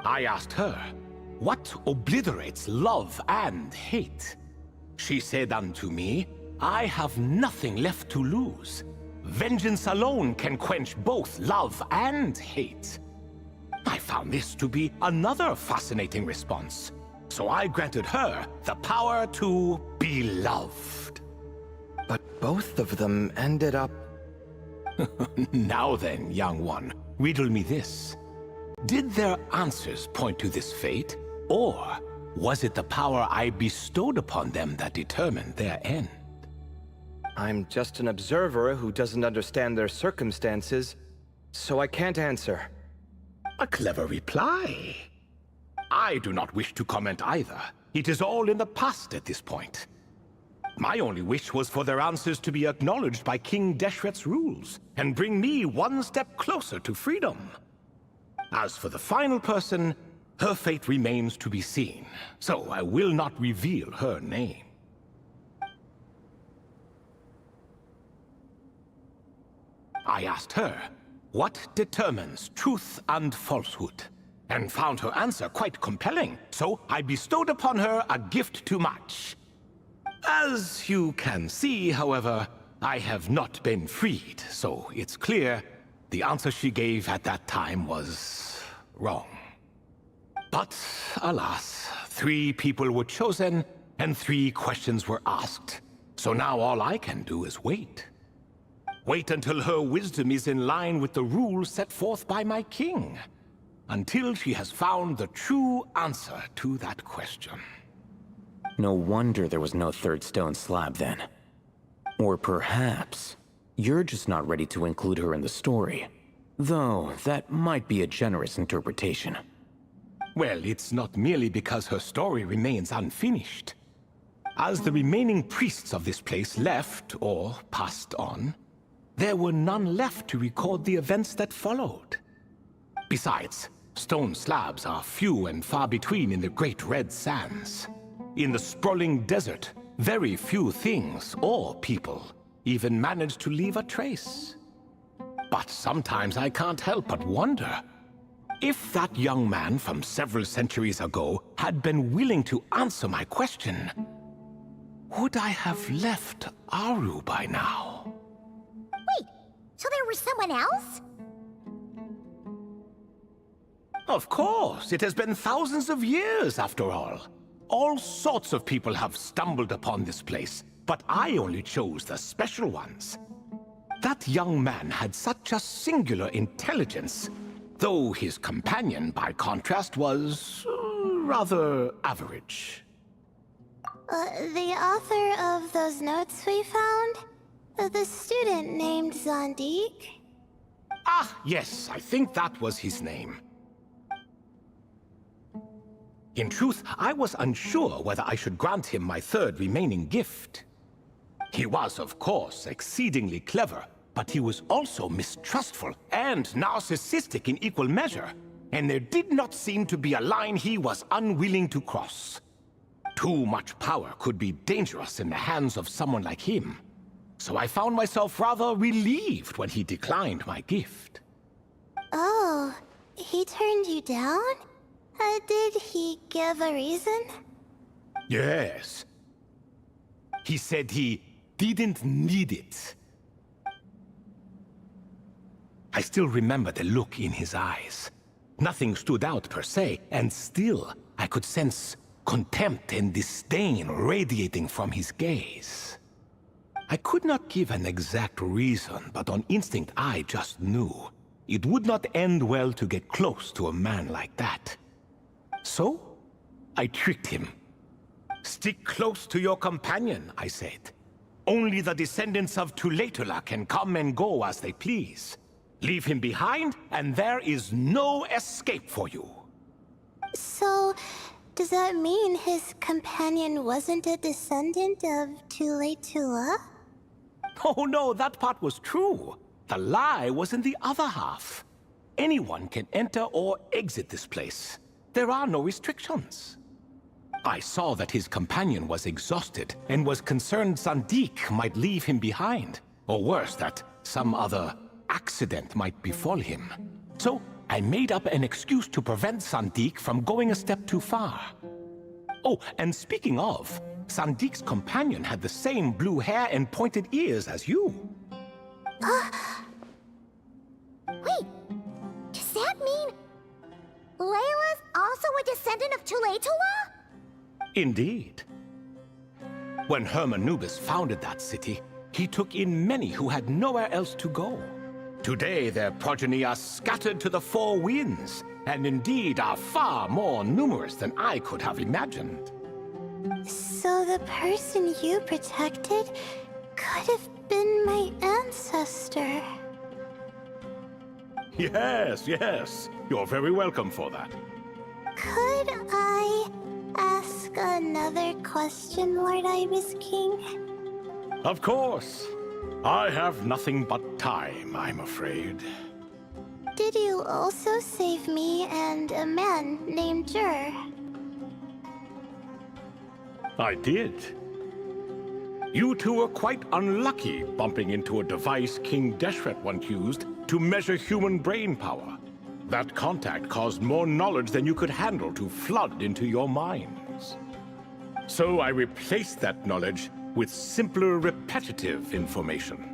Speaker 18: I asked her, what obliterates love and hate? She said unto me, I have nothing left to lose. Vengeance alone can quench both love and hate. I found this to be another fascinating response, so I granted her the power to be loved.
Speaker 15: But both of them ended up...
Speaker 18: Now then, young one, riddle me this. Did their answers point to this fate, or was it the power I bestowed upon them that determined their end?
Speaker 15: I'm just an observer who doesn't understand their circumstances, so I can't answer.
Speaker 18: A clever reply. I do not wish to comment either. It is all in the past at this point. My only wish was for their answers to be acknowledged by King Deshret's rules, and bring me one step closer to freedom. As for the final person, her fate remains to be seen, so I will not reveal her name. I asked her, what determines truth and falsehood? And found her answer quite compelling, so I bestowed upon her a gift to match. As you can see, however, I have not been freed, so it's clear the answer she gave at that time was wrong. But, alas, 3 people were chosen, and 3 questions were asked. So now all I can do is wait. Wait until her wisdom is in line with the rules set forth by my king. Until she has found the true answer to that question.
Speaker 14: No wonder there was no third stone slab then. Or perhaps you're just not ready to include her in the story. Though, that might be a generous interpretation.
Speaker 18: Well, it's not merely because her story remains unfinished. As the remaining priests of this place left, or passed on, there were none left to record the events that followed. Besides, stone slabs are few and far between in the Great Red Sands. In the sprawling desert, very few things or people even manage to leave a trace. But sometimes I can't help but wonder, if that young man from several centuries ago had been willing to answer my question, would I have left Aru by now?
Speaker 12: Wait, so there was someone else?
Speaker 18: Of course, it has been thousands of years after all. All sorts of people have stumbled upon this place, but I only chose the special ones. That young man had such a singular intelligence, though his companion, by contrast, was rather average.
Speaker 16: The author of those notes we found? The student named Zondik?
Speaker 18: Ah, yes, I think that was his name. In truth, I was unsure whether I should grant him my third remaining gift. He was, of course, exceedingly clever, but he was also mistrustful and narcissistic in equal measure, and there did not seem to be a line he was unwilling to cross. Too much power could be dangerous in the hands of someone like him, so I found myself rather relieved when he declined my gift.
Speaker 16: Oh, he turned you down? Did he give a reason?
Speaker 18: Yes. He said he didn't need it. I still remember the look in his eyes. Nothing stood out per se, and still I could sense contempt and disdain radiating from his gaze. I could not give an exact reason, but on instinct I just knew it would not end well to get close to a man like that. So, I tricked him. Stick close to your companion, I said. Only the descendants of Tuletula can come and go as they please. Leave him behind, and there is no escape for you.
Speaker 16: So, does that mean his companion wasn't a descendant of Tuletula?
Speaker 18: Oh no, that part was true. The lie was in the other half. Anyone can enter or exit this place. There are no restrictions. I saw that his companion was exhausted and was concerned Sandik might leave him behind. Or worse, that some other accident might befall him. So I made up an excuse to prevent Sandik from going a step too far. Oh, and speaking of, Sandik's companion had the same blue hair and pointed ears as you.
Speaker 12: Wait, does that mean Layla's also a descendant of Tuletula?
Speaker 18: Indeed. When Hermanubis founded that city, he took in many who had nowhere else to go. Today, their progeny are scattered to the four winds, and indeed are far more numerous than I could have imagined.
Speaker 16: So the person you protected could have been my ancestor.
Speaker 18: Yes, yes. You're very welcome for that.
Speaker 16: Could I ask another question, Lord Ibis King?
Speaker 18: Of course. I have nothing but time, I'm afraid.
Speaker 16: Did you also save me and a man named Jur?
Speaker 18: I did. You two were quite unlucky bumping into a device King Deshret once used to measure human brain power. That contact caused more knowledge than you could handle to flood into your minds. So I replaced that knowledge with simpler, repetitive information.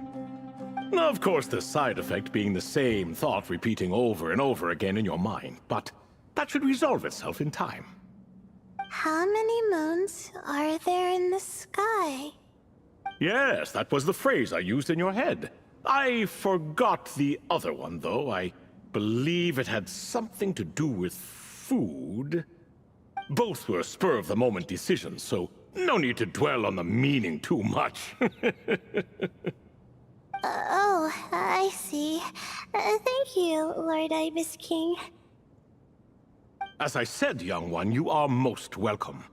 Speaker 18: Of course, the side effect being the same thought repeating over and over again in your mind, but that should resolve itself in time.
Speaker 16: How many moons are there in the sky?
Speaker 18: Yes, that was the phrase I used in your head. I forgot the other one, though. I believe it had something to do with food. Both were spur-of-the-moment decisions, so no need to dwell on the meaning too much.
Speaker 16: Oh, I see. Thank you, Lord Ibis King.
Speaker 18: As I said, young one, you are most welcome.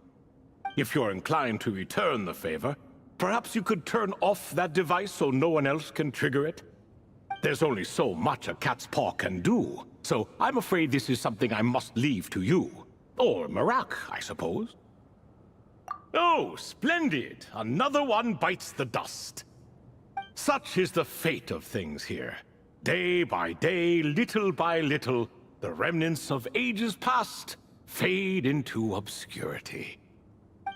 Speaker 18: If you're inclined to return the favor, perhaps you could turn off that device so no one else can trigger it? There's only so much a cat's paw can do, so I'm afraid this is something I must leave to you. Or Marak, I suppose. Oh, splendid! Another one bites the dust. Such is the fate of things here. Day by day, little by little, the remnants of ages past fade into obscurity.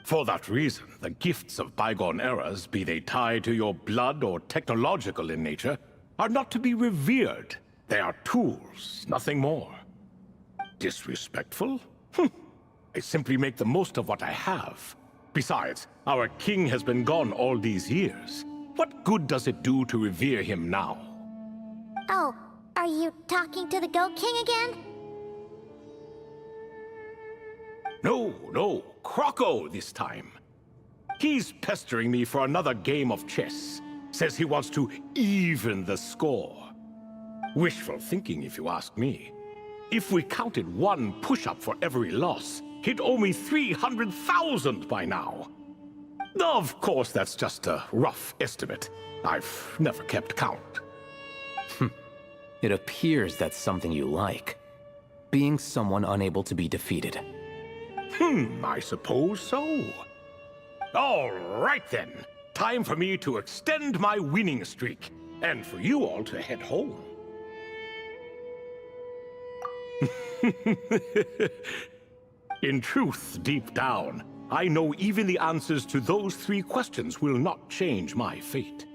Speaker 18: For that reason, the gifts of bygone eras, be they tied to your blood or technological in nature, are not to be revered. They are tools, nothing more. Disrespectful? I simply make the most of what I have. Besides, our king has been gone all these years. What good does it do to revere him now?
Speaker 12: Oh, are you talking to the Goat King again?
Speaker 18: No, Croco this time. He's pestering me for another game of chess. Says he wants to even the score. Wishful thinking, if you ask me. If we counted one push-up for every loss, he'd owe me 300,000 by now. Of course, that's just a rough estimate. I've never kept count.
Speaker 14: It appears that's something you like. Being someone unable to be defeated.
Speaker 18: I suppose so. All right then. Time for me to extend my winning streak, and for you all to head home. In truth, deep down, I know even the answers to those 3 questions will not change my fate.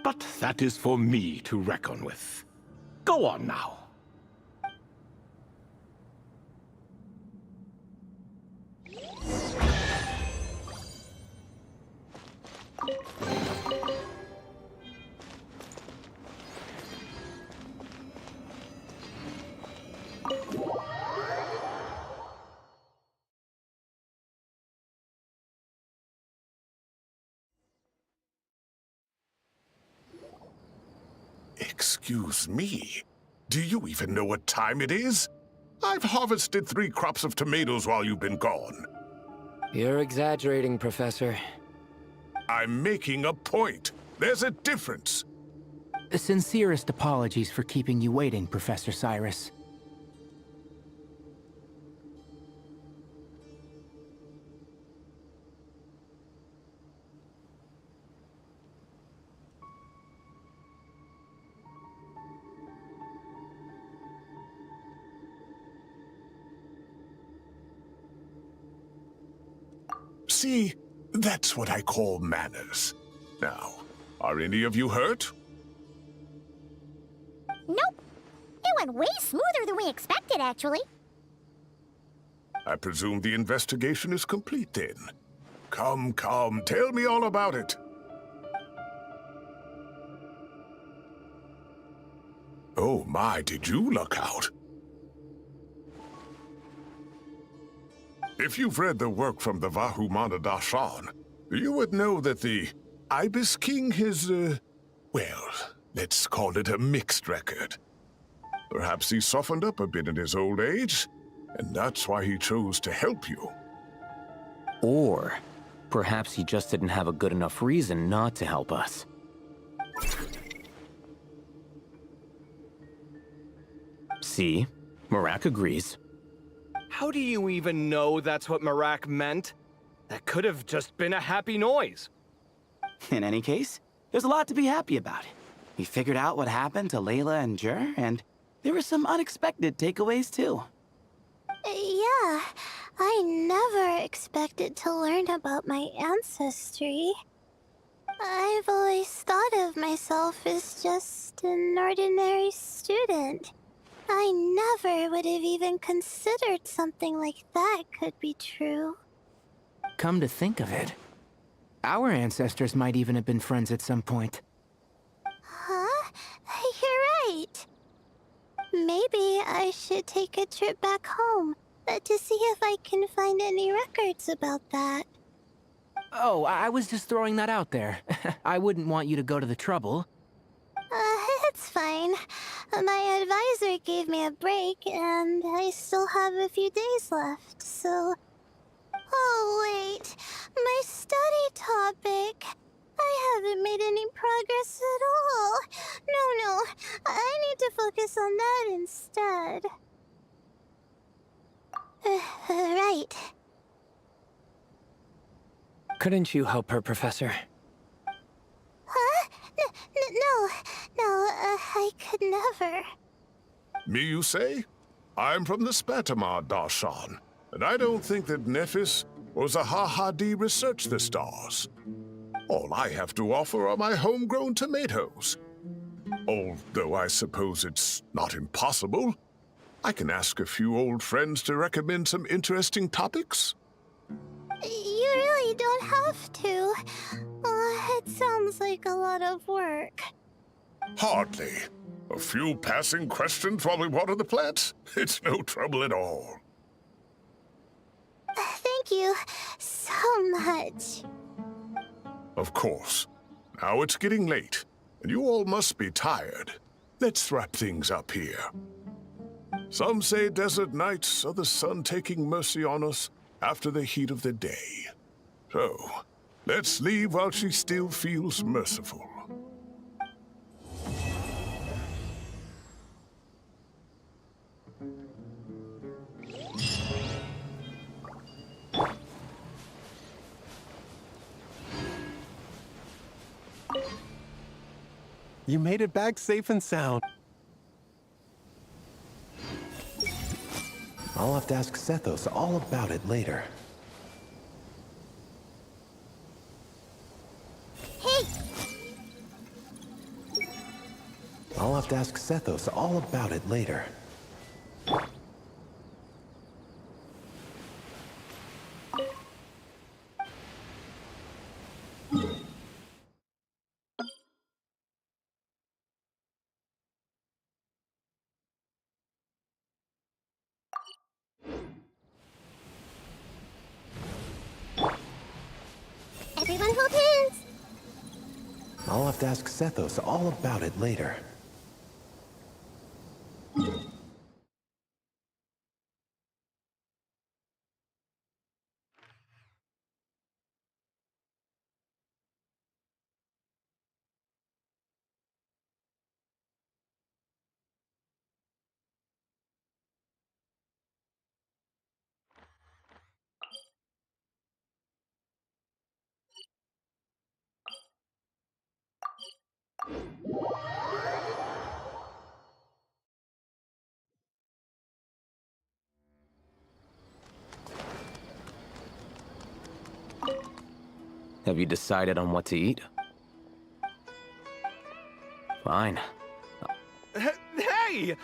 Speaker 18: But that is for me to reckon with. Go on now.
Speaker 5: Excuse me. Do you even know what time it is? I've harvested 3 crops of tomatoes while you've been gone.
Speaker 13: You're exaggerating, Professor.
Speaker 5: I'm making a point. There's a difference.
Speaker 10: Sincerest apologies for keeping you waiting, Professor Cyrus.
Speaker 5: See, that's what I call manners. Now, are any of you hurt?
Speaker 12: Nope. It went way smoother than we expected, actually.
Speaker 5: I presume the investigation is complete then. Come, tell me all about it. Oh my, did you luck out? If you've read the work from the Vahumana Dashan, you would know that the Ibis King has, well, let's call it a mixed record. Perhaps he softened up a bit in his old age, and that's why he chose to help you.
Speaker 14: Or perhaps he just didn't have a good enough reason not to help us. See? Marak agrees.
Speaker 15: How do you even know that's what Marak meant? That could have just been a happy noise.
Speaker 11: In any case, there's a lot to be happy about. We figured out what happened to Layla and Jur, and there were some unexpected takeaways too.
Speaker 16: Yeah, I never expected to learn about my ancestry. I've always thought of myself as just an ordinary student. I never would have even considered something like that could be true.
Speaker 10: Come to think of it, our ancestors might even have been friends at some point.
Speaker 16: Huh? You're right. Maybe I should take a trip back home to see if I can find any records about that.
Speaker 10: Oh, I was just throwing that out there. I wouldn't want you to go to the trouble.
Speaker 16: It's fine. My advisor gave me a break, and I still have a few days left, so... Oh, wait. My study topic. I haven't made any progress at all. No. I need to focus on that instead. Right.
Speaker 13: Couldn't you help her, Professor?
Speaker 16: Huh? No, I could never.
Speaker 5: Me, you say? I'm from the Spatamar Darshan, and I don't think that Nephis or Zahahadi researched the stars. All I have to offer are my homegrown tomatoes. Although I suppose it's not impossible. I can ask a few old friends to recommend some interesting topics.
Speaker 16: You really don't have to. It sounds like a lot of work.
Speaker 5: Hardly. A few passing questions while we water the plants? It's no trouble at all.
Speaker 16: Thank you so much.
Speaker 5: Of course. Now it's getting late, and you all must be tired. Let's wrap things up here. Some say desert nights are the sun taking mercy on us after the heat of the day. So, let's leave while she still feels merciful.
Speaker 4: You made it back safe and sound. I'll have to ask Sethos all about it later.
Speaker 12: Hey!
Speaker 4: I'll have to ask Sethos all about it later.
Speaker 12: Everyone hold hands!
Speaker 4: I'll have to ask Sethos all about it later.
Speaker 14: Have you decided on what to eat? Fine.
Speaker 15: Hey!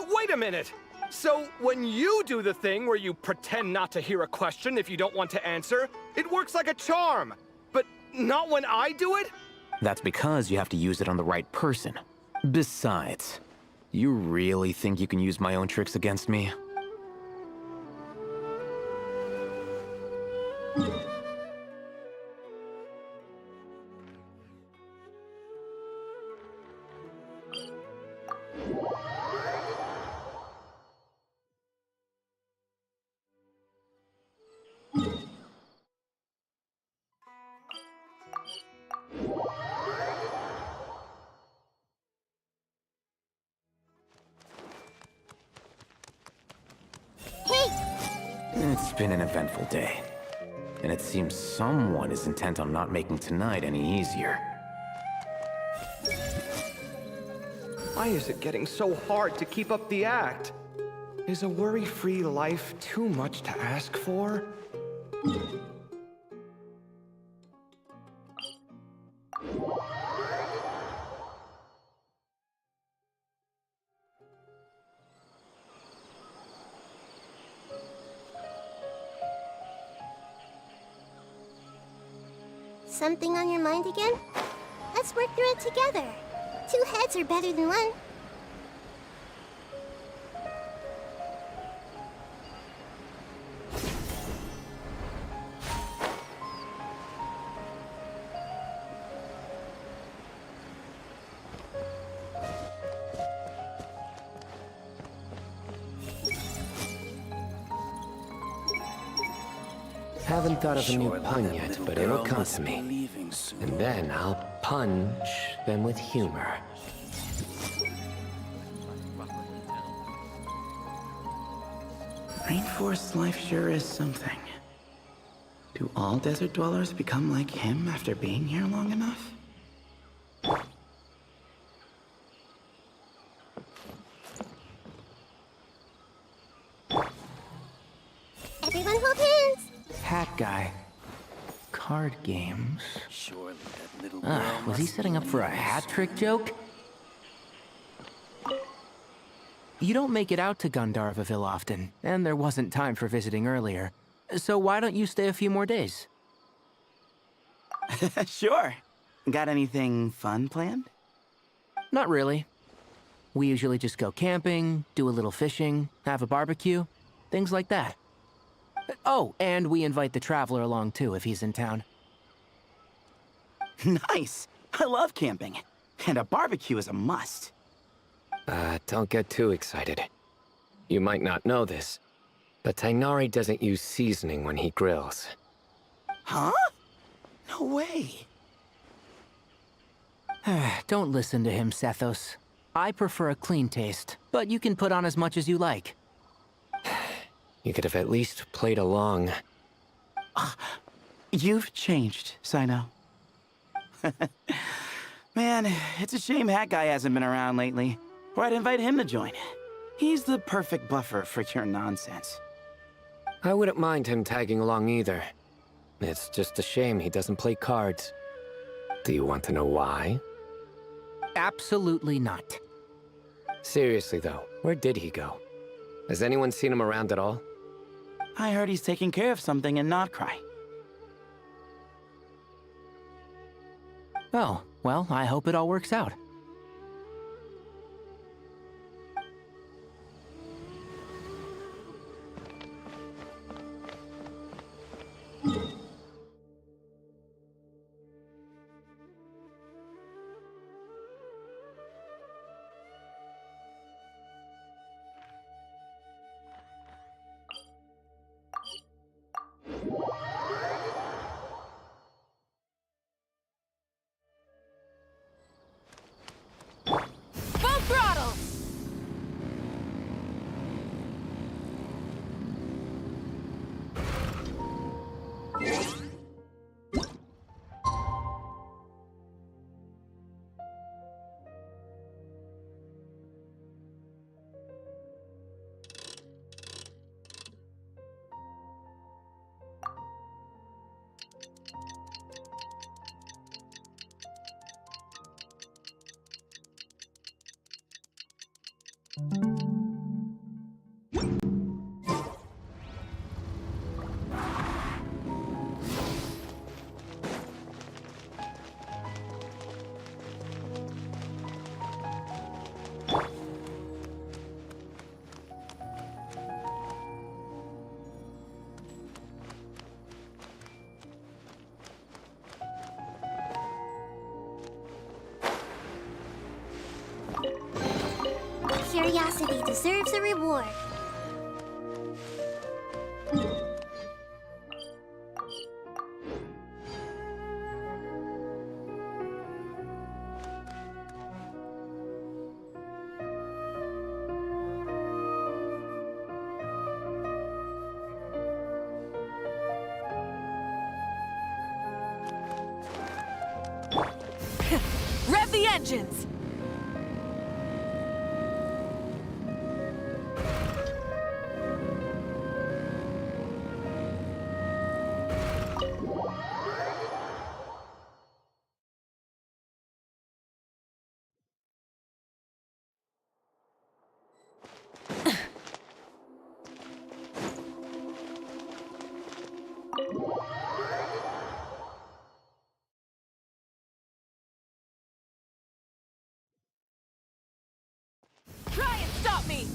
Speaker 15: Wait a minute! So, when you do the thing where you pretend not to hear a question if you don't want to answer, it works like a charm. But not when I do it?
Speaker 14: That's because you have to use it on the right person. Besides, you really think you can use my own tricks against me? It's been an eventful day, and it seems someone is intent on not making tonight any easier.
Speaker 15: Why is it getting so hard to keep up the act? Is a worry-free life too much to ask for?
Speaker 12: Something on your mind again? Let's work through it together. 2 heads are better than 1.
Speaker 13: Haven't thought of a new pun yet, but it'll come to me. And then I'll punch them with humor.
Speaker 11: Rainforest life sure is something. Do all desert dwellers become like him after being here long enough?
Speaker 12: Everyone hold hands!
Speaker 10: Hat guy. Card games.
Speaker 14: Surely that little
Speaker 10: Was he setting up for a hat trick joke? You don't make it out to Gandharvaville often, and there wasn't time for visiting earlier. So why don't you stay a few more days?
Speaker 11: Sure. Got anything fun planned?
Speaker 10: Not really. We usually just go camping, do a little fishing, have a barbecue, things like that. Oh, and we invite the Traveler along too if he's in town.
Speaker 11: Nice! I love camping. And a barbecue is a must.
Speaker 13: Don't get too excited. You might not know this, but Tainari doesn't use seasoning when he grills.
Speaker 11: Huh? No way.
Speaker 10: Don't listen to him, Sethos. I prefer a clean taste, but you can put on as much as you like.
Speaker 13: You could have at least played along.
Speaker 11: You've changed, Sino. Man, it's a shame Hat Guy hasn't been around lately. Or I'd invite him to join. He's the perfect buffer for your nonsense.
Speaker 13: I wouldn't mind him tagging along either. It's just a shame he doesn't play cards. Do you want to know why?
Speaker 10: Absolutely not.
Speaker 13: Seriously though, where did he go? Has anyone seen him around at all?
Speaker 11: I heard he's taking care of something in Notcry.
Speaker 10: Oh, well, I hope it all works out.
Speaker 12: Curiosity deserves a reward.
Speaker 1: Rev the engines! Try and stop me!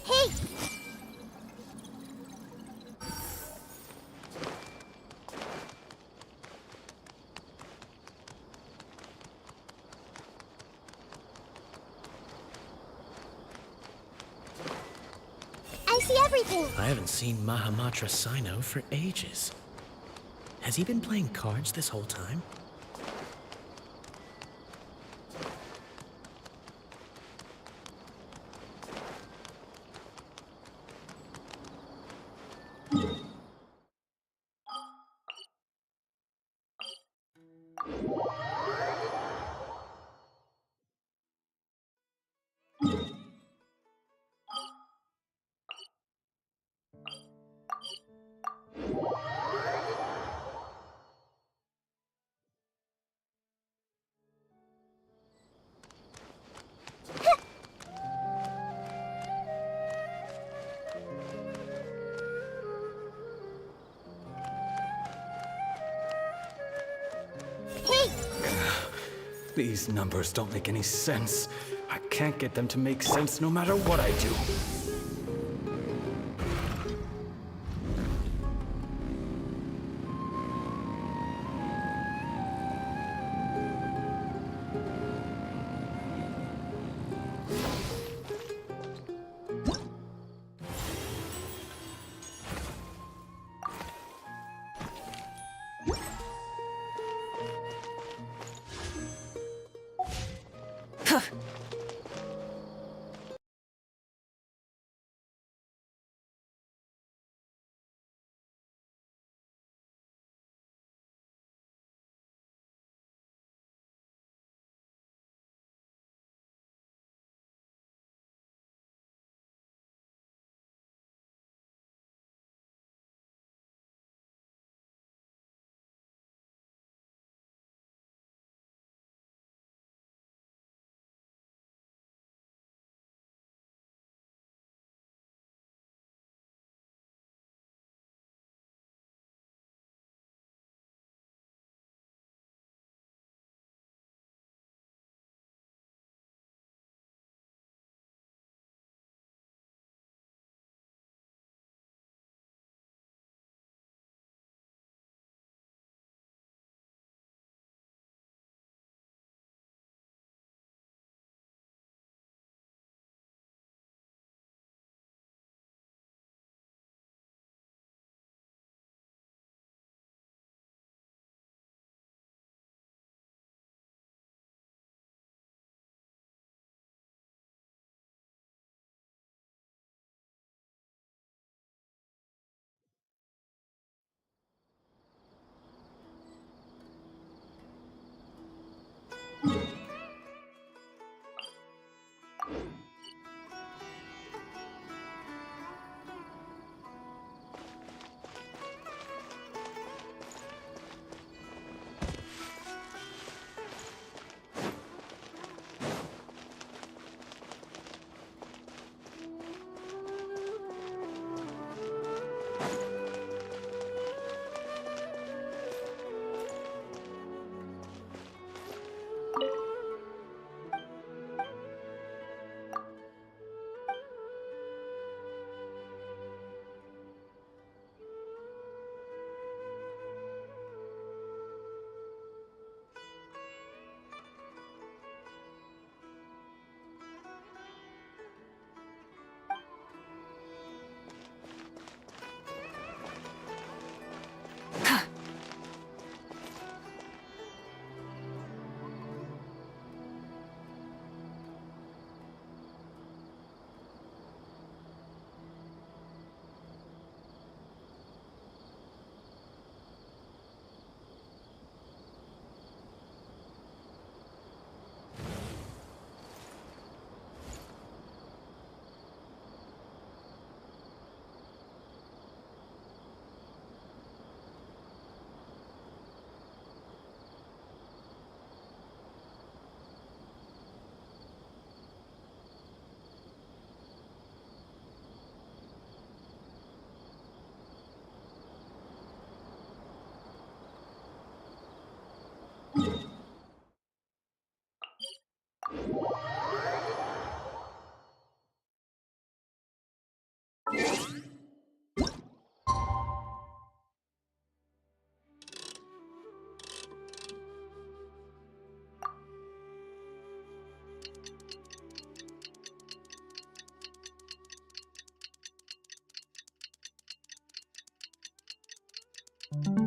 Speaker 12: Hey! I see everything!
Speaker 19: I haven't seen Mahamatra Sino for ages. Has he been playing cards this whole time?
Speaker 20: These numbers don't make any sense. I can't get them to make sense no matter what I do.
Speaker 17: Bye.